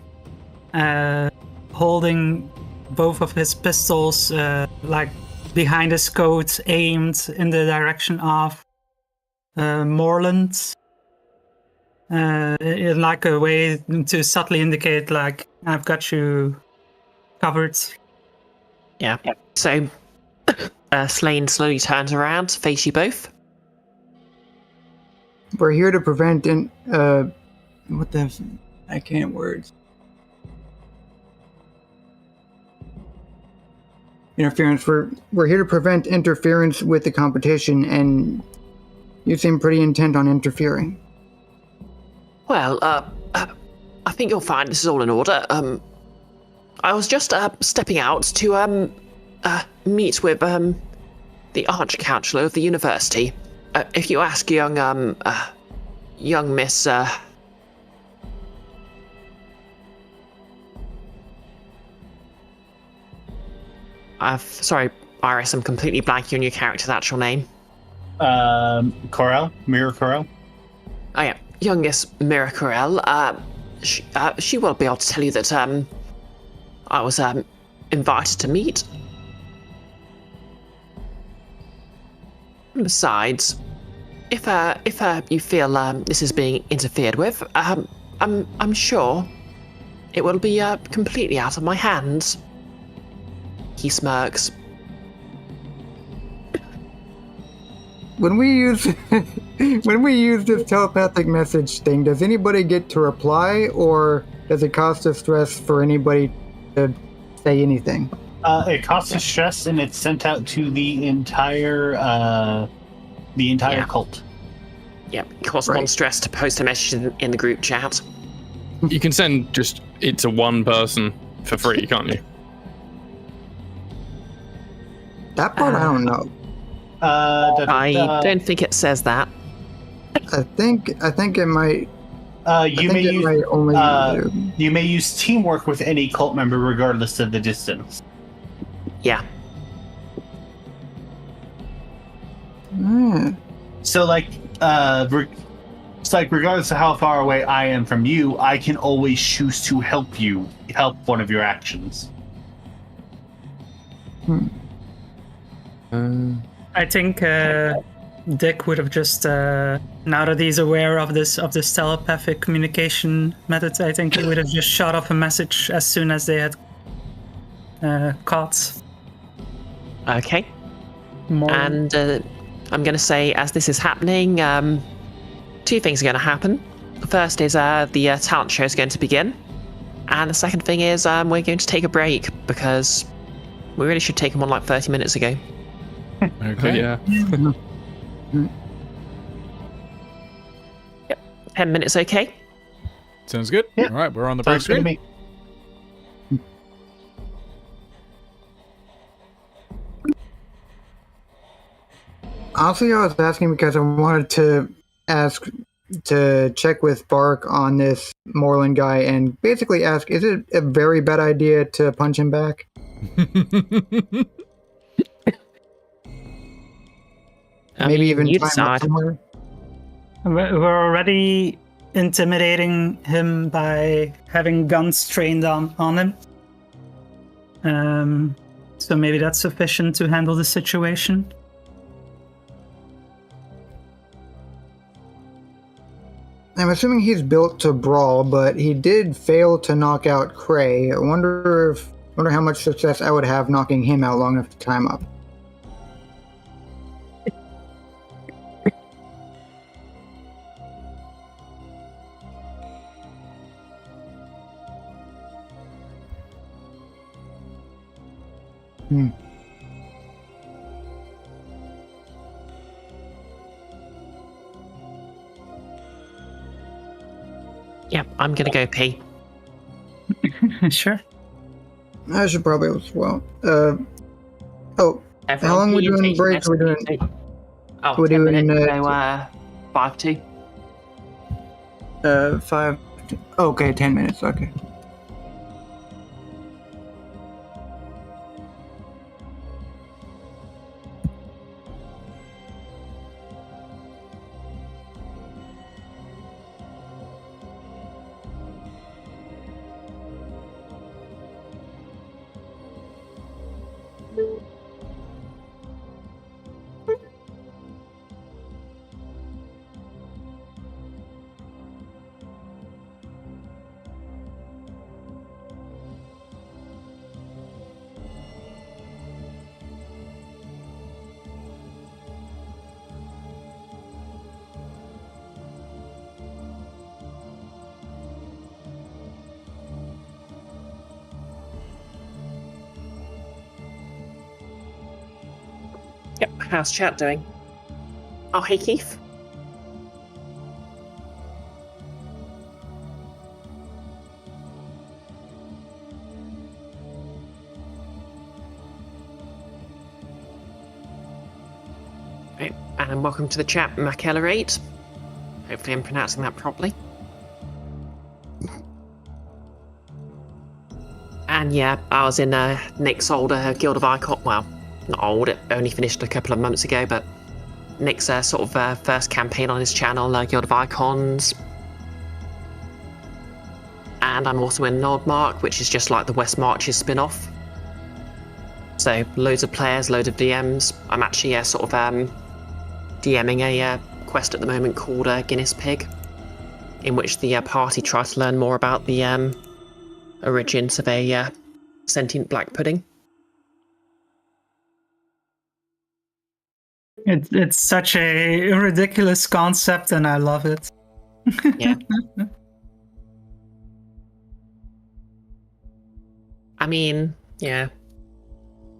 holding both of his pistols like behind his coat, aimed in the direction of Moreland. In like a way to subtly indicate, like, I've got you covered. Yeah. So, Slain slowly turns around to face you both. We're here to prevent I can't words. Interference. We're here to prevent interference with the competition, and you seem pretty intent on interfering. Well, I think you'll find this is all in order. I was just stepping out to meet with the Arch-Councillor of the university. If you ask young Miss sorry, Iris, I'm completely blanking on your character's actual name. Corel? Mirror Corel? Oh yeah, youngest Miracorel, she will be able to tell you that I was invited to meet. Besides, if you feel this is being interfered with, I'm sure it will be completely out of my hands. He smirks. When we use this telepathic message thing, does anybody get to reply, or does it cost us stress for anybody to say anything? It costs us stress, and it's sent out to the entire cult. Yep, it costs one stress to post a message in the group chat. You can send just it to one person for free, can't you? That part I don't know. I don't think it says that. I think it might. You may use teamwork with any cult member regardless of the distance. Yeah. So it's like regardless of how far away I am from you, I can always choose to help one of your actions. I think Dick would have just now that he's aware of this telepathic communication method, I think he would have just shot off a message as soon as they had caught. Okay. More. And I'm going to say, as this is happening, two things are going to happen. The first is the talent show is going to begin. And the second thing is we're going to take a break because we really should take them on like 30 minutes ago. Okay. Yeah. Yep. 10 minutes, okay? Sounds good. Yeah. All right, we're on the break Sounds good to screen. me. Honestly, I was asking because I wanted to check with Bark on this Moreland guy and basically ask, is it a very bad idea to punch him back? Maybe even you climb up decide. somewhere? We're already intimidating him by having guns trained on him. So maybe that's sufficient to handle the situation. I'm assuming he's built to brawl, but he did fail to knock out Cray. I wonder how much success I would have knocking him out long enough to time up. Yep, I'm going to go pee. Sure. I should probably as well. How long are we Everyone, doing breaks? We're doing. Oh, we're 10 doing, minutes, so 5-2. 5. Okay, 10 minutes. Okay. Yep, how's chat doing? Oh, hey, Keith. Right, and welcome to the chat, Mackellerate. Hopefully I'm pronouncing that properly. And yeah, I was in Nick's old Guild of Icon. Well, not old, it only finished a couple of months ago, but Nick's sort of first campaign on his channel, Guild of Icons. and I'm also in Nordmark, which is just like the West Marches spin-off. So loads of players, loads of DMs. I'm actually DMing a quest at the moment called Guinness Pig, in which the party tries to learn more about the origins of a sentient black pudding. It's such a ridiculous concept, and I love it. Yeah. I mean, yeah.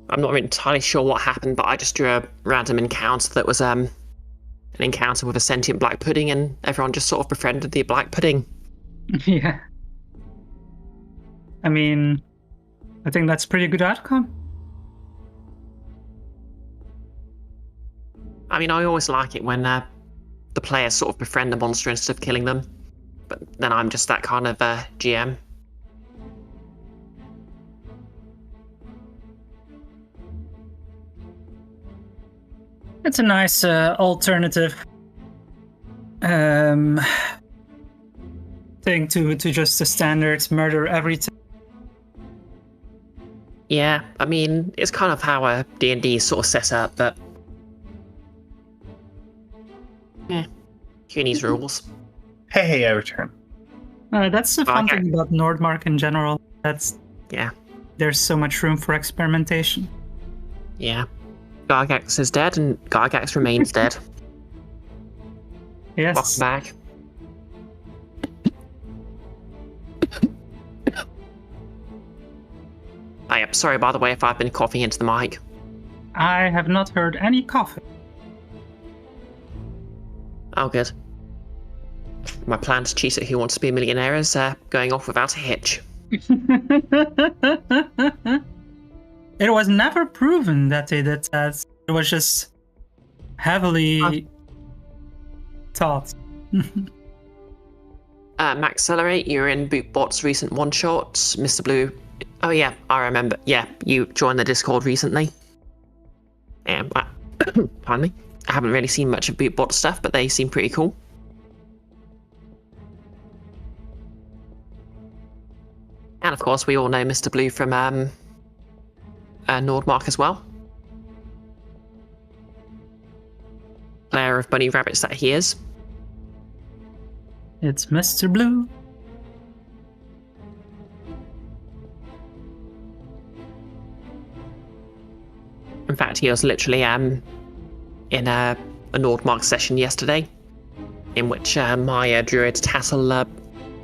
I'm not entirely sure what happened, but I just drew a random encounter that was an encounter with a sentient black pudding, and everyone just sort of befriended the black pudding. Yeah. I mean, I think that's a pretty good outcome. I mean, I always like it when the players sort of befriend the monster instead of killing them. But then I'm just that kind of GM. It's a nice alternative thing to just the standard murder everything. Yeah, I mean, it's kind of how D&D is sort of set up, but yeah, Cuny's rules. Hey, I return. That's the fun Okay. thing about Nordmark in general. Yeah, There's so much room for experimentation. yeah. Gygax is dead, and Gygax remains dead. Yes. Welcome back. I am sorry, by the way, if I've been coughing into the mic. I have not heard any coughing. Oh, good. My plan to cheat at Who Wants to Be a Millionaire is going off without a hitch. It was never proven that they did that. It was just heavily taught. Maxcelerate, you're in Bootbot's recent one-shots. Mr. Blue... Oh yeah, I remember. Yeah, you joined the Discord recently. Pardon me. I haven't really seen much of Bootbot stuff, but they seem pretty cool. And of course, we all know Mr. Blue from Nordmark as well. Player of bunny rabbits that he is. It's Mr. Blue. In fact, he was literally in a Nordmark session yesterday, in which my druid Tassel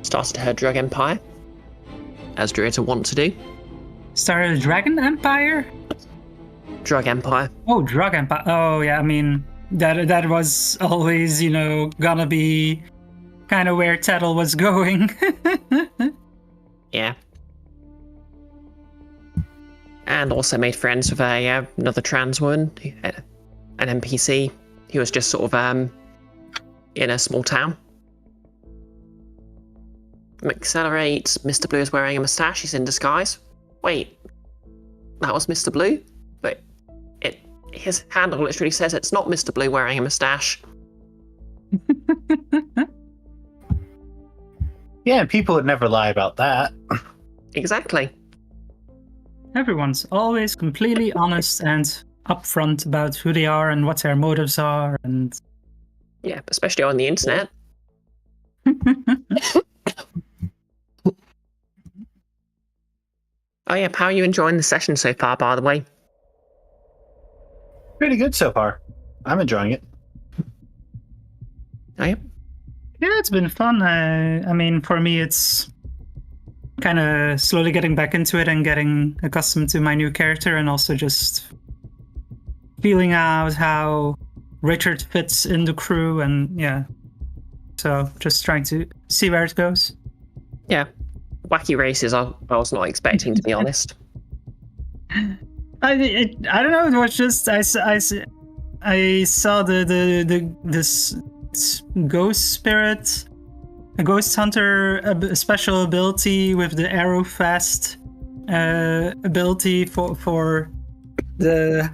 started her drug empire, as druids want to do. Started a Dragon Empire? Drug empire. Oh, Drug Empire. Oh, yeah, I mean, that was always, gonna be kind of where Tettle was going. Yeah. And also made friends with another trans woman, an NPC, who was just sort of in a small town. Accelerate, Mr. Blue is wearing a moustache, he's in disguise. Wait, that was Mr. Blue? But his handle literally says it's not Mr. Blue wearing a moustache. Yeah, people would never lie about that. Exactly. Everyone's always completely honest and upfront about who they are and what their motives are, and Yeah, especially on the internet. Oh yeah, how are you enjoying the session so far, by the way? Pretty good so far. I'm enjoying it. Oh yeah. yeah, it's been fun. I mean, for me, it's kind of slowly getting back into it and getting accustomed to my new character, and also just feeling out how Richard fits in the crew, and yeah. So just trying to see where it goes. Yeah. Wacky races I was not expecting, to be honest. I don't know. It was just I saw this ghost spirit, a ghost hunter a special ability with the arrow fast ability for the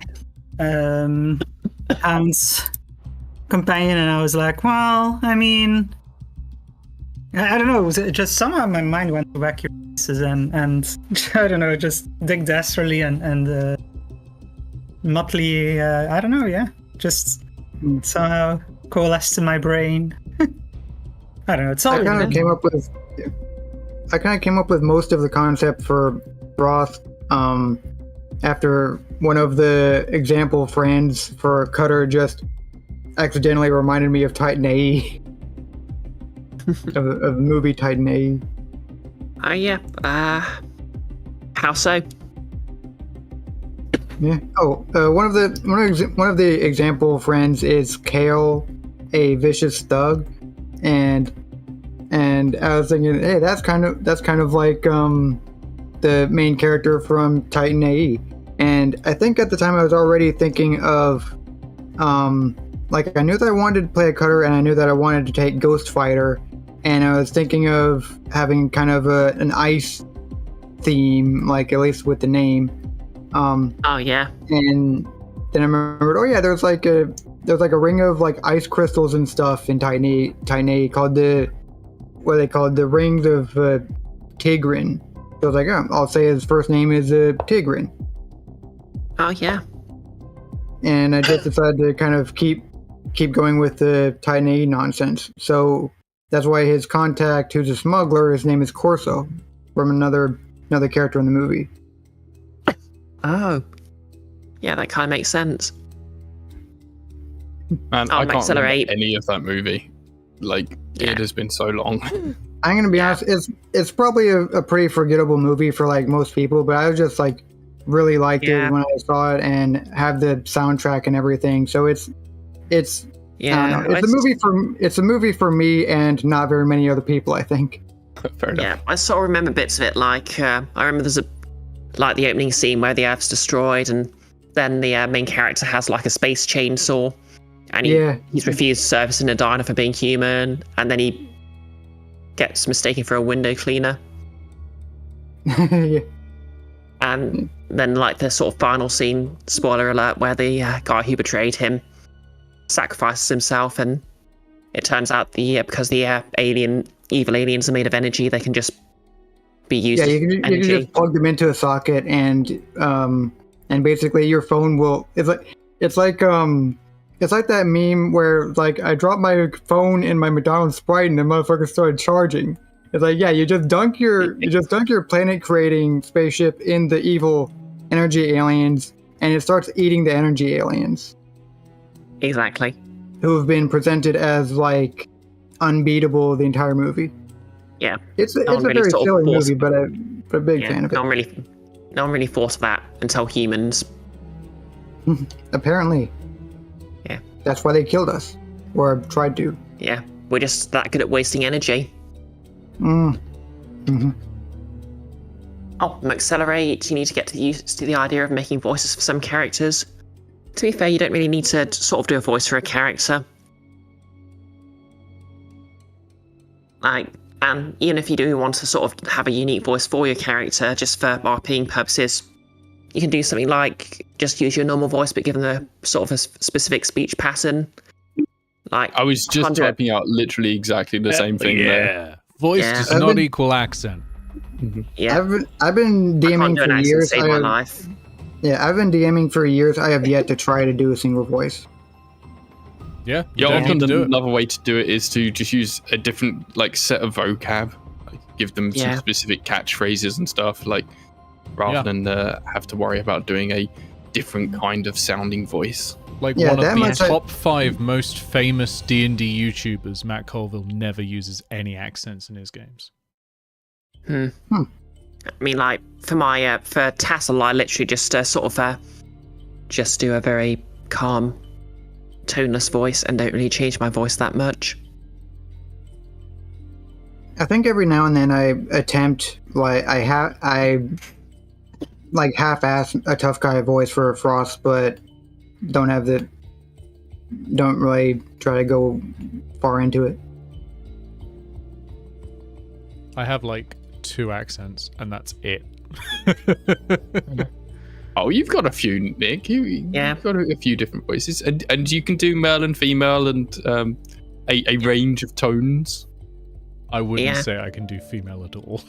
hound's companion, and I was like, well, I mean, I don't know. Just somehow my mind went to wacky races and I don't know, just Dick Dastardly and Motley. I don't know. Yeah, just somehow coalesced in my brain. I don't know. It's all I kind of came up with most of the concept for Frost after one of the example friends for Cutter just accidentally reminded me of Titan AE. of the movie Titan AE. Oh yeah. How so? Yeah. Oh, one of the example friends is Kale, a vicious thug, and I was thinking, hey, that's kind of like the main character from Titan AE, and I think at the time I was already thinking of like I knew that I wanted to play a Cutter, and I knew that I wanted to take Ghost Fighter, and I was thinking of having kind of an ice theme, like at least with the name. Oh yeah. And then I remembered, oh yeah, there's like a ring of like ice crystals and stuff in Titan AE called the rings of Tigrin. So I was like, oh, I'll say his first name is Tigrin. Oh yeah. And I just decided to kind of keep going with the Titan AE nonsense. So that's why his contact, who's a smuggler, his name is Corso, from another character in the movie. Oh. Yeah, that kind of makes sense. Man, I can't remember any of that movie. Like, it has been so long. I'm gonna be honest, it's probably a pretty forgettable movie for like most people, but I was just like really liked it when I saw it and have the soundtrack and everything. So it's yeah, it's a movie for me and not very many other people, I think. Fair enough. Yeah, I sort of remember bits of it. Like I remember there's the opening scene where the Earth's destroyed, and then the main character has like a space chainsaw, and he's refused service in a diner for being human, and then he gets mistaken for a window cleaner. Yeah. And then like the sort of final scene, spoiler alert, where the guy who betrayed him sacrifices himself, and it turns out because the evil aliens are made of energy, they can just be used. Yeah, you can just plug them into a socket, and basically your phone will. It's like that meme where like I dropped my phone in my McDonald's Sprite and the motherfucker started charging. It's like, yeah, you just dunk your planet creating spaceship in the evil energy aliens, and it starts eating the energy aliens. Exactly. Who have been presented as like unbeatable the entire movie. Yeah. It's a very silly movie, but I'm a big fan of it. No one really thought of that until humans. Apparently. Yeah. That's why they killed us. Or tried to. Yeah. We're just that good at wasting energy. Mm-hmm. Oh, accelerate. You need to get used to the idea of making voices for some characters. To be fair, you don't really need to sort of do a voice for a character. And even if you do want to sort of have a unique voice for your character, just for RPing purposes, you can do something like just use your normal voice, but give them a sort of a specific speech pattern. Like I was just typing out literally exactly the same thing there. Voice does not equal accent. Yeah, I've been DMing for years. Save my life. Yeah, I've been DMing for years. I have yet to try to do a single voice. Yeah, often another way to do it is to just use a different like set of vocab, like, give them some specific catchphrases and stuff, like rather than have to worry about doing a different kind of sounding voice. Like one of the top 5 most famous D&D YouTubers, Matt Colville, never uses any accents in his games. I mean, like for Tassel, I literally just just do a very calm, toneless voice and don't really change my voice that much. I think every now and then I attempt, like I half-ass a tough guy voice for Frost, but don't really try to go far into it. I have like 2 accents, and that's it. Oh, you've got a few, Nick. You've got a few different voices, and you can do male and female and a range of tones. I wouldn't Yeah. say I can do female at all.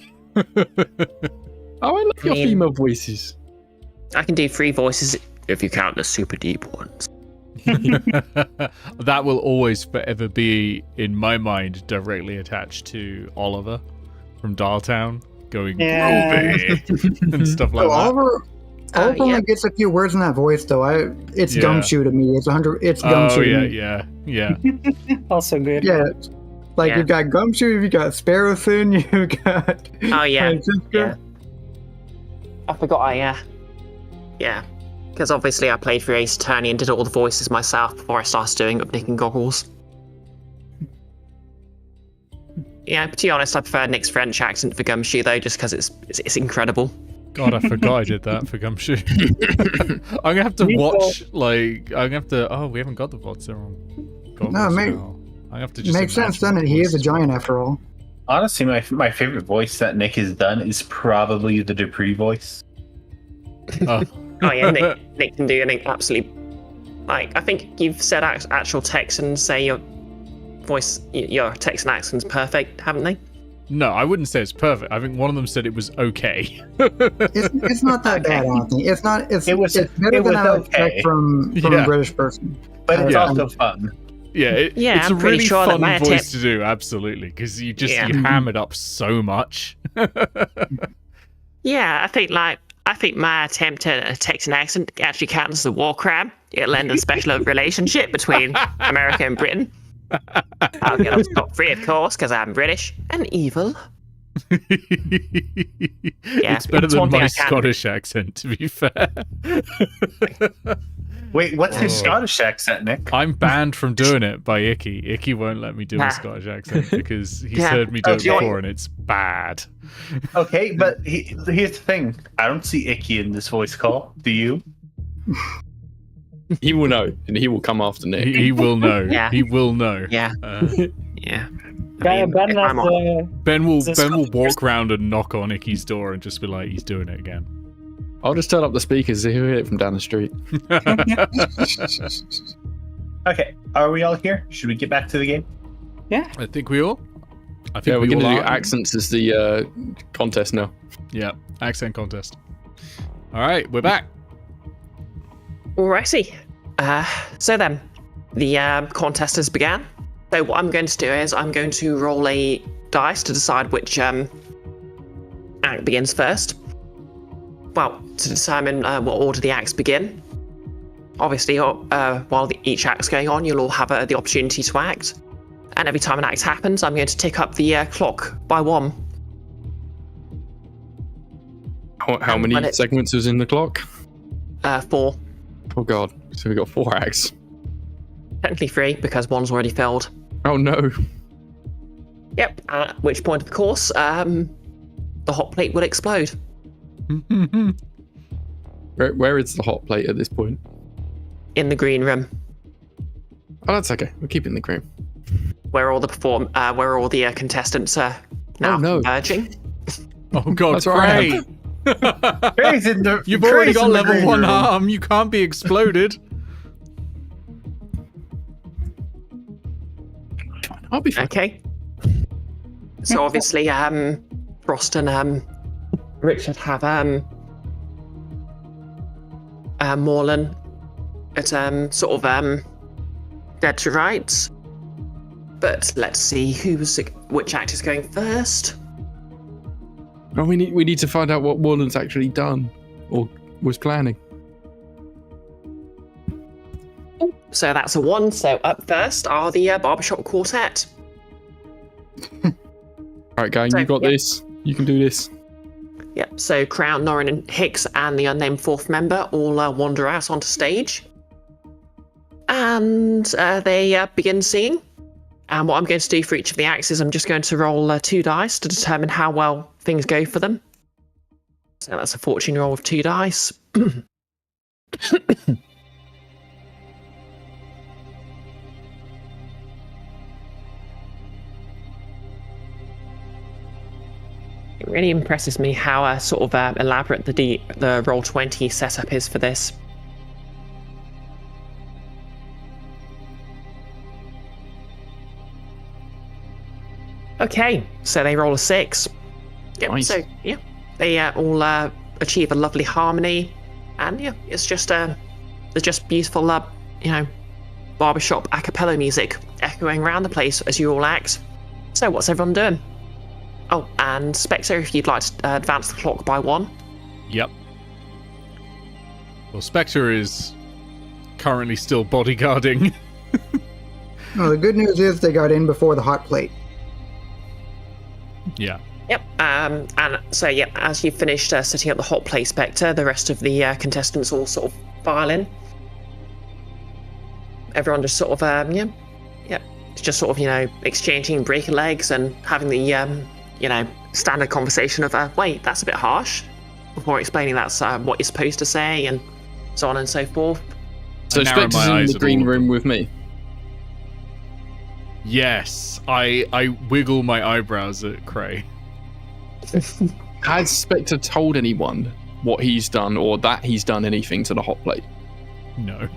Oh, I love your mean- female voices. I can do 3 voices if you count the super deep ones. That will always forever be, in my mind, directly attached to Oliver from Dialtown going Yeah. groovy and stuff like So that. Oliver only yeah. gets a few words in that voice, though. It's Yeah. gumshoe to me. It's It's Oh gumshoe. to yeah, me. yeah. Also good. Yeah. Like Yeah. you've got gumshoe, you've got Sparrowfin, you've got. Oh, yeah. Francisco. Yeah. I forgot yeah. Because obviously I played through Ace Attorney and did all the voices myself before I started doing it with Nick and Goggles. Yeah, but to be honest, I prefer Nick's French accent for Gumshoe though, just because it's incredible. God, I forgot I did that for Gumshoe. I'm gonna have to watch, like, I'm gonna have to. Oh, we haven't got the VODs on. No, I'm gonna have to just. Makes sense, imagine doesn't it? the He is a voice. giant after all. Honestly, my favorite voice that Nick has done is probably the Dupree voice. Oh. Oh yeah, Nick can do anything absolutely. Like, I think you've said actual Texans say your voice, your Texan accent's perfect, haven't they? No, I wouldn't say it's perfect. I think one of them said it was okay. It's not that bad, I don't think. It's not. It's better it was than I would okay. expect from Yeah. a British person. But it's Yeah. also fun. Yeah, Yeah, it's I'm a pretty really sure that fun my voice attempt- to do, absolutely, because you Yeah. you ham it up so much. Yeah, I think my attempt at a Texan accent actually counts as a war crime. It'll end a special relationship between America and Britain. I'll get off scot-free, of course, because I'm British and evil. It's better it's than one thing my I can- Scottish accent, to be fair. Wait, what's his Oh. Scottish accent, Nick? I'm banned from doing it by Icky. Icky won't let me do a Nah. Scottish accent because he's Yeah. heard me do Oh, it do you- before and it's bad. Okay, but here's the thing. I don't see Icky in this voice call. Do you? He will know, and he will come after Nick. He will know. Yeah. He will know. Yeah, Yeah. I mean, Ben if I'm on- Ben will The walk round and knock on Icky's door and just be like, he's doing it again. I'll just turn up the speakers so he'll hear it from down the street. Okay, are we all here? Should we get back to the game? I think we all. I think Yeah, we're we going to all do are. accents as the contest now. Yeah, accent contest. All right, we're back. Alrighty. So then, the contest has began. So what I'm going to do is I'm going to roll a dice to decide which act begins first. Well, to determine what order the acts begin. Obviously, while each act's going on, you'll all have the opportunity to act. And every time an act happens, I'm going to tick up the clock by 1. How many when it- segments was in the clock? 4. Oh god, so we got 4 acts. Technically 3, because 1's already filled. Oh no. Yep, at which point, of course, the hot plate will explode. Where is the hot plate at this point? In the green room, Oh, that's okay. We'll keep it in the cream. where all the contestants are now Oh, no. converging. Oh God, That's right. Cray! Cray's in the- You've already Cray's got in the level green 1 room. harm. You can't be exploded. I'll be fine. Okay. So obviously, Frost and Richard have Morlan at sort of dead to rights. But let's see which act is going first. Oh, we need to find out what Warland's actually done or was planning. So that's a 1. So up first are the Barbershop Quartet. All right, gang, you got yeah. this. You can do this. Yep. So Crown, Norrin, and Hicks, and the unnamed 4th member all wander out onto stage, and they begin singing. And what I'm going to do for each of the acts is I'm just going to roll 2 dice to determine how well things go for them. So that's a fortune roll with 2 dice. It really impresses me how sort of elaborate the Roll20 setup is for this. Okay, so they roll a 6. Yep, Nice. so, yeah, they all achieve a lovely harmony. And, yeah, it's just beautiful, barbershop a cappella music echoing around the place as you all act. So, what's everyone doing? Oh, and Spectre, if you'd like to advance the clock by 1. Yep. Well, Spectre is currently still bodyguarding. Well, the good news is they got in before the hot plate. Yeah. Yep. And so, yeah, as you've finished setting up the hot plate, Spectre, the rest of the contestants all sort of file in. Everyone just sort of, it's just sort of, exchanging breaking legs and having the, standard conversation of, wait, that's a bit harsh, before explaining that's what you're supposed to say, and so on and so forth. So I narrow Spectre's my in eyes the at green all of room them. with me. Yes, I wiggle my eyebrows at Cray. Has Spectre told anyone what he's done or that he's done anything to the hot plate? No.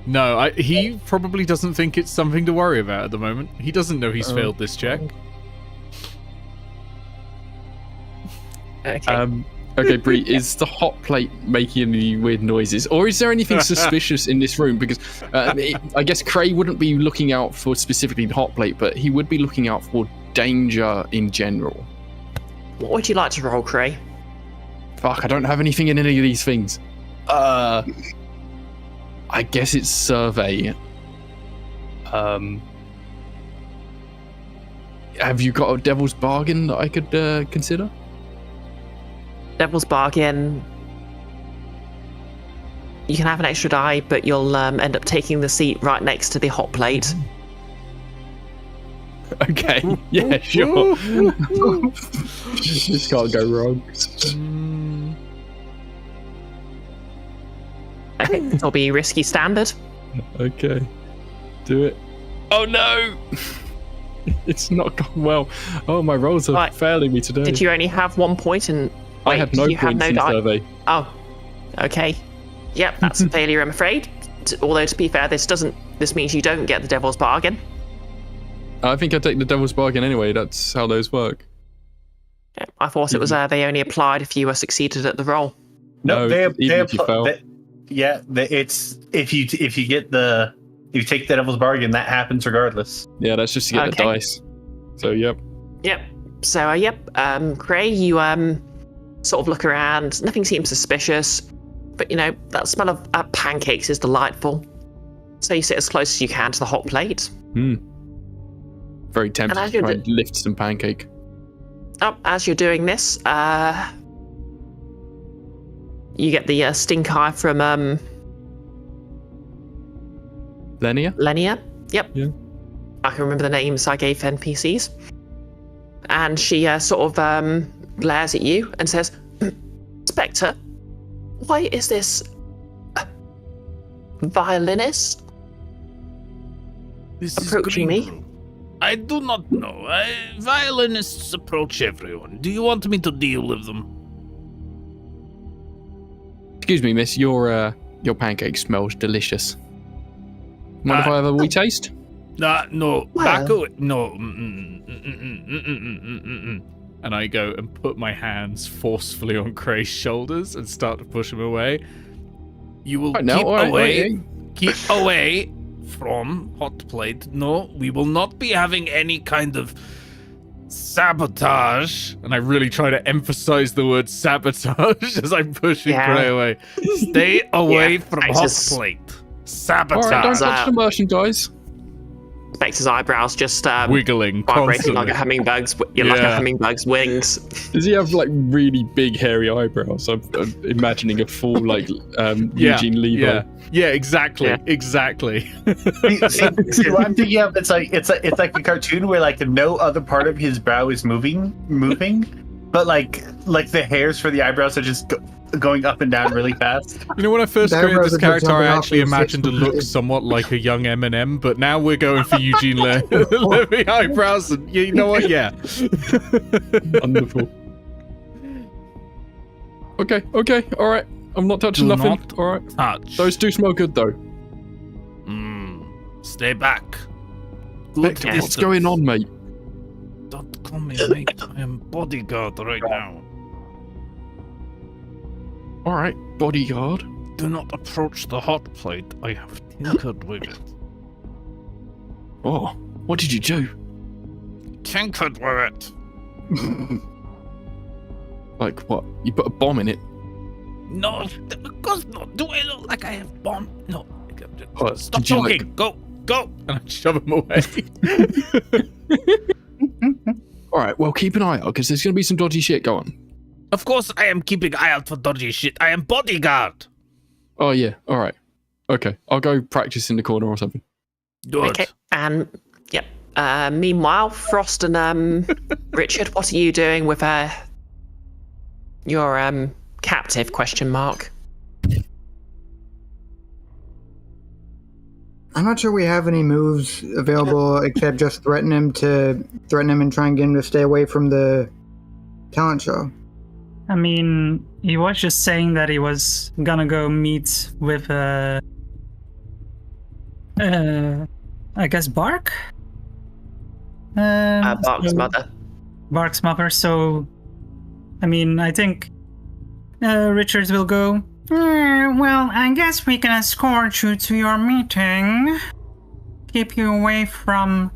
No, he probably doesn't think it's something to worry about at the moment. He doesn't know he's failed this check. Okay. Okay, Bree, is the hot plate making any weird noises? Or is there anything suspicious in this room? Because I guess Cray wouldn't be looking out for specifically the hot plate, but he would be looking out for danger in general. What would you like to roll, Cray? Fuck, I don't have anything in any of these things. I guess it's survey. Have you got a devil's bargain that I could consider? Devil's bargain. You can have an extra die, but you'll end up taking the seat right next to the hot plate. Okay, yeah, sure. This can't go wrong. Okay, it'll be risky standard. Okay, do it. Oh no! It's not gone well. Oh, my rolls are Right. failing me today. Did you only have 1 point and I had no you have points no in die? survey. Oh, okay. Yep, that's a failure, I'm afraid. Although to be fair, this means you don't get the devil's bargain. I think I take the devil's bargain anyway. That's how those work. Yeah, I thought it was they only applied if you were succeeded at the roll. No, even if you fail. It's if you take the devil's bargain, that happens regardless. Yeah, that's just to get the Okay. dice. So, yep. Yep. So, Cray, you sort of look around. Nothing seems suspicious, but that smell of pancakes is delightful. So you sit as close as you can to the hot plate. Very tempted And as to you're try and lift some pancake. As you're doing this, you get the stink eye from Lenia? Lenia. Yep. Yeah. I can remember the names I gave NPCs. And she sort of glares at you and says, Spectre, why is this violinist This is approaching green me? room. I do not know. Violinists approach everyone. Do you want me to deal with them? Excuse me, miss. Your pancake smells delicious. Mind if I have a wee taste? No. Well. Back away. No. And I go and put my hands forcefully on Cray's shoulders and start to push him away. You will Right now, keep all right, away. okay. Keep away from hot plate. No, we will not be having any kind of sabotage. And I really try to emphasize the word sabotage as I'm pushing Yeah. Cray away. Stay away from I hot just- plate. All right, don't Sabotage. touch the merchandise. Spectre's eyebrows just Wiggling vibrating like constantly. a hummingbug's, like a Yeah. hummingbug's wings. Does he have like really big hairy eyebrows? I'm imagining a full like Eugene Levi. Yeah, exactly. Yeah. Exactly. See, what I'm thinking of, it's like a cartoon where like no other part of his brow is moving, but like the hairs for the eyebrows are just going up and down really fast. You know, when I first That created was this a character, I jumping off actually of a imagined to look 6-foot. somewhat like a young Eminem, but now we're going for Eugene Levy eyebrows, and you know what? Yeah. Wonderful. Okay, all right. I'm not touching Do nothing. not All right. touch. Those do smell good though. Stay back. Good Spectre, what's distance. going on, mate? Don't call me mate. I am bodyguard right now. All right, bodyguard. Do not approach the hot plate. I have tinkered with it. Oh, what did you do? Tinkered with it. Like what? You put a bomb in it? No, of course not. Do I look like I have bomb? No. What, Stop did you, like- talking. Go. And I shove him away. All right, well, keep an eye out because there's going to be some dodgy shit going. Of course I am keeping eye out for dodgy shit. I am bodyguard. Oh yeah, all right, okay. I'll go practice in the corner or something. Good. Okay. And yep. Meanwhile, Frost and Richard, what are you doing with your captive? Question mark. I'm not sure we have any moves available except just threaten him and try and get him to stay away from the talent show. I mean, he was just saying that he was gonna go meet with, I guess Bark? Bark's so- mother. Bark's mother, so, I mean, I think Richards will go, well, I guess we can escort you to your meeting. Keep you away from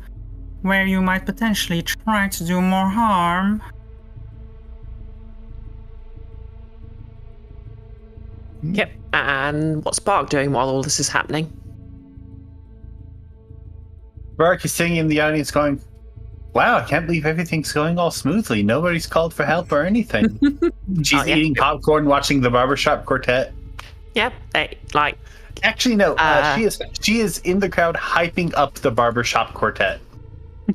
where you might potentially try to do more harm. Yep. And what's Bark doing while all this is happening? Bark is sitting in the audience going, wow, I can't believe everything's going all smoothly. Nobody's called for help or anything. She's Oh, yeah. eating popcorn, watching the barbershop quartet. Yep. They, like, Actually, no, she is in the crowd hyping up the barbershop quartet.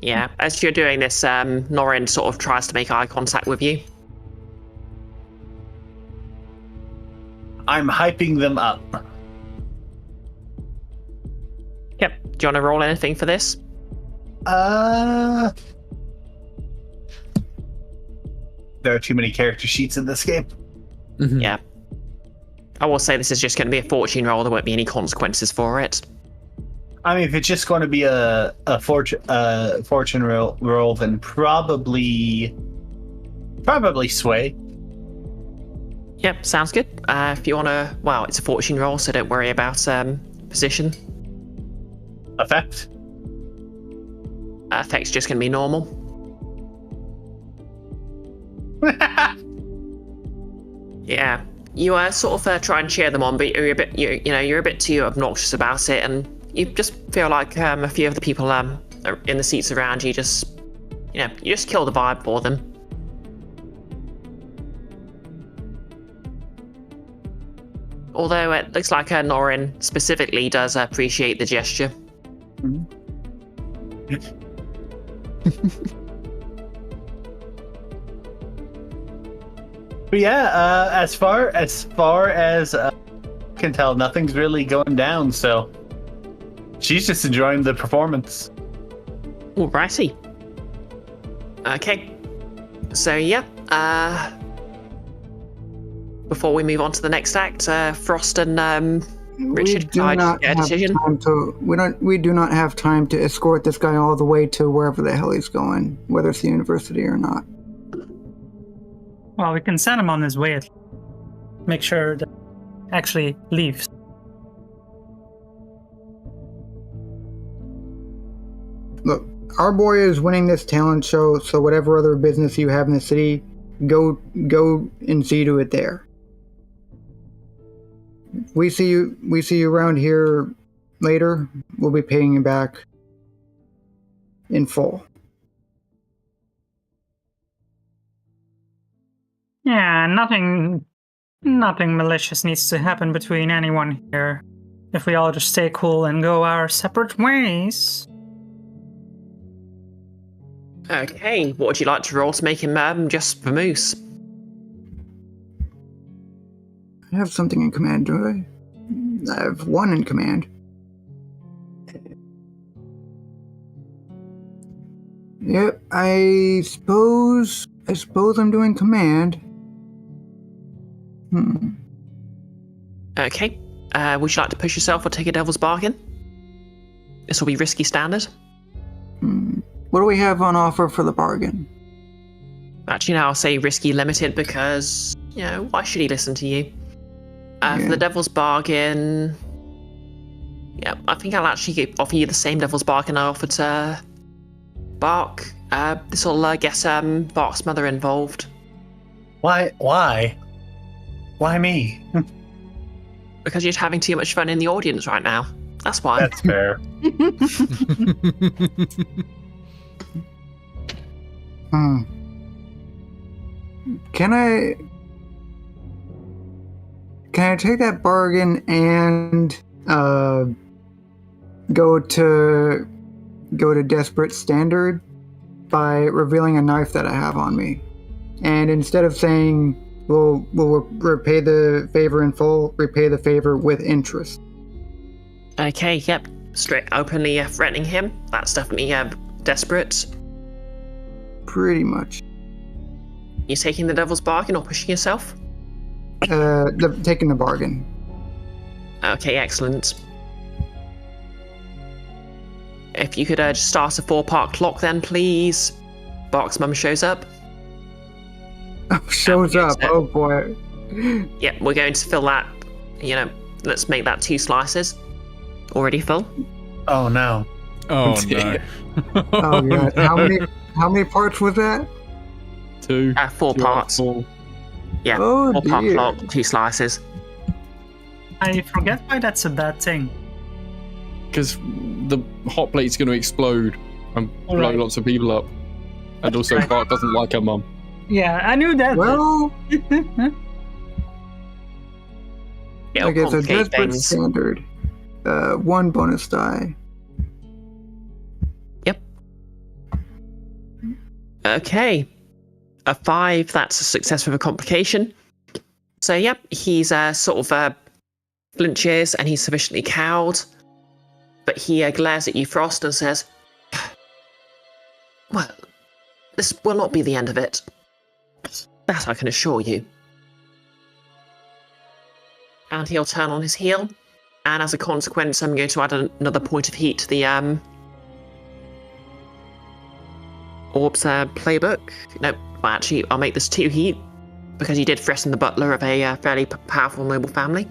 yeah. As you're doing this, Norin sort of tries to make eye contact with you. I'm hyping them up. Yep. Do you want to roll anything for this? There are too many character sheets in this game. Yeah. I will say this is just going to be a fortune roll. There won't be any consequences for it. I mean, if it's just going to be a fortune roll, then probably sway. Yep, sounds good. If you want to... Well, it's a fortune roll, so don't worry about position. Effect. Effect's just going to be normal. Yeah. You sort of try and cheer them on, but you're a bit, you're a bit too obnoxious about it, and you just feel like a few of the people in the seats around you just, you just kill the vibe for them. Although it looks like Norin specifically does appreciate the gesture. But yeah, as far as I can tell, nothing's really going down. So she's just enjoying the performance. Alrighty. Okay. So yeah. Before we move on to the next act, Frost and Richard, can I get a decision? We do not have time to escort this guy all the way to wherever the hell he's going, whether it's the university or not. Well, we can send him on his way. Make sure that he actually leaves. Look, our boy is winning this talent show, so whatever other business you have in the city, go and see to it there. We see you around here later. We'll be paying you back in full. Yeah, nothing malicious needs to happen between anyone here. If we all just stay cool and go our separate ways. Okay, what would you like to roll to make him just vamoose? I have something in command, do I? I have one in command. Yep, I suppose I'm doing command. Okay. Would you like to push yourself or take a devil's bargain? This will be risky standard. What do we have on offer for the bargain? Actually, no, I'll say risky limited because, why should he listen to you? For the Devil's Bargain, I think I'll actually offer you the same Devil's Bargain I offered to Bark. This will get Bark's mother involved. Why? Why me? Because you're having too much fun in the audience right now. That's why. That's fair. Can I take that bargain and go to desperate standard by revealing a knife that I have on me, and instead of saying we'll repay the favor in full, repay the favor with interest? Okay, yep. Straight openly threatening him. That's definitely desperate. Pretty much. You taking the Devil's Bargain or pushing yourself? Taking the bargain. Okay, excellent. If you could just start a 4-part clock then, please. Bark's mum shows up. Shows up. Oh boy. Yep, we're going to fill that. Let's make that 2 slices. Already full. Oh no. Oh no. Oh god. How many parts was that? 2. 4 parts. 4. Yeah, Oh, 4-part dear. clock, 2 slices. I forget why that's a bad thing. Because the hot plate's going to explode and blow Alright. lots of people up. And also, right. Bart doesn't like her mum. Yeah, I knew that. Well, It'll I guess a complicate desperate things. standard. 1 bonus die. Yep. Okay. A 5, that's a success with a complication. So, yep, he's sort of flinches and he's sufficiently cowed. But he glares at you, Frost, and says, well, this will not be the end of it. That I can assure you. And he'll turn on his heel. And as a consequence, I'm going to add another point of heat to the Orb's playbook. No, well, actually, I'll make this 2 heat because he did threaten the butler of a fairly powerful noble family.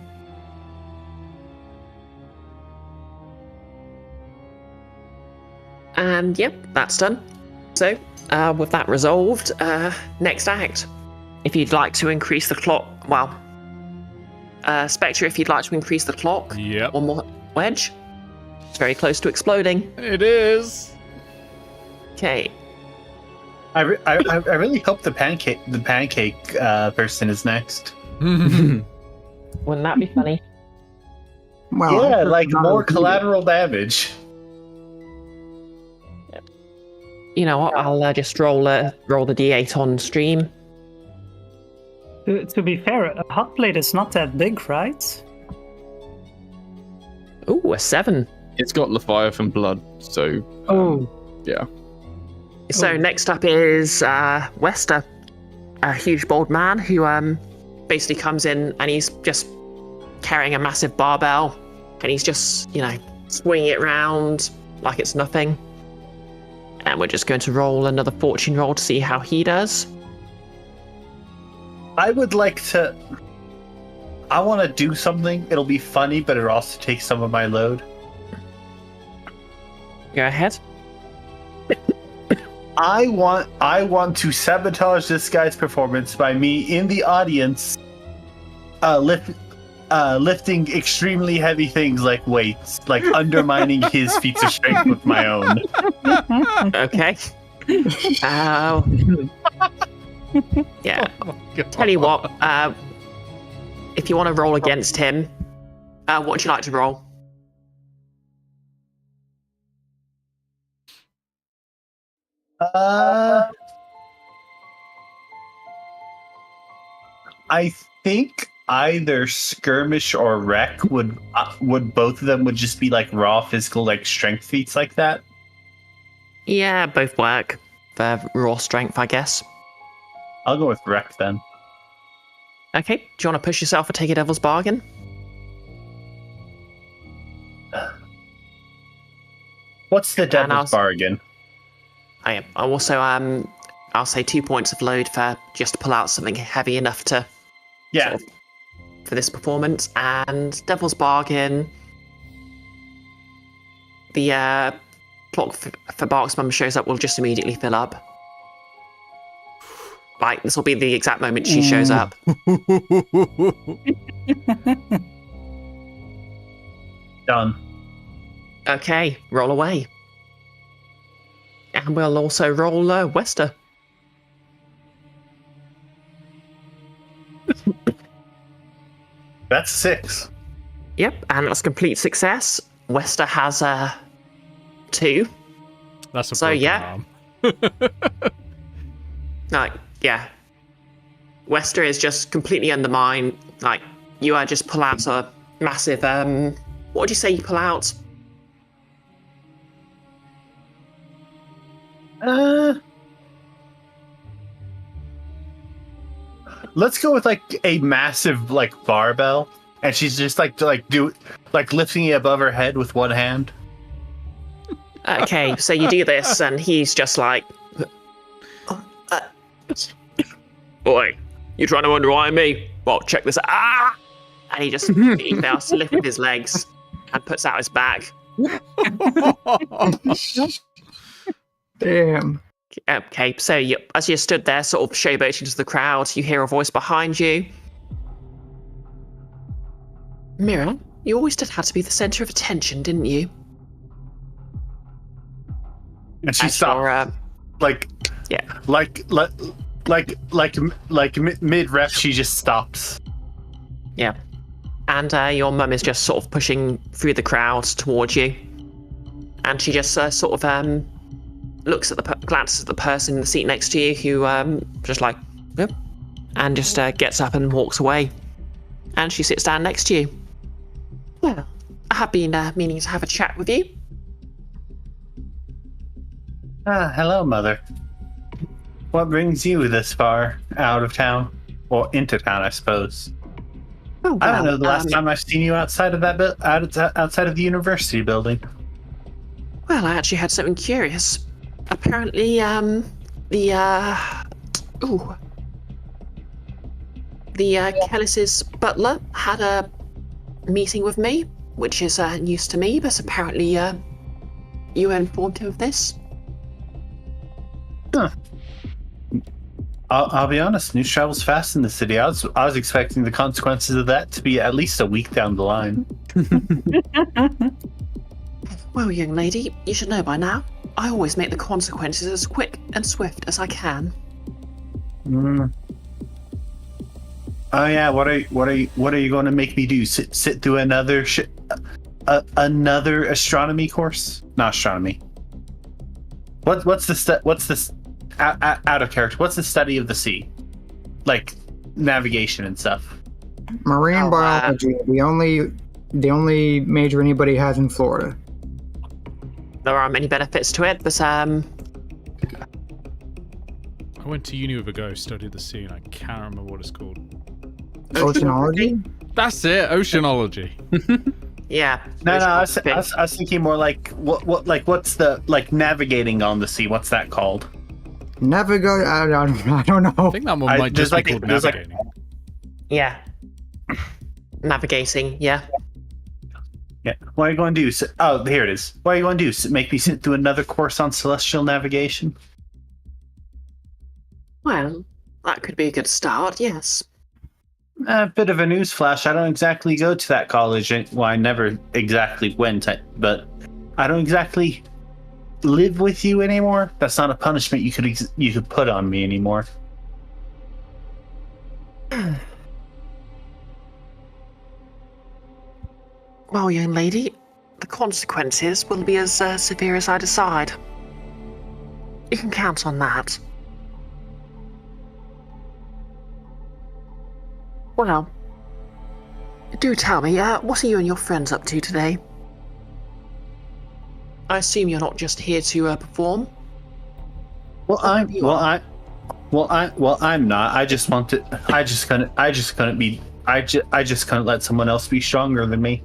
And yep, that's done. So, with that resolved, next act. If you'd like to increase the clock, well, Spectre, if you'd like to increase the clock, Yep. 1 more wedge. It's very close to exploding. It is. Okay. I really hope the pancake person is next. Wouldn't that be funny? Wow. Yeah, that's like not more a- collateral damage. You know what? I'll just roll the d8 on stream. To be fair, a hot plate is not that big, right? Ooh, a 7. It's got Leviathan blood, so yeah. So next up is Wester, a huge bald man who basically comes in and he's just carrying a massive barbell and he's just, swinging it around like it's nothing. And we're just going to roll another fortune roll to see how he does. I would like to. I want to do something. It'll be funny, but it'll also take some of my load. Go ahead. I want to sabotage this guy's performance by me in the audience, lifting extremely heavy things like weights, like undermining his feats of strength with my own. Okay. Yeah. Oh, God. Tell you what, if you want to roll against him, what would you like to roll? I think either skirmish or wreck would both of them would just be like raw physical like strength feats like that. Yeah, both work. For raw strength, I guess. I'll go with wreck then. Okay, do you want to push yourself or take a devil's bargain? What's the devil's bargain? I am. I also I'll say 2 points of load for just to pull out something heavy enough to Yeah. sort of, for this performance. And devil's bargain. The clock for Bark's mum shows up will just immediately fill up. Like, this will be the exact moment she shows up. Done. Okay, roll away. And we'll also roll Wester. That's 6. Yep, and that's complete success. Wester has 2. That's a So, broken yeah. arm. Like, yeah. Wester is just completely undermined. Like, you just pull out a massive, what would you say you pull out? Let's go with like a massive like barbell, and she's just like lifting it above her head with one hand. Okay, so you do this, and he's just like, "Boy, you trying to undermine me? Well, check this out." Ah! And he just fails to lift with his legs and puts out his back. Damn. Okay, so as you stood there, sort of showboating to the crowd, you hear a voice behind you. Mira, you always did have to be the center of attention, didn't you? And she As stops. you're, Like, yeah. Mid rep, she just stops. Yeah. And your mum is just sort of pushing through the crowd towards you. And she just sort of looks at glances at the person in the seat next to you who just like, yep. And just gets up and walks away. And she sits down next to you. Well, I have been meaning to have a chat with you. Hello, Mother. What brings you this far out of town? Or into town, I suppose. Oh, I don't know the last time I've seen you outside of that outside of the university building. Well, I actually had something curious. Apparently, the Kellis's butler had a meeting with me, which is news to me, but apparently, you informed him of this. Huh. I'll be honest, news travels fast in the city. I was expecting the consequences of that to be at least a week down the line. Well, young lady, you should know by now. I always make the consequences as quick and swift as I can. Oh yeah, what are you going to make me do? Sit through another astronomy course? Not astronomy. What's the out of character? What's the study of the sea? Like navigation and stuff. Marine biology, the only major anybody has in Florida. There are many benefits to it, but I went to uni with a guy who studied the sea, and I can't remember what it's called. Oceanology? That's it, oceanology. yeah. No, I was thinking more like what's the like navigating on the sea? What's that called? Navigate? I don't know. I think that one might just be called there's navigating. Yeah. Navigating, yeah. Yeah. What are you going to do? Oh, here it is. What are you going to do? Make me sit through another course on celestial navigation? Well, that could be a good start, yes. A bit of a news flash. I don't exactly go to that college. Well, I never exactly went, but I don't exactly live with you anymore. That's not a punishment you could put on me anymore. Well, young lady, the consequences will be as severe as I decide. You can count on that. Well, do tell me, what are you and your friends up to today? I assume you're not just here to perform. I'm not. I just couldn't let someone else be stronger than me.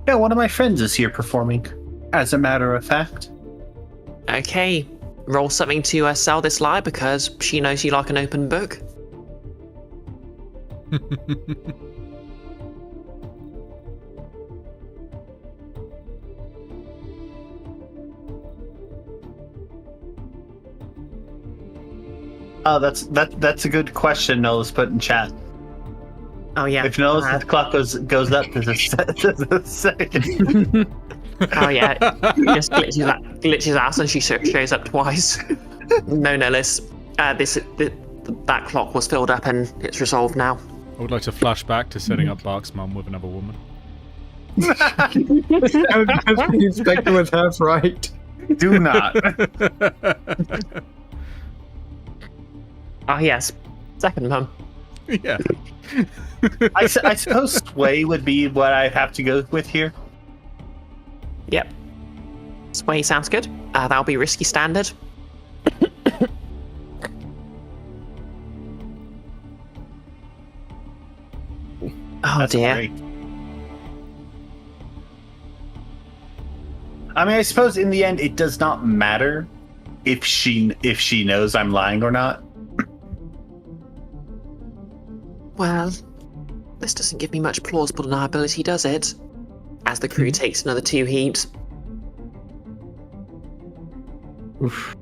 Yeah, one of my friends is here performing. as a matter of fact. Okay, roll something to sell this lie because she knows you like an open book. Oh, that's a good question. Noah's put in chat. Oh yeah. If Noah's clock goes up, there's a second. Oh yeah. He just glitches out and she shows up twice. No, Nellis. That clock was filled up and it's resolved now. I would like to flash back to setting up Bark's mum with another woman. The Spectre was half right. Do not. Oh yes. Second mum. Yeah. I suppose sway would be what I have to go with here. Yep. Sway sounds good. That'll be risky standard. Oh That's dear. great. I mean, I suppose in the end, it does not matter if she knows I'm lying or not. Well, this doesn't give me much plausible deniability, does it? As the crew takes another 2 heat. Oof.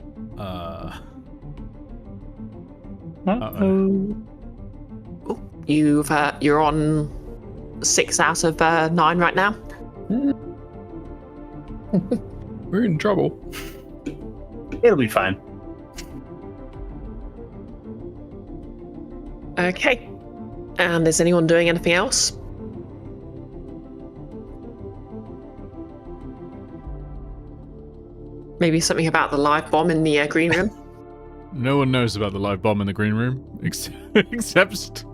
You're on 6 out of 9 right now. We're in trouble. It'll be fine. Okay. And is anyone doing anything else? Maybe something about the live bomb in the green room? No one knows about the live bomb in the green room except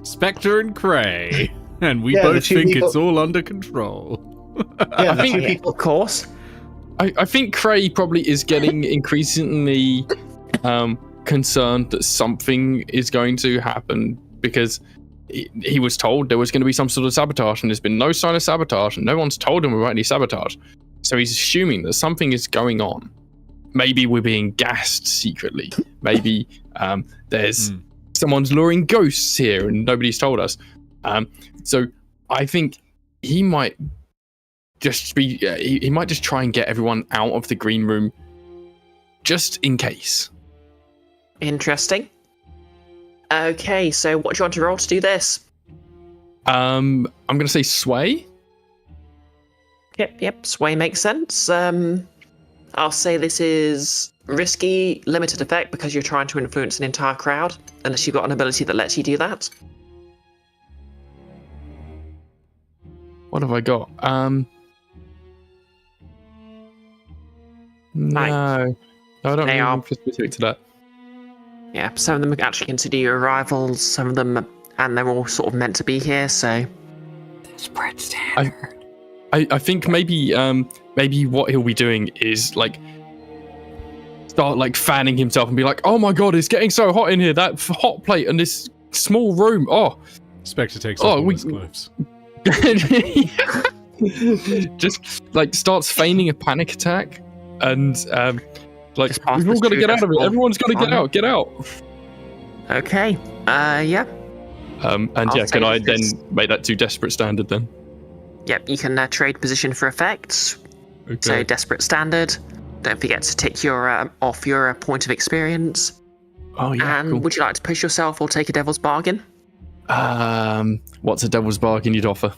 Spectre and Cray, and we Yeah, the both two think people- it's all under control. Yeah, think- two people. Of course. I think Cray probably is getting increasingly concerned that something is going to happen because he was told there was going to be some sort of sabotage and there's been no sign of sabotage and no one's told him about any sabotage. So he's assuming that something is going on. Maybe we're being gassed secretly. Maybe there's someone's luring ghosts here and nobody's told us. So I think he might just be he might just try and get everyone out of the green room just in case. Interesting. Okay, so what do you want to roll to do this? I'm gonna say sway. Yep, sway makes sense. I'll say this is risky, limited effect because you're trying to influence an entire crowd, unless you've got an ability that lets you do that. What have I got? No, I don't They know are- specific to that. Yeah, some of them actually consider you arrivals, some of them, and they're all sort of meant to be here, so... Spread standard. I think maybe what he'll be doing is like start like fanning himself and be like, oh my god, it's getting so hot in here. That hot plate and this small room. Oh, Spectre takes off all his gloves. just like starts feigning a panic attack and like Just pass we've all this got to through get out of it. Duskvol. Everyone's got to get out. Get out. Okay, yeah. And I'll yeah, say can I that then this- make that to desperate standard then? Yep, you can trade position for effects. Okay. So desperate standard. Don't forget to tick your off your point of experience. Oh yeah, And cool. would you like to push yourself or take a devil's bargain? What's a devil's bargain you'd offer?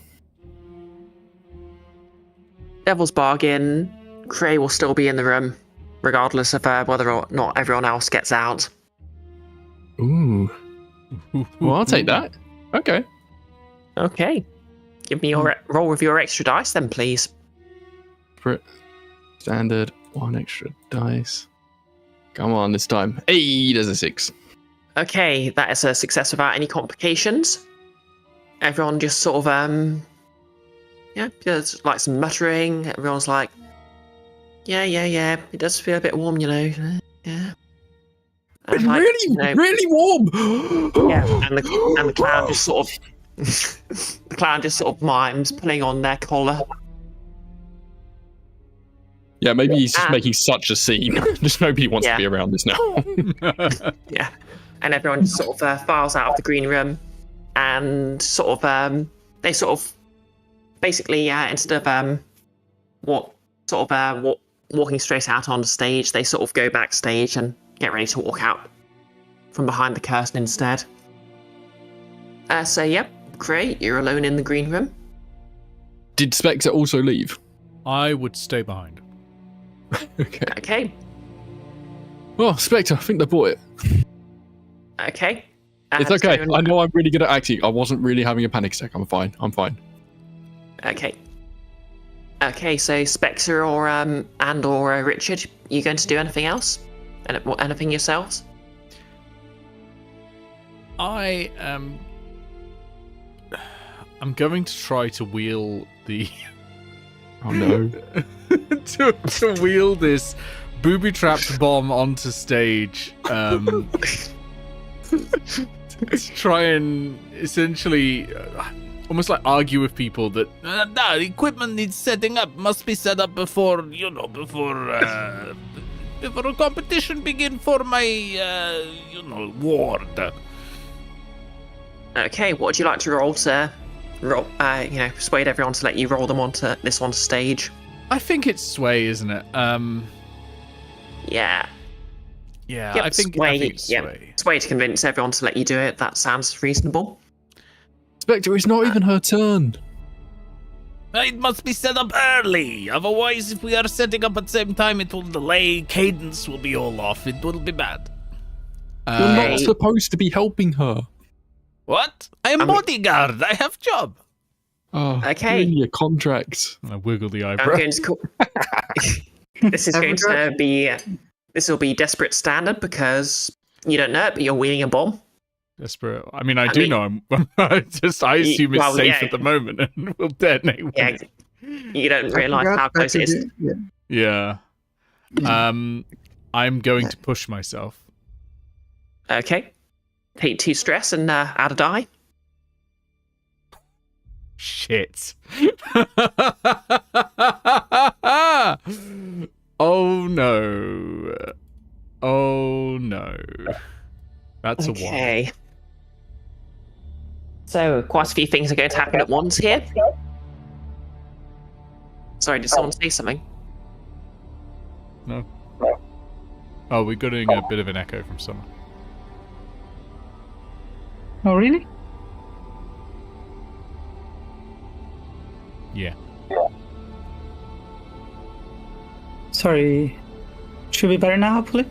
Devil's bargain. Cray will still be in the room, regardless of whether or not everyone else gets out. Ooh. Well, I'll take that. Okay. Okay. Give me your roll with your extra dice then, please. Standard, 1 extra dice. Come on, this time. Hey, there's a 6. Okay, that is a success without any complications. Everyone just sort of, yeah, there's like some muttering. Everyone's like, yeah, it does feel a bit warm, you know. Yeah. It's And, like, really, you know, really warm. yeah, and the clown just sort of, the clown just sort of mimes putting on their collar. Yeah, maybe he's just making such a scene. Just nobody wants to be around this now. Yeah. And everyone just sort of files out of the green room, and sort of they sort of basically instead of walking straight out on the stage, they sort of go backstage and get ready to walk out from behind the curtain instead. So yep, Cray, you're alone in the green room. Did Spectre also leave? I would stay behind. Okay. Well, Spectre, I think they bought it. Okay. It's okay. I know I'm really good at acting. I wasn't really having a panic attack. I'm fine. Okay. Okay, so Spectre or Richard, you going to do anything else? Anything yourselves? I am. I'm going to try to wheel the. Oh no! to wheel this booby-trapped bomb onto stage. To try and essentially, almost like argue with people that No, the equipment needs setting up. Must be set up before a competition begin for my, ward. Okay, what would you like to roll to persuade everyone to let you roll them onto stage? I think it's sway, isn't it? Yeah. Yeah, Yep, I think sway. sway. Sway to convince everyone to let you do it. That sounds reasonable. Spectre, it's not even her turn. It must be set up early. Otherwise, if we are setting up at the same time, it will delay. Cadence will be all off. It will be bad. You're not supposed to be helping her. What? I am bodyguard. I have job. Oh, okay. You're in your contract. I wiggle the I'm eyebrow. going to call... This will be desperate standard because you don't know it, but you're wheeling a bomb. Desperate. I mean, I do know. I assume it's safe at the moment and will detonate. Yeah. You don't realise how close it is. Yeah. I'm going to push myself. Okay. Take 2 stress and add a die. Shit. Oh no. Oh no. That's a 1. Okay. So, quite a few things are going to happen at once here. Sorry, did someone say something? No. Oh, we're getting a bit of an echo from Summer. Oh, really? Yeah. Sorry. Should be better now, hopefully?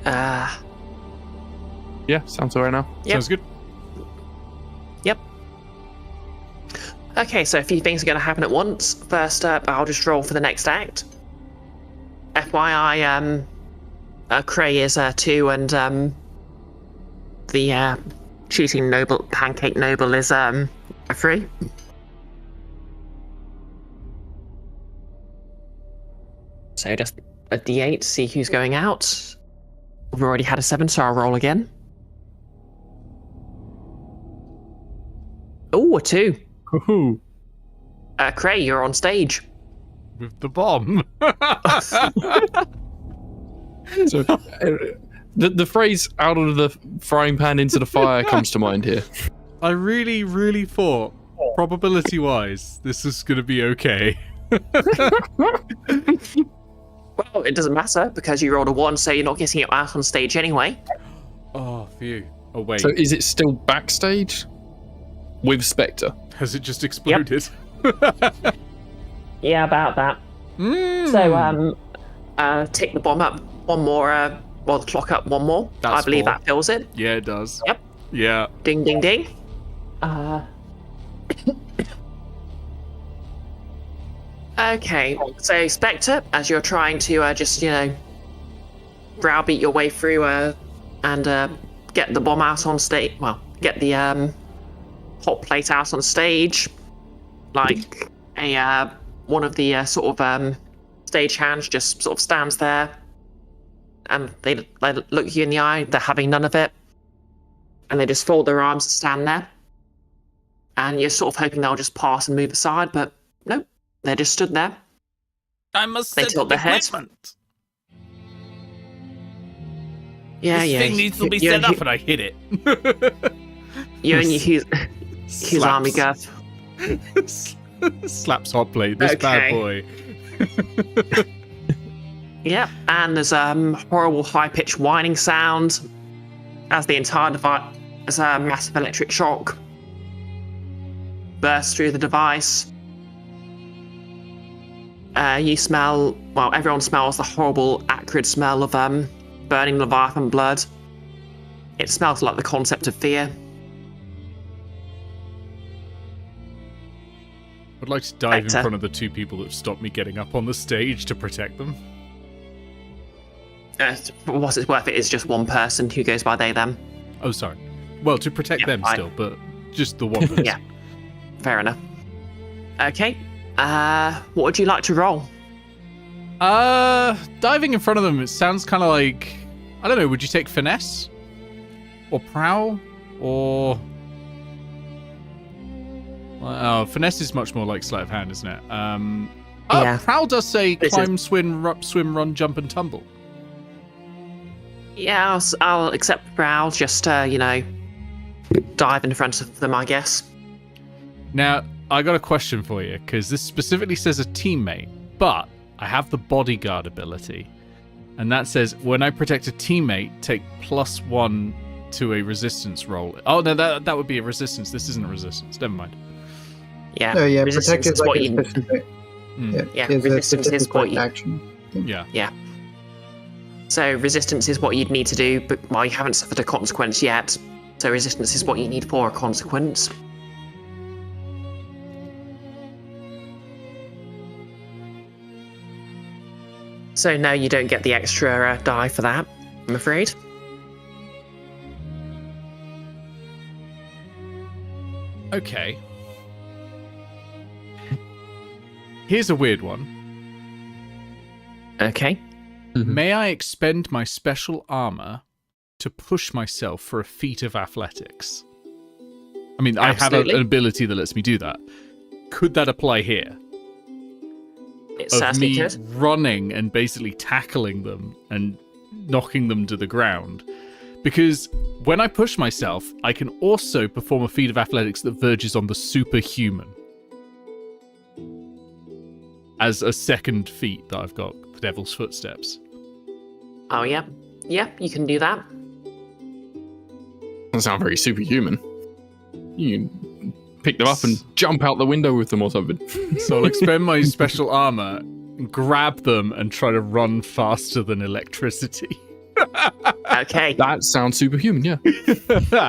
Yeah, sounds alright now. Yep. Sounds good. Yep. Okay, so a few things are going to happen at once. First up, I'll just roll for the next act. FYI, Cray is 2 and the shooting pancake noble is a 3. So just a d8 to see who's going out. We've already had a 7, so I'll roll again. Oh, a 2. Ooh, Cray, you're on stage. with the bomb. So, the phrase "out of the frying pan into the fire" comes to mind here. I really, really thought, probability-wise, this is going to be okay. Well, it doesn't matter because you rolled a 1, so you're not getting it out on stage anyway. Oh, phew. Oh, wait. So, is it still backstage with Spectre? Has it just exploded? Yeah, about that. So, tick the bomb up one more, the clock up one more. That's I believe 4. that fills it. Yeah, it does. Yep. Yeah. Ding, ding, ding. Okay, so Spectre, as you're trying to just, browbeat your way through and get the bomb out on stage, get the hot plate out on stage, like one of the stage hands just sort of stands there, and they look you in the eye. They're having none of it, and they just fold their arms and stand there. And you're sort of hoping they'll just pass and move aside, but nope, they just stood there. I must They set tilt up their head. equipment. Yeah, This yeah. thing needs to be You set and up, Hu- and I hit it. You and your Hughes Army Slaps. Guff. Slaps hot plate. This bad boy. Yep, and there's horrible high-pitched whining sound as the entire device, as a massive electric shock bursts through the device. You smell, well, everyone smells the horrible, acrid smell of burning Leviathan blood. It smells like the concept of fear. I'd like to dive in Spectre. front of the two people that have stopped me getting up on the stage to protect them. For what it's worth, it is just one person who goes by they, them. Oh, sorry. Well, to protect Yeah, them I- still, but just the one person. Yeah. Fair enough. Okay, what would you like to roll? Diving in front of them, it sounds kind of like, I don't know, would you take finesse? Or prowl? Or... Oh, finesse is much more like sleight of hand, isn't it? Yeah. Prowl does say This climb, swim, run, jump, and tumble. Yeah, I'll accept Prowl, just, dive in front of them, I guess. Now, I got a question for you, because this specifically says a teammate, but I have the bodyguard ability. And that says, when I protect a teammate, take +1 to a resistance roll. Oh, no, that would be a resistance. This isn't a resistance. Never mind. Yeah, Oh yeah, resistance protect is is like what a you... specific. Mm. Yeah, is a resistance is specific, what like, you... action. Yeah. So resistance is what you'd need to do, but well, you haven't suffered a consequence yet. So resistance is what you need for a consequence. So no, you don't get the extra die for that, I'm afraid. Okay. Here's a weird one. Okay. May I expend my special armor to push myself for a feat of athletics? I mean, I Absolutely. have an ability that lets me do that. Could that apply here? It Of certainly me could. running and basically tackling them and knocking them to the ground? Because when I push myself, I can also perform a feat of athletics that verges on the superhuman. As a second feat that I've got, the Devil's Footsteps. Oh yeah. Yeah, you can do that. Doesn't sound very superhuman. You can pick them up and jump out the window with them or something. So I'll expend my special armor, grab them, and try to run faster than electricity. Okay. That sounds superhuman, yeah.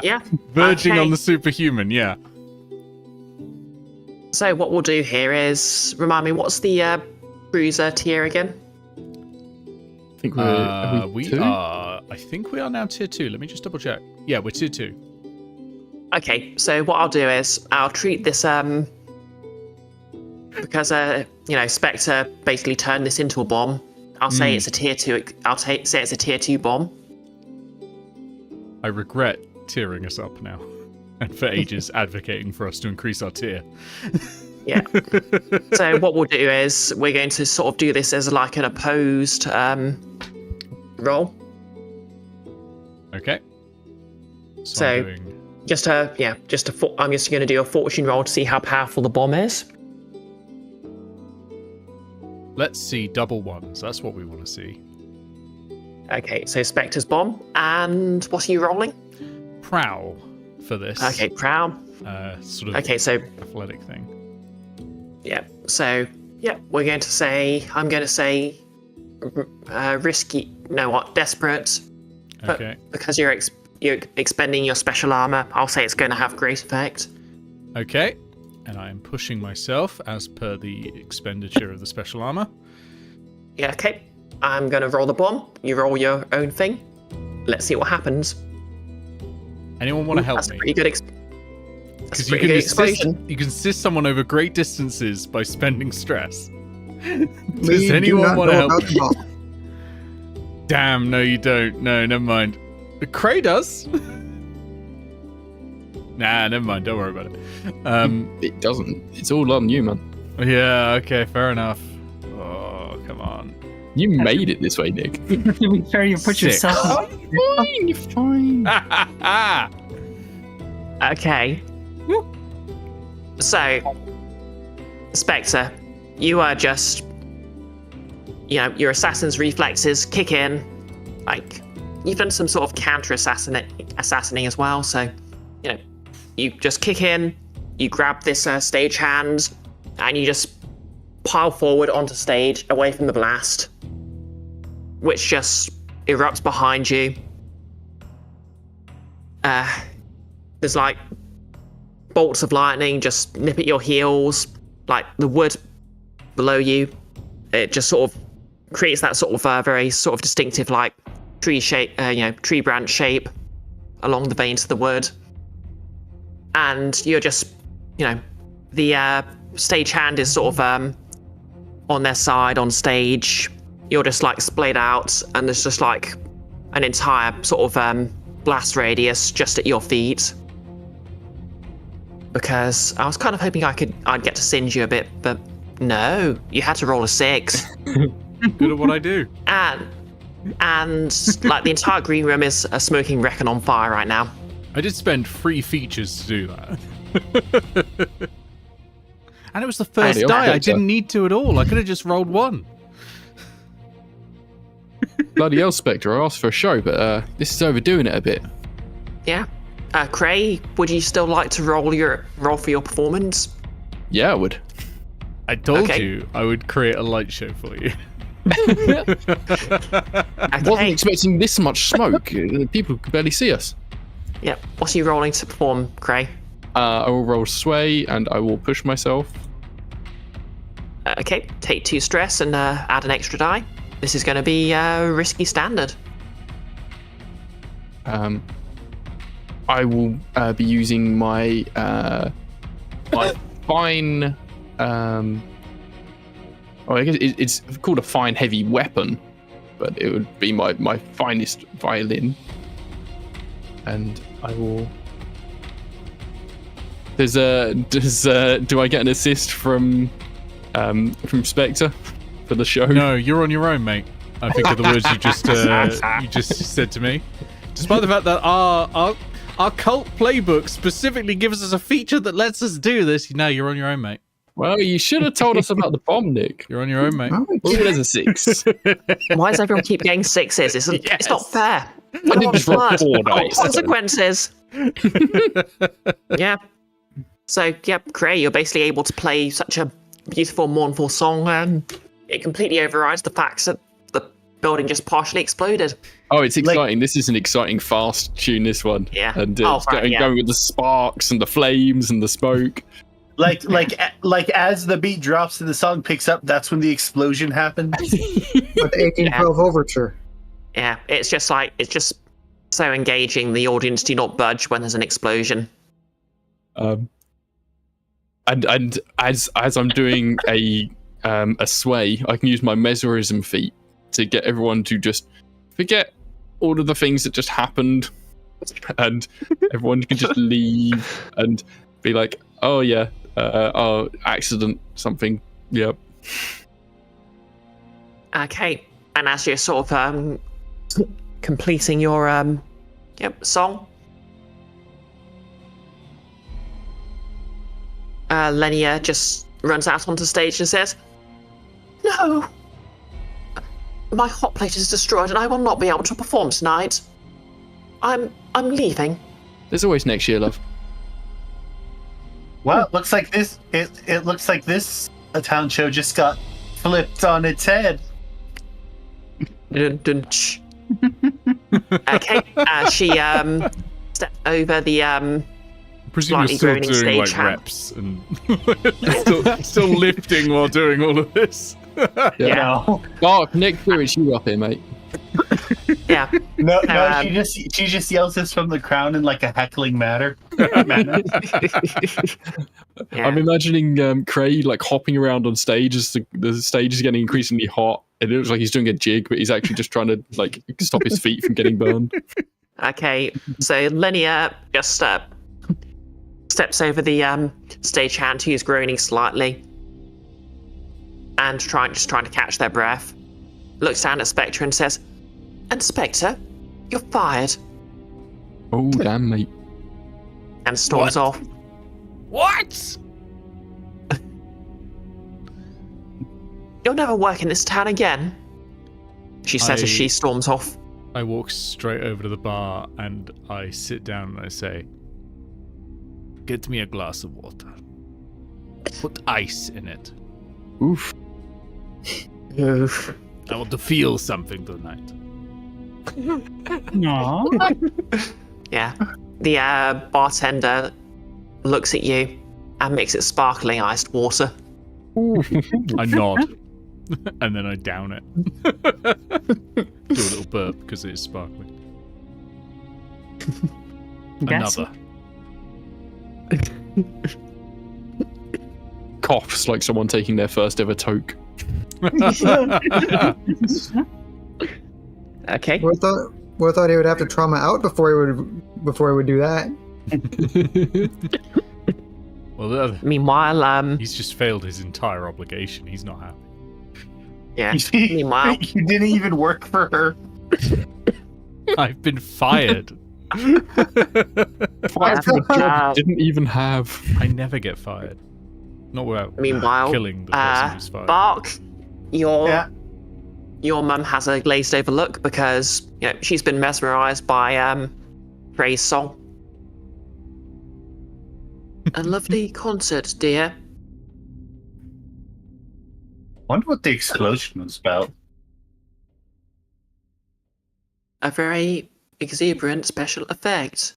Yeah. Verging Okay. on the superhuman, yeah. So what we'll do here is remind me, what's the bruiser tier again? I think are we two? I think we are now tier 2. Let me just double check. Yeah, we're tier 2. Okay, so what I'll do is I'll treat this because Spectre basically turned this into a bomb. I'll say it's a tier 2. Say it's a tier 2 bomb. I regret tiering us up now. And for ages advocating for us to increase our tier. Yeah. So what we'll do is we're going to sort of do this as like an opposed roll. Okay. So- I'm doing... I'm just going to do a fortune roll to see how powerful the bomb is. Let's see double ones. That's what we want to see. Okay, so Spectre's bomb. And what are you rolling? Prowl for this. Okay, Prowl. Sort of Okay, so athletic thing. yeah. So yeah, I'm going to say risky. No, what? Desperate. But Okay. because you're expending your special armor, I'll say it's going to have great effect. Okay. And I am pushing myself as per the expenditure of the special armor. Yeah. Okay. I'm going to roll the bomb. You roll your own thing. Let's see what happens. Anyone want to help That's a me? pretty good. That's a Because you pretty can good explosion. assist someone over great distances by spending stress. We Does do anyone not want to know help about me? the bomb. Damn, no, you don't. No, never mind. Cray does. Nah, never mind. Don't worry about it. It doesn't. It's all on you, man. Yeah, okay, fair enough. Oh, You made it this way, Nick. To be fair, you put Sick. yourself. Fine, you're fine. Okay. So, Spectre, you are just, your assassin's reflexes kick in. Like, you've done some sort of counter assassinating as well. So, you just kick in, you grab this stagehand, and you just pile forward onto stage, away from the blast, which just erupts behind you. There's like bolts of lightning just nip at your heels, like the wood below you. It just sort of creates that sort of very sort of distinctive like tree shape, tree branch shape along the veins of the wood. And you're just, the stagehand is sort of on their side on stage. You're just like splayed out, and there's just like an entire sort of blast radius just at your feet. Because I was kind of hoping I'd get to singe you a bit, but no, you had to roll a 6. Good at what I do. And like the entire green room is a smoking wreck and on fire right now. I did spend 3 features to do that. And it was the first Howdy, die. I Spectre. didn't need to at all. I could have just rolled 1. Bloody hell, Spectre, I asked for a show, but this is overdoing it a bit. Yeah. Cray, would you still like to roll for your performance? Yeah, I would. I told Okay. you I would create a light show for you. Wasn't Okay. expecting this much smoke. People could barely see us. Yeah. What are you rolling to perform, Cray? I will roll sway, and I will push myself. Okay. Take 2 stress and add an extra die. This is going to be risky standard. I will be using my my fine. I guess it's called a fine heavy weapon, but it would be my finest violin. And I will. Do I get an assist from Spectre for the show? No, you're on your own, mate. I think are the words you just said to me. Despite the fact that our cult playbook specifically gives us a feature that lets us do this, no, you're on your own, mate. Well, you should have told us about the bomb, Nick. You're on your own, mate. Right. Oh, there's a 6. Why does everyone keep getting 6s? It's not fair. I did just roll 4 dice. Consequences. Yeah. So, Cray, you're basically able to play such a beautiful, mournful song. It completely overrides the fact that the building just partially exploded. Oh, it's exciting. This is an exciting, fast tune, this one. Yeah. And Oh, fine, going with the sparks and the flames and the smoke. Like as the beat drops and the song picks up, that's when the explosion happens. With the 1812 overture. Yeah, it's just so engaging. The audience do not budge when there's an explosion. And as I'm doing a sway, I can use my mesmerism feat to get everyone to just forget all of the things that just happened, and everyone can just leave and be like, "Oh yeah, accident, something, yep." Okay, and as you're sort of completing your song, Lenia just runs out onto stage and says, "No, my hot plate is destroyed, and I will not be able to perform tonight. I'm leaving." There's always next year, love. Well, it looks like this. It looks like this a town show just got flipped on its head. Dun, dun, shh. Okay, she stepped over the I presume you're slightly still groaning doing like stagehand. reps and still lifting while doing all of this. Yeah. No, Bark, next year it's you up here, mate. Yeah. no, Um, she just yells this from the crown in like a heckling manner. Yeah. I'm imagining Cray like hopping around on stage as the stage is getting increasingly hot. It looks like he's doing a jig, but he's actually just trying to like stop his feet from getting burned. Okay, so Lenia just steps over the stagehand who's groaning slightly and trying to catch their breath. looks down at Spectre and says, "And Spectre, you're fired," Oh, damn, mate. and storms What? off. What? "You'll never work in this town again," she says as I- she storms off. I walk straight over to the bar and I sit down and I say, "Get me a glass of water. Put ice in it. Oof. Oof. I want to feel something tonight." No. Yeah. The bartender looks at you and makes it sparkling iced water. I nod and then I down it. Do a little burp because it is sparkling. Gassy. Another. Coughs like someone taking their first ever toke. Okay. We thought he would have to trauma out before he would do that. Well, Meanwhile, he's just failed his entire obligation. He's not happy. yeah. You see, Meanwhile, you didn't even work for her. I've been fired. Fired from a job he didn't even have. I never get fired. Not without Meanwhile, killing the person who's fired. Bark, your Yeah. mum has a glazed over look because she's been mesmerized by Cray's song. "A lovely concert, dear." Wonder what the explosion was about. "A very exuberant special effect."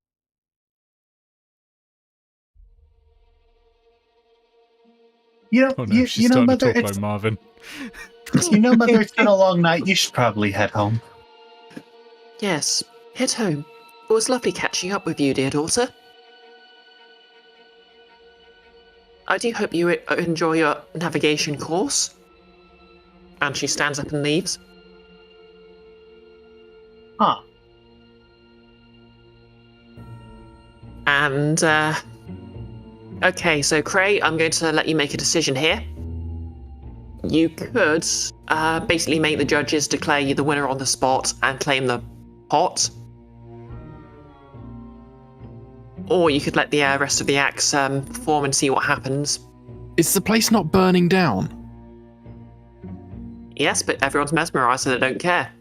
Oh no, she's starting to talk like Marvin. Mother, it's been a long night. You should probably head home. "Yes, head home. It was lovely catching up with you, dear daughter. I do hope you enjoy your navigation course." And she stands up and leaves. Huh. And, okay, so Cray, I'm going to let you make a decision here. You could basically make the judges declare you the winner on the spot and claim the pot. Or you could let the rest of the acts perform and see what happens. Is the place not burning down? Yes, but everyone's mesmerised, so they don't care.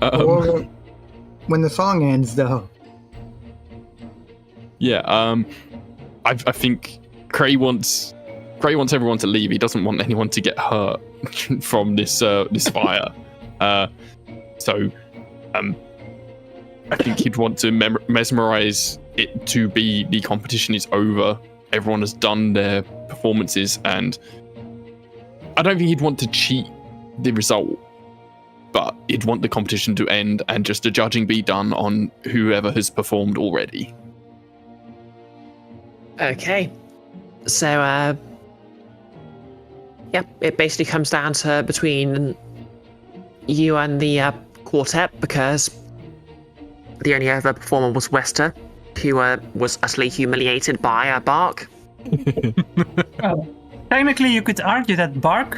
Or when the song ends, though. Yeah, I think Cray wants everyone to leave. He doesn't want anyone to get hurt from this fire. So I think he'd want to mesmerize it to be the competition is over. Everyone has done their performances, and I don't think he'd want to cheat the result, but he'd want the competition to end and just the judging be done on whoever has performed already. Okay. So, it basically comes down to between you and the quartet, because the only other performer was Wester, who was utterly humiliated by Bark. Well, technically, you could argue that Bark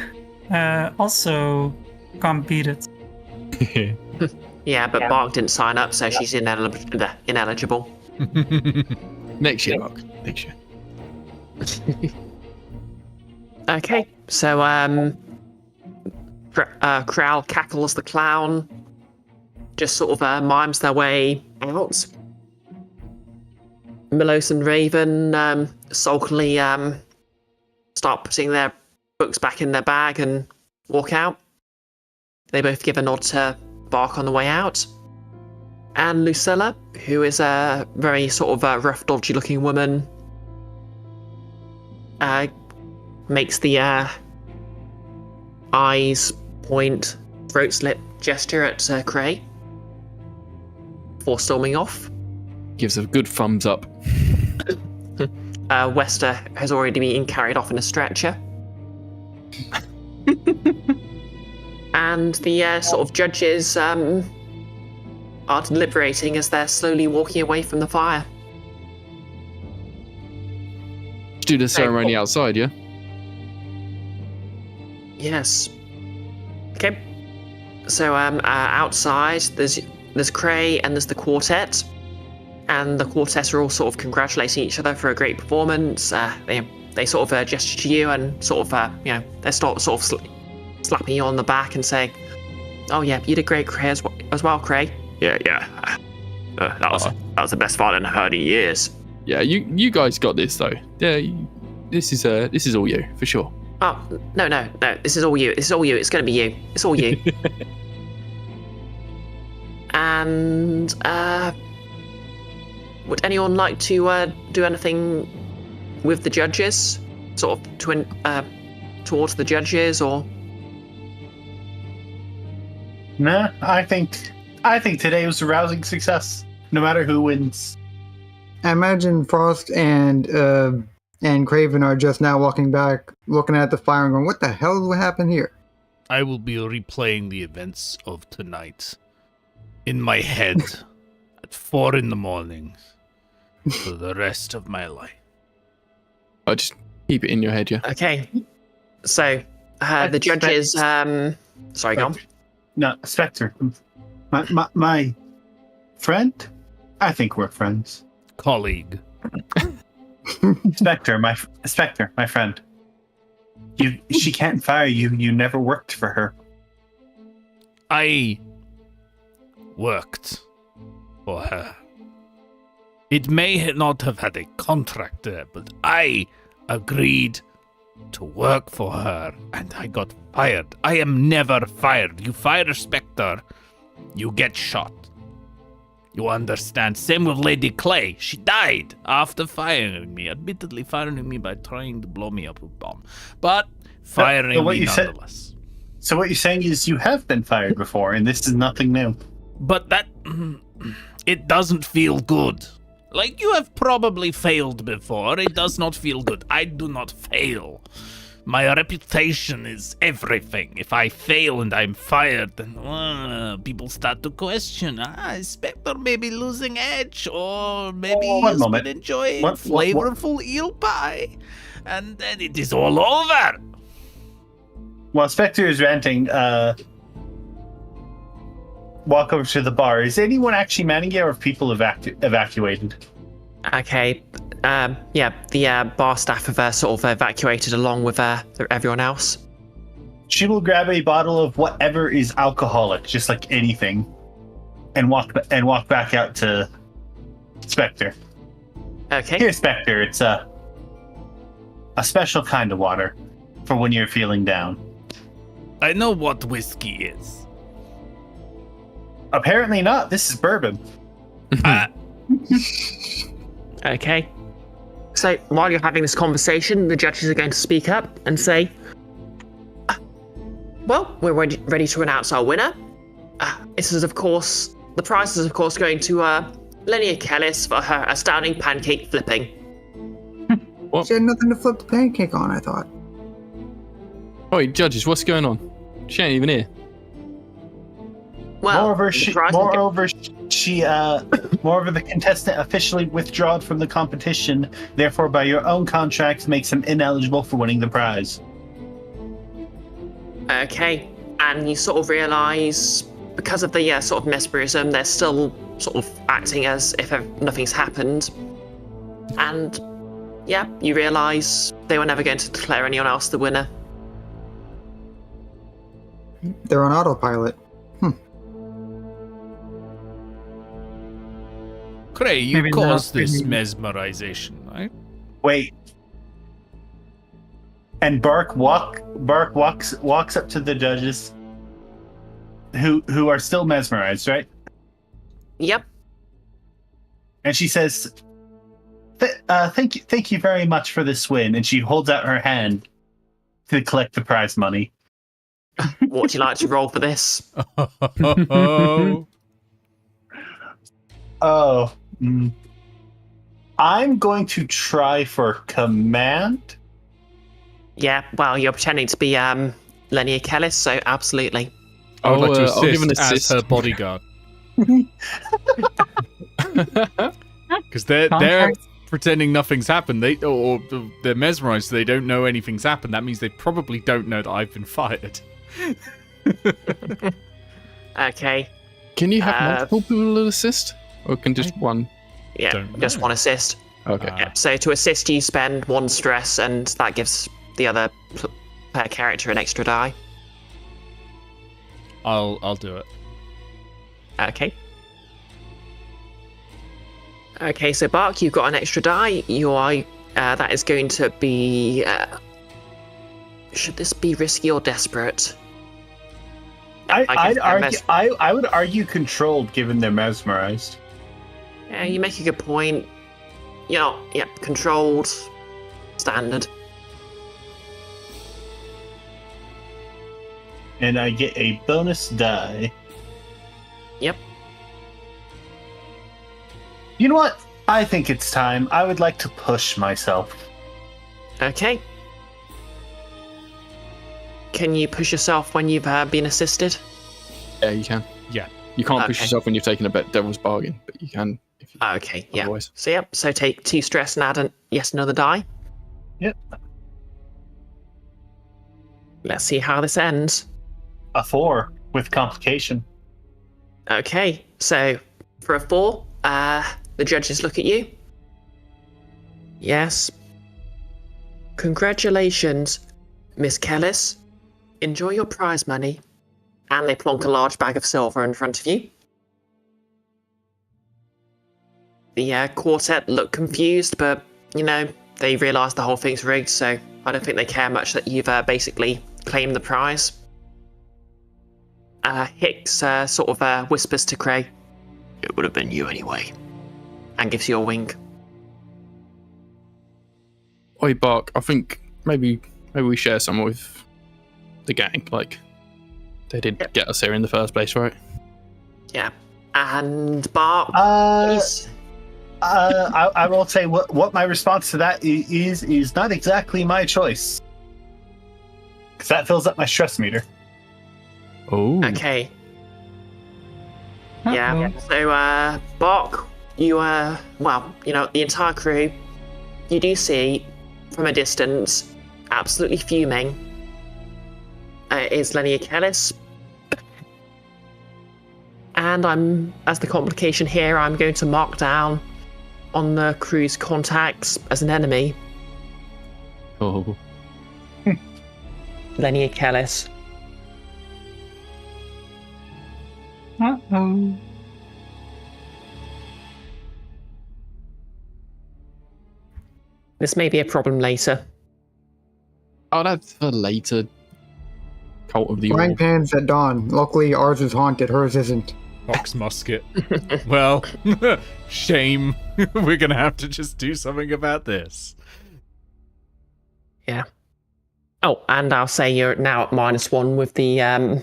also competed. Yeah, but Bark didn't sign up, so she's ineligible. Next year, Mark. Next year. Okay, so Crowl cackles the clown, just sort of mimes their way out. Melos and Raven sulkily start putting their books back in their bag and walk out. They both give a nod to Bark on the way out. And Lucilla, who is a very sort of rough, dodgy-looking woman, makes the eyes point, throat slit gesture at Cray before storming off. Gives a good thumbs up. Wester has already been carried off in a stretcher. And the sort of judges are deliberating as they're slowly walking away from the fire. Do the ceremony outside, yeah? Yes. So outside, there's Cray and there's the quartet, and the quartet are all sort of congratulating each other for a great performance. They sort of gesture to you and sort of they're sort of slapping you on the back and saying, "Oh yeah, you did great, Cray, as well, Cray." Yeah. That was the best violin I've heard in years. Yeah, you guys got this though. Yeah, this is all you for sure. Oh no! This is all you. It's gonna be you. It's all you. And would anyone like to do anything with the judges, sort of towards the judges, or? Nah, I think today was a rousing success. No matter who wins. I imagine Frost and Craven are just now walking back, looking at the fire and going, "What the hell happened here?" I will be replaying the events of tonight in my head at 4 a.m. for the rest of my life. I just keep it in your head, yeah. Okay. So the judges. Sorry, go on. No, Spectre. My friend. I think we're friends. Colleague. Spectre, my friend. She can't fire you. You never worked for her. I worked for her. It may not have had a contract there, but I agreed to work for her, and I got fired. I am never fired. You fire Spectre, you get shot. You understand? Same with Lady Clay. She died after firing me. Admittedly firing me by trying to blow me up with a bomb. But firing me nonetheless. So what you're saying is you have been fired before, and this is nothing new. But that... it doesn't feel good. Like, you have probably failed before. It does not feel good. I do not fail. My reputation is everything. If I fail and I'm fired, then people start to question. Spectre may be losing edge, or maybe he's been enjoying flavorful eel pie, and then it is all over. While Spectre is ranting, walk over to the bar. Is anyone actually manning it, or have people evacuated? Okay. The bar staff have sort of evacuated along with everyone else. She will grab a bottle of whatever is alcoholic, just like anything, and walk back out to Spectre. Okay. Here, Spectre, it's a special kind of water for when you're feeling down. I know what whiskey is. Apparently not. This is bourbon. Okay. So, while you're having this conversation, the judges are going to speak up and say, well, we're ready to announce our winner. This is, of course, the prize is, of course, going to Linnea Kellis for her astounding pancake flipping. She had nothing to flip the pancake on, I thought. Oi, judges, what's going on? She ain't even here. Well, moreover, the contestant officially withdrawn from the competition, therefore by your own contract makes him ineligible for winning the prize. Okay, and you sort of realise, because of the sort of mesmerism, they're still sort of acting as if nothing's happened. And, yeah, you realise they were never going to declare anyone else the winner. They're on autopilot. Cray, you Maybe caused not. this mesmerization, right? Wait. And Bark walks up to the judges, who are still mesmerized, right? Yep. And she says, "Thank you very much for this win." And she holds out her hand to collect the prize money. What would you like to roll for this? Oh. I'm going to try for command. Yeah, well, you're pretending to be Linnea Kellis, so absolutely. I would like to I'll give an assist as assist. her bodyguard. Because they're Contract. pretending nothing's happened. Or they're mesmerized, so they don't know anything's happened. That means they probably don't know that I've been fired. Okay. Can you have multiple people assist? Or can just one? Yeah, Don't just know. one assist. Okay. Yeah. So to assist, you spend 1 stress, and that gives the other player character an extra die. I'll do it. Okay. Okay, so Bark, you've got an extra die. You are. That is going to be. Should this be risky or desperate? I would argue controlled, given they're mesmerized. Yeah, you make a good point. Controlled, standard. And I get a bonus die. Yep. You know what? I think it's time. I would like to push myself. Okay. Can you push yourself when you've been assisted? Yeah, you can. Yeah. You can't push Okay. yourself when you've taken a devil's bargain, but you can if you Okay, yeah. otherwise. So take 2 stress and add another die. Yep. Let's see how this ends. A 4 with complication. Okay, so for a 4, the judges look at you. Yes. Congratulations, Miss Kellis. Enjoy your prize money. And they plonk a large bag of silver in front of you. The quartet look confused, but, they realise the whole thing's rigged, so I don't think they care much that you've basically claimed the prize. Hicks sort of whispers to Cray, "It would have been you anyway," and gives you a wink. Oi, Bark, I think maybe we share some with the gang. Like, they did get us here in the first place, right? Yeah. And Bark is... I will say what my response to that is not exactly my choice. Because that fills up my stress meter. Oh. Okay. Yeah. So, Bark, you the entire crew, you do see from a distance, absolutely fuming, is Lenia Kellis. And as the complication here, I'm going to mark down on the crew's contacts as an enemy, Oh. Lenia Kellis. Uh-oh. This may be a problem later. Oh, that's for later. Cult of the Frying Orb. pans at dawn. Luckily, ours is haunted. Hers isn't. Ox musket. Well, shame. We're gonna have to just do something about this. Yeah. Oh, and I'll say you're now at -1 with the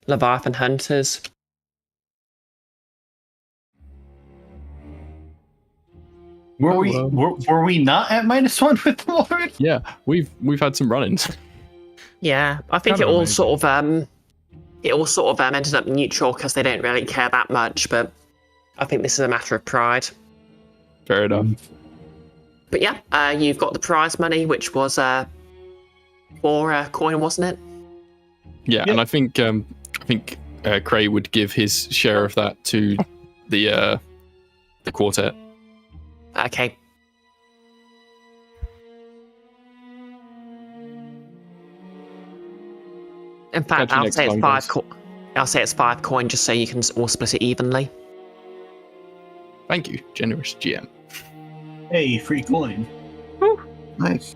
Leviathan Hunters. Were we not at -1 with the Lord? Yeah, we've had some run-ins. Yeah, I think Kind it of all amazing. sort of ended up neutral because they don't really care that much. But I think this is a matter of pride. Fair enough. But yeah, you've got the prize money, which was 4 coin, wasn't it? Yeah, and I think Cray would give his share of that to the quartet. Okay. In fact, Catch you I'll next say it's time, 5 guys. coin. I'll say it's 5 coin, just so you can all split it evenly. Thank you, generous GM. Hey, free coin. Nice.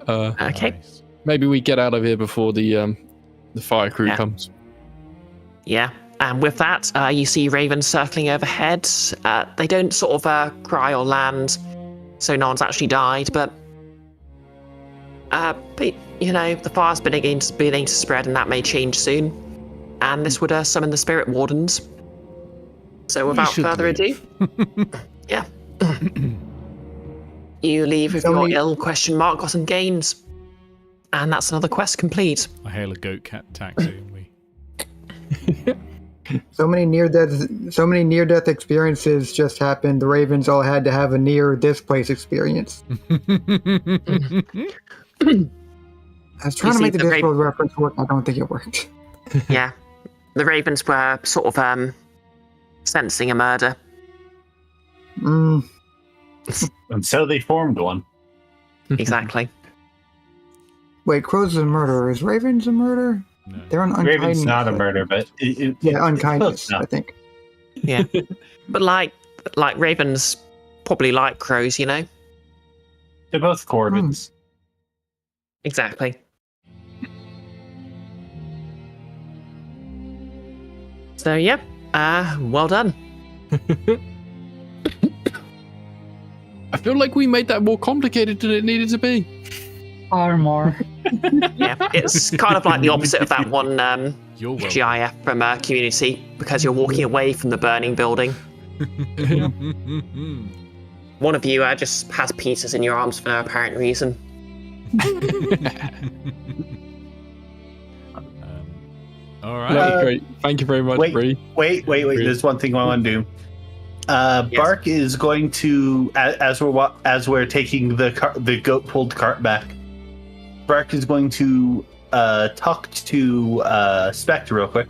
Okay. Nice. Maybe we get out of here before the fire crew Yeah. comes. Yeah, and with that, you see ravens circling overhead. They don't sort of cry or land, so no one's actually died, but the fire's beginning to spread, and that may change soon. And this would summon the spirit wardens. So without should further ado, yeah, you leave with your ill ? Gotten gains, and that's another quest complete. I hail a goat cat taxi and we. So many near-death experiences just happened. The Ravens all had to have a near this place experience. I was trying to see make the the Discworld reference work. I don't think it worked. Yeah. The ravens were sort of sensing a murder. Mm, And so they formed one. Exactly. wait, Crow's a murderer. Is Raven's a murder? No. They're an unkindness. Raven's not a murder, but Yeah, it's unkindness, close I think. Yeah. But like ravens probably like crows, you know? They're both Corbins. Exactly. So yeah, well done. I feel like we made that more complicated than it needed to be. Or more. Yeah, it's kind of like the opposite of that one You're welcome. GIF from Community, because you're walking away from the burning building. One of you just has pizzas in your arms for no apparent reason. All right. That was great. Thank you very much, Wait. Bree. Wait. There's one thing I want to do. Bark is going to, as we're taking the goat pulled cart back. Bark is going to talk to Spectre real quick.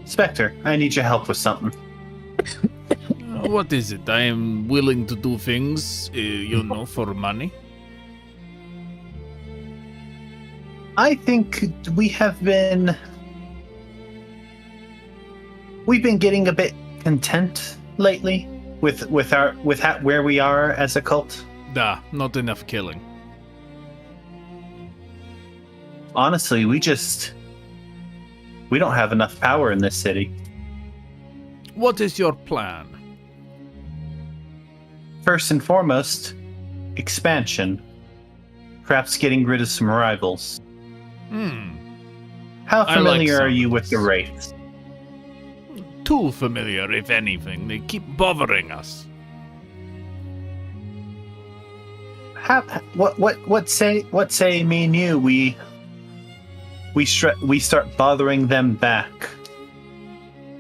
Spectre, I need your help with something. What is it? I am willing to do things, for money. I think we've been getting a bit content lately with where we are as a cult. Not enough killing. Honestly, we don't have enough power in this city. What is your plan? First and foremost, expansion. Perhaps getting rid of some rivals. How I like familiar some are you of with this. the wraiths? Too familiar, if anything. They keep bothering us. What say me and you we start bothering them back.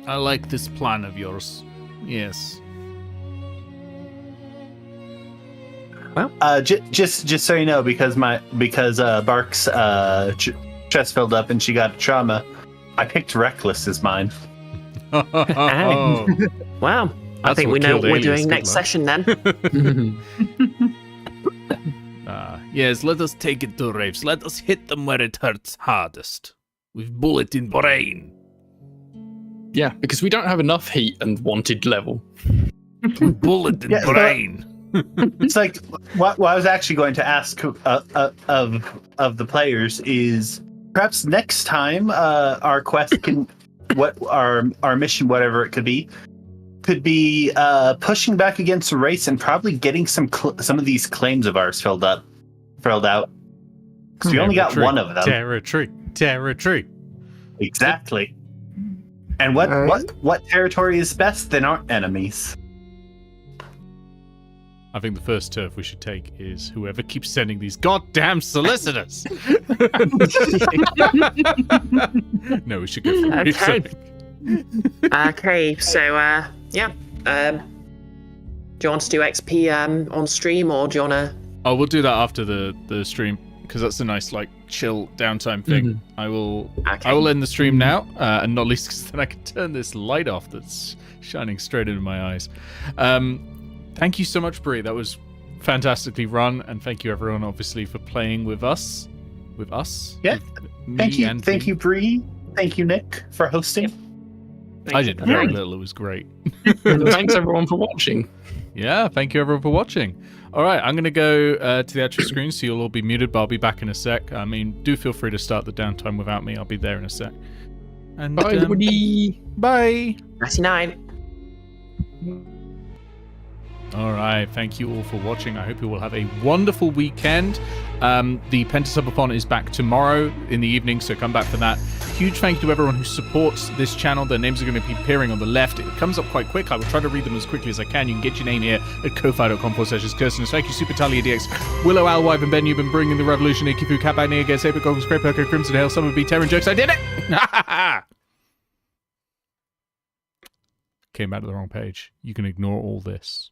I like this plan of yours. Yes. Just so you know, because Bark's chest filled up and she got a trauma, I picked Reckless as mine. Oh. Wow. I That's think what we know killed what we're Alias, doing good next luck. session then. Yes, let us take it to Raves. Let us hit them where it hurts hardest. With bullet in brain. Yeah, because we don't have enough heat and wanted level. Bullet in Yeah, brain. It's like what I was actually going to ask of the players is perhaps next time our quest can our mission, whatever it could be pushing back against the race and probably getting some of these claims of ours filled out. Because we only got one of them. Territory. Exactly. And what territory is best than our enemies? I think the first turf we should take is whoever keeps sending these goddamn solicitors. No, we should go for Okay. research. Okay, so yeah. Do you want to do XP on stream, or do you want to? Oh, we'll do that after the stream because that's a nice chill downtime thing. I will end the stream now, and not least because then I can turn this light off that's shining straight into my eyes. Thank you so much, Bree. That was fantastically run, and thank you everyone, obviously, for playing with us. Yeah. Thank you, Bree. Thank you, Nick, for hosting. I did very little. It was great. Thanks everyone for watching. Yeah, thank you everyone for watching. All right, I'm going to go to the actual screen, so you'll all be muted, but I'll be back in a sec. I mean, do feel free to start the downtime without me. I'll be there in a sec. And Bye, everybody. Bye. 99. All right, thank you all for watching. I hope you will have a wonderful weekend. The Pentasubathon is back tomorrow in the evening, so come back for that. Huge thank you to everyone who supports this channel. Their names are going to be appearing on the left. It comes up quite quick. I will try to read them as quickly as I can. You can get your name here at ko-fi.com/HisCursedness. Thank you, Super Talia DX, Willow, Alwive, and Ben. You've been bringing the revolution. Ikifu, Cat Bagnia, against Ape, Goggles, Cray, Perko, Crimson Hill, Summer B, Terran Jokes. I did it! Came back to the wrong page. You can ignore all this.